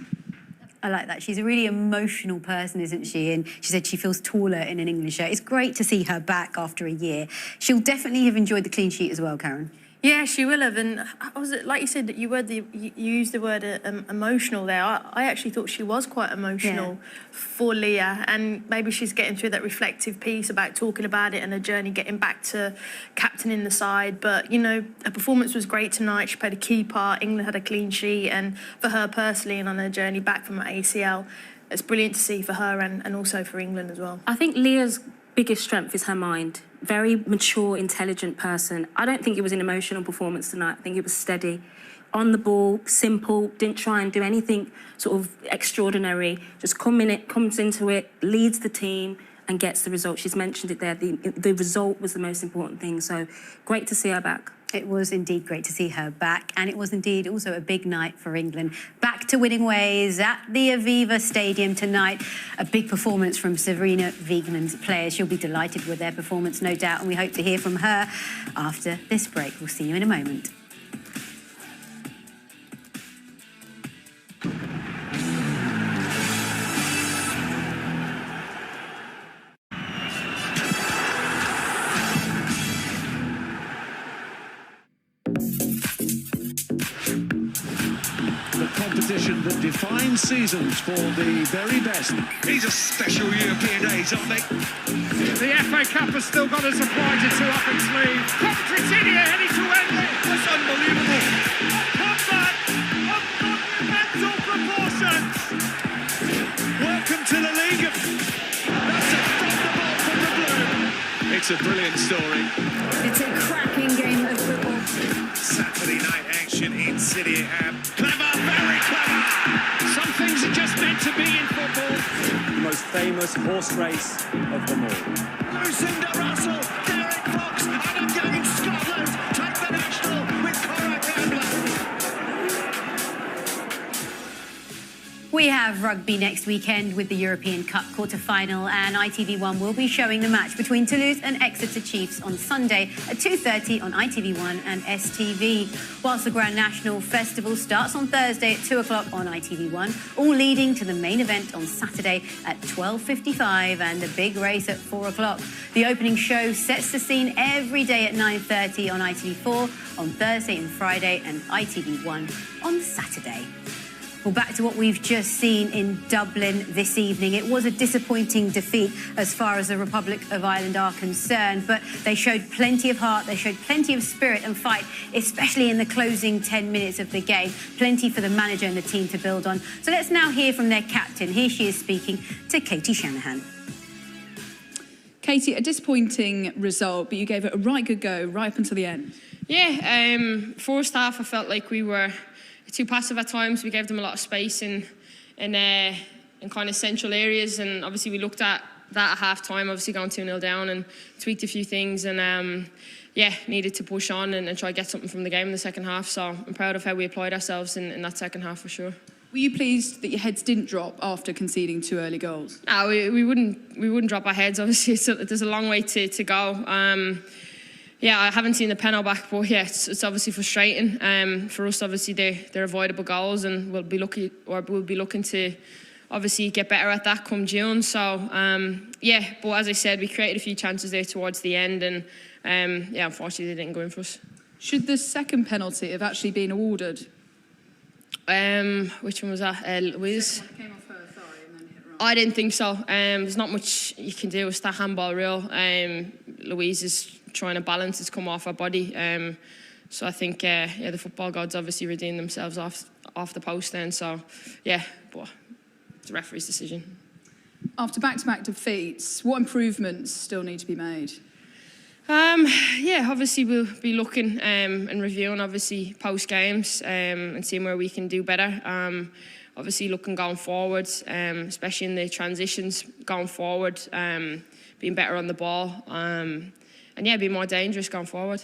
Speaker 1: I like that. She's a really emotional person, isn't she? And she said she feels taller in an England shirt. It's great to see her back after a year. She'll definitely have enjoyed the clean sheet as well, Karen.
Speaker 3: Yeah, she will have. And like you said, that you used the word emotional there. I actually thought she was quite emotional for Leah, and maybe she's getting through that reflective piece about talking about it and her journey getting back to captaining the side. But, you know, her performance was great tonight. She played a key part. England had a clean sheet, and for her personally and on her journey back from her ACL, it's brilliant to see for her and also for England as well.
Speaker 4: I think Leah's biggest strength is her mind. Very mature, intelligent person. I don't think it was an emotional performance tonight. I think it was steady. On the ball, simple, didn't try and do anything sort of extraordinary. Just comes into it, leads the team and gets the result. She's mentioned it there. The result was the most important thing. So great to see her back.
Speaker 1: It was indeed great to see her back, and it was indeed also a big night for England. Back to winning ways at the Aviva Stadium tonight. A big performance from Serena Wiegmann's players. She'll be delighted with their performance, no doubt, and we hope to hear from her after this break. We'll see you in a moment.
Speaker 12: Competition that defines seasons for the very best.
Speaker 2: These are special European days, aren't they?
Speaker 15: The FA Cup has still got a surprise or two up its sleeve. Coventry City are heading to Wembley.
Speaker 2: That's unbelievable.
Speaker 15: Comeback of monumental proportions.
Speaker 12: Welcome to the league.
Speaker 2: That's a thunderbolt from the blue.
Speaker 12: It's a brilliant story.
Speaker 1: It's a cracking game of football.
Speaker 2: Saturday night action in City Ham. Clever, very clever.
Speaker 12: Some things are just meant to be in football.
Speaker 16: The most famous horse race of them all.
Speaker 2: Lucinda Russell, Derek Fox, and again Scotland take the national with Cora Gambler.
Speaker 1: We have rugby next weekend with the European Cup quarter-final, and ITV1 will be showing the match between Toulouse and Exeter Chiefs on Sunday at 2:30 on ITV1 and STV, whilst the Grand National Festival starts on Thursday at 2 o'clock on ITV1, all leading to the main event on Saturday at 12:55 and a big race at 4 o'clock. The opening show sets the scene every day at 9:30 on ITV4 on Thursday and Friday, and ITV1 on Saturday. Well, back to what we've just seen in Dublin this evening. It was a disappointing defeat as far as the Republic of Ireland are concerned, but they showed plenty of heart, they showed plenty of spirit and fight, especially in the closing 10 minutes of the game. Plenty for the manager and the team to build on. So let's now hear from their captain. Here she is speaking to Katie Shanahan.
Speaker 14: Katie, a disappointing result, but you gave it a right good go right up until the end.
Speaker 7: Yeah, first half I felt like we were too passive at times. We gave them a lot of space in kind of central areas, and obviously we looked at that at half time, obviously gone 2-0 down and tweaked a few things, and needed to push on and try to get something from the game in the second half. So I'm proud of how we applied ourselves in that second half for sure.
Speaker 14: Were you pleased that your heads didn't drop after conceding 2 early goals?
Speaker 7: No, we wouldn't drop our heads. Obviously, there's a long way to go. I haven't seen the penalty back, but it's obviously frustrating. For us, obviously they're avoidable goals, and we'll be looking to obviously get better at that come June. So but as I said, we created a few chances there towards the end, and unfortunately they didn't go in for us.
Speaker 14: Should the second penalty have actually been awarded?
Speaker 7: Which one was that? Louise?
Speaker 14: Came off her thigh and then hit her arm.
Speaker 7: I didn't think so. There's not much you can do. It's that handball rule. Louise is trying to balance, it's come off her body. So I think the football gods obviously redeemed themselves off the post then. So but
Speaker 17: the referee's decision.
Speaker 14: After back-to-back defeats, what improvements still need to be made?
Speaker 17: Yeah, obviously we'll be looking and reviewing obviously post games and seeing where we can do better. Obviously looking going forward, especially in the transitions going forward, being better on the ball, and yeah, be more dangerous going forward.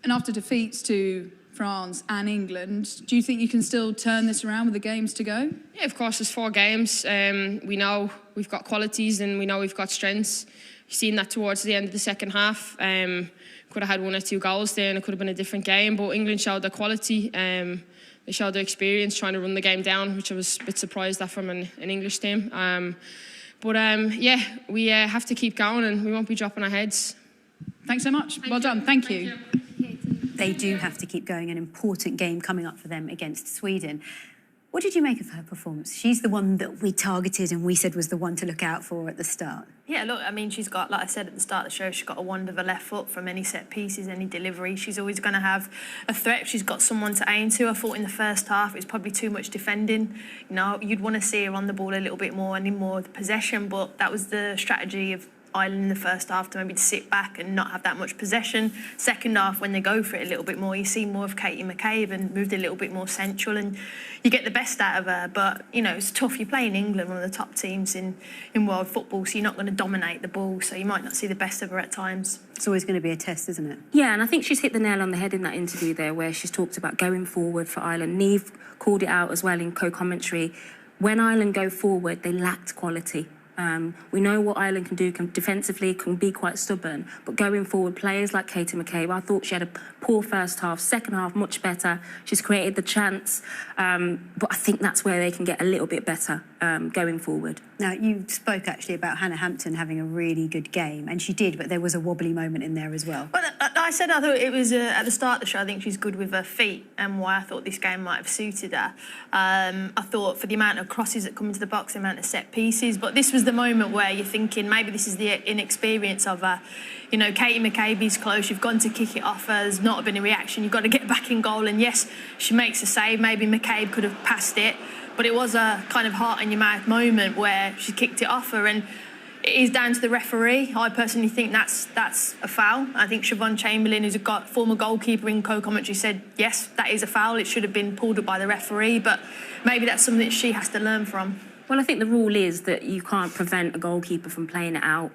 Speaker 14: And after defeats to France and England, do you think you can still turn this around with the games to go?
Speaker 17: Yeah, of course, there's 4 games. We know we've got qualities and we know we've got strengths. You've seen that towards the end of the second half. Could have had 1 or 2 goals there and it could have been a different game, but England showed their quality. They showed their experience trying to run the game down, which I was a bit surprised at from an English team. Yeah, we have to keep going and we won't be dropping our heads.
Speaker 14: Thanks so much. Well done. Thank you.
Speaker 1: They do have to keep going. An important game coming up for them against Sweden. What did you make of her performance? She's the one that we targeted and we said was the one to look out for at the start.
Speaker 3: Yeah, look, I mean, she's got, like I said at the start of the show, she's got a wand of a left foot from any set pieces, any delivery. She's always going to have a threat. She's got someone to aim to. I thought in the first half it was probably too much defending. You know, you'd want to see her on the ball a little bit more and in more possession, but that was the strategy of Ireland in the first half, to maybe to sit back and not have that much possession. Second half, when they go for it a little bit more, you see more of Katie McCabe and moved a little bit more central and you get the best out of her. But, you know, it's tough. You're playing England, one of the top teams in world football, so you're not going to dominate the ball, so you might not see the best of her at times.
Speaker 1: It's always going to be a test, isn't it?
Speaker 4: Yeah, and I think she's hit the nail on the head in that interview there where she's talked about going forward for Ireland. Niamh called it out as well in co-commentary. When Ireland go forward, they lacked quality. We know what Ireland can do defensively, can be quite stubborn, but going forward, players like Katie McCabe, I thought she had a poor first half, second half much better. She's created the chance, but I think that's where they can get a little bit better going forward.
Speaker 1: Now, you spoke actually about Hannah Hampton having a really good game, and she did, but there was a wobbly moment in there as well.
Speaker 3: Well, I said I thought it was at the start of the show, I think she's good with her feet and why I thought this game might have suited her. I thought for the amount of crosses that come into the box, the amount of set pieces, but this was the moment where you're thinking maybe this is the inexperience of her. You know, Katie McCabe is close, you've gone to kick it off, there's not been a reaction, you've got to get back in goal, and yes, she makes a save, maybe McCabe could have passed it, but it was a kind of heart-in-your-mouth moment where she kicked it off her, and it is down to the referee. I personally think that's a foul. I think Siobhan Chamberlain, who's a former goalkeeper in co-commentary, said, yes, that is a foul, it should have been pulled up by the referee, but maybe that's something that she has to learn from.
Speaker 4: Well, I think the rule is that you can't prevent a goalkeeper from playing it out.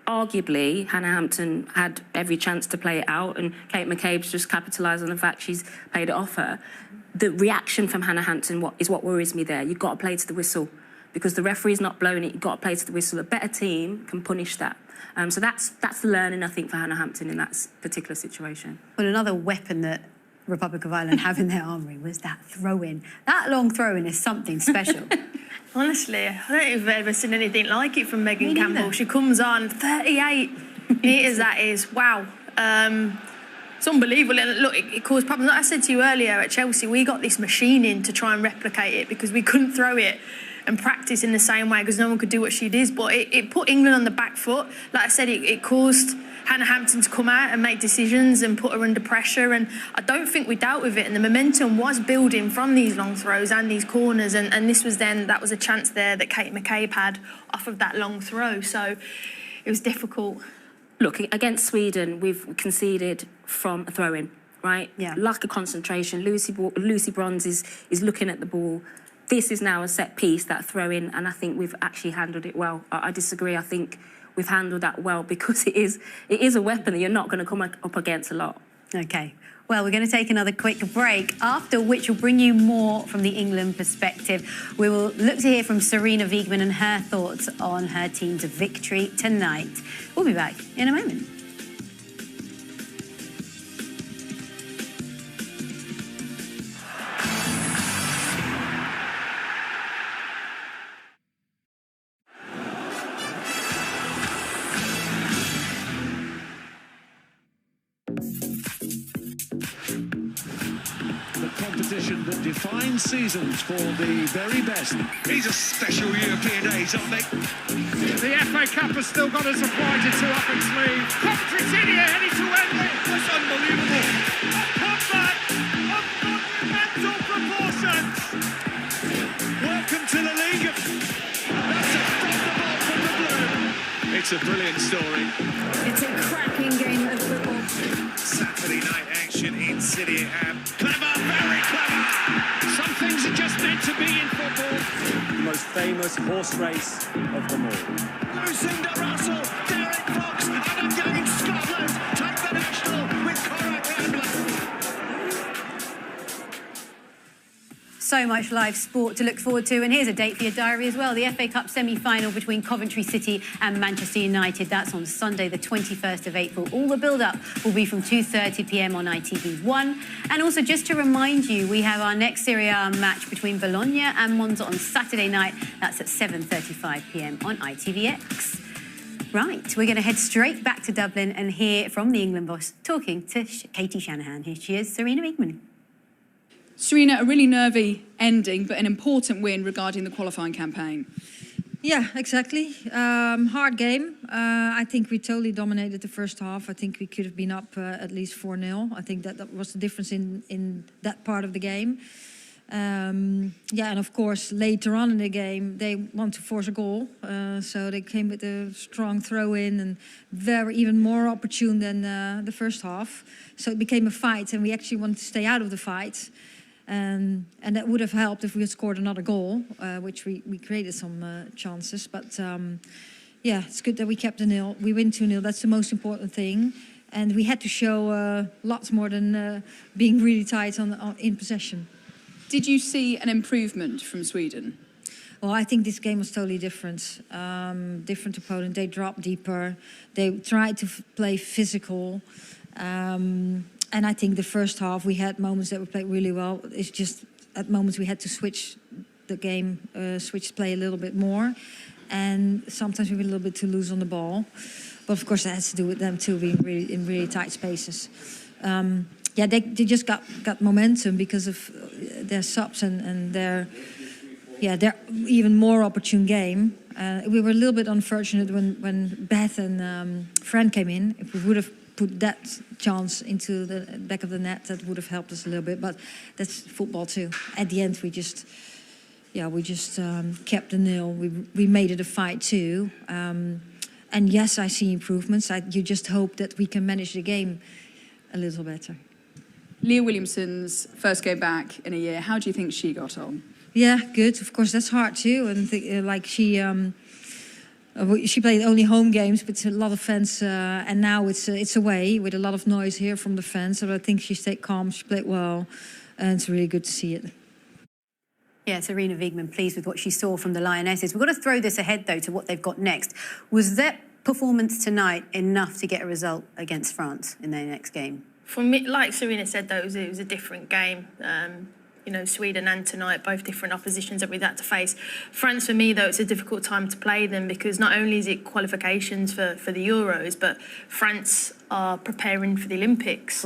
Speaker 4: Arguably, Hannah Hampton had every chance to play it out, and Kate McCabe's just capitalised on the fact she's played it off her. The reaction from Hannah Hampton is what worries me there. You've got to play to the whistle. Because the referee's not blowing it, you've got to play to the whistle. A better team can punish that. So that's the learning, I think, for Hannah Hampton in that particular situation.
Speaker 1: Well, another weapon that Republic of Ireland have in their armoury was that throw-in. That long throw-in is something special.
Speaker 3: Honestly, I don't think I've ever seen anything like it from Megan Campbell. She comes on 38 metres, that is. Wow. It's unbelievable. And look, it caused problems. Like I said to you earlier, at Chelsea, we got this machine in to try and replicate it because we couldn't throw it and practice in the same way because no one could do what she did. But it put England on the back foot. Like I said, it caused Hannah Hampton to come out and make decisions and put her under pressure, and I don't think we dealt with it, and the momentum was building from these long throws and these corners, and this was that was a chance there that Kate McCabe had off of that long throw, so it was difficult.
Speaker 4: Look, against Sweden, we've conceded from a throw-in, right?
Speaker 1: Yeah.
Speaker 4: Lack of concentration. Lucy Bronze is looking at the ball. This is now a set piece, that throw-in, and I think we've actually handled it well. I disagree. I think we've handled that well because it is a weapon that you're not going to come up against a lot.
Speaker 1: OK. Well, we're going to take another quick break, after which we'll bring you more from the England perspective. We will look to hear from Serena Wiegman and her thoughts on her team's victory tonight. We'll be back in a moment.
Speaker 12: That defines seasons for the very best.
Speaker 2: These are special European days, aren't they?
Speaker 15: The FA Cup has still got a surprise or two up its sleeve. Coventry City are heading to Wembley.
Speaker 2: That's unbelievable.
Speaker 15: A comeback of monumental proportions.
Speaker 12: Welcome to the league.
Speaker 2: It's a brilliant story.
Speaker 1: It's a cracking game of football.
Speaker 2: Saturday night action in City Am. Clever, very clever. Some things are just meant to be in football.
Speaker 16: The most famous horse race of them all.
Speaker 2: Lucinda Russell, Derek Fox, and again Scotland take the national with Conrad Rambler.
Speaker 1: So much live sport to look forward to, and here's a date for your diary as well. The FA Cup semi-final between Coventry City and Manchester United. That's on Sunday, the 21st of April. All the build-up will be from 2:30 p.m. on ITV1. And also, just to remind you, we have our next Serie A match between Bologna and Monza on Saturday night. That's at 7:35 p.m. on ITVX. Right, we're going to head straight back to Dublin and hear from the England boss talking to Katie Shanahan. Here she is, Serena Wiegmann.
Speaker 14: Serena, a really nervy ending, but an important win regarding the qualifying campaign.
Speaker 6: Yeah, exactly. Hard game. I think we totally dominated the first half. I think we could have been up at least 4-0. I think that was the difference in that part of the game. Yeah, and of course, later on in the game, they want to force a goal. So they came with a strong throw-in and even more opportune than the first half. So it became a fight, and we actually wanted to stay out of the fight. And that would have helped if we had scored another goal, which we created some chances. But yeah, it's good that we kept the nil. We win 2-0. That's the most important thing. And we had to show lots more than being really tight in possession.
Speaker 14: Did you see an improvement from Sweden?
Speaker 6: Well, I think this game was totally different. Different to Poland. They dropped deeper. They tried to play physical. And I think the first half, we had moments that we played really well. It's just at moments we had to switch the game, switch play a little bit more. And sometimes we were a little bit too loose on the ball. But of course, that has to do with them too, being in really tight spaces. Yeah, they just got momentum because of their subs and their even more opportune game. We were a little bit unfortunate when Beth and Fran came in. If we would have put that chance into the back of the net, that would have helped us a little bit. But that's football too. At the end, we just kept the nil. We made it a fight too. And yes, I see improvements. You just hope that we can manage the game a little better.
Speaker 14: Leah Williamson's first game back in a year. How do you think she got on?
Speaker 6: Yeah, good. Of course, that's hard too. And like she played only home games, but a lot of fans. And now it's away with a lot of noise here from the fans. So I think she stayed calm. She played well, and it's really good to see it.
Speaker 1: Yeah, Serena Wiegmann pleased with what she saw from the Lionesses. We've got to throw this ahead, though, to what they've got next. Was that performance tonight enough to get a result against France in their next game?
Speaker 3: For me, like Serena said, though, it was a different game. You know, Sweden and tonight, both different oppositions that we've had to face. France, for me, though, it's a difficult time to play them because not only is it qualifications for the Euros, but France are preparing for the Olympics.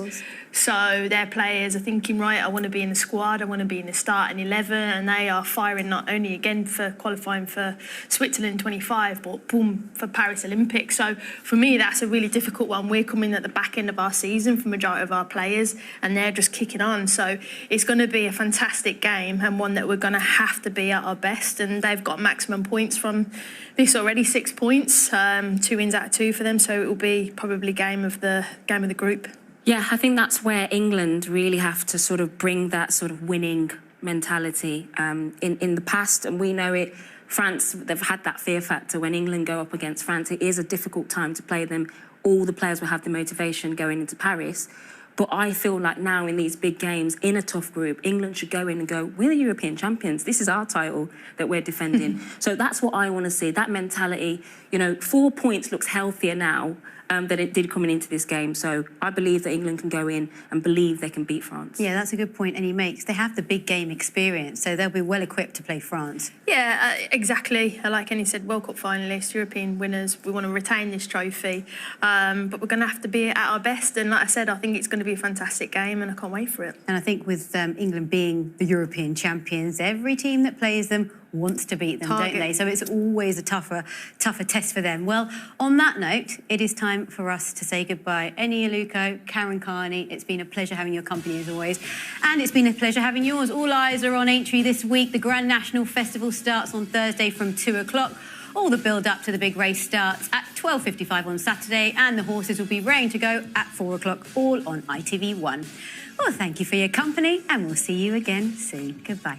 Speaker 3: So their players are thinking, right, I want to be in the squad, I want to be in the starting 11, and they are firing not only again for qualifying for Switzerland 25, but boom, for Paris Olympics. So for me, that's a really difficult one. We're coming at the back end of our season for the majority of our players, and they're just kicking on. So it's going to be a fantastic game and one that we're going to have to be at our best. And they've got maximum points from this already, 6 points, 2 wins out of 2 for them. So it will be probably game of the group.
Speaker 4: Yeah, I think that's where England really have to sort of bring that sort of winning mentality. In the past, and we know it, France, they've had that fear factor. When England go up against France, it is a difficult time to play them. All the players will have the motivation going into Paris. But I feel like now in these big games, in a tough group, England should go in and go, we're the European champions. This is our title that we're defending. So that's what I want to see, that mentality. You know, 4 points looks healthier now than it did coming into this game. So I believe that England can go in and believe they can beat France.
Speaker 1: Yeah, that's a good point, and he makes. They have the big game experience, so they'll be well equipped to play France.
Speaker 3: Yeah, exactly. Like Annie said, World Cup finalists, European winners. We want to retain this trophy, but we're going to have to be at our best. And like I said, I think it's going to be a fantastic game, and I can't wait for it.
Speaker 1: And I think with England being the European champions, every team that plays them wants to beat them, don't they? So it's always a tougher test for them. Well, on that note, it is time for us to say goodbye. Eni Aluko, Karen Carney, it's been a pleasure having your company as always. And it's been a pleasure having yours. All eyes are on Aintree this week. The Grand National Festival starts on Thursday from 2 o'clock. All the build-up to the big race starts at 12:55 on Saturday, and the horses will be ready to go at 4 o'clock, all on ITV1. Well, thank you for your company, and we'll see you again soon. Goodbye.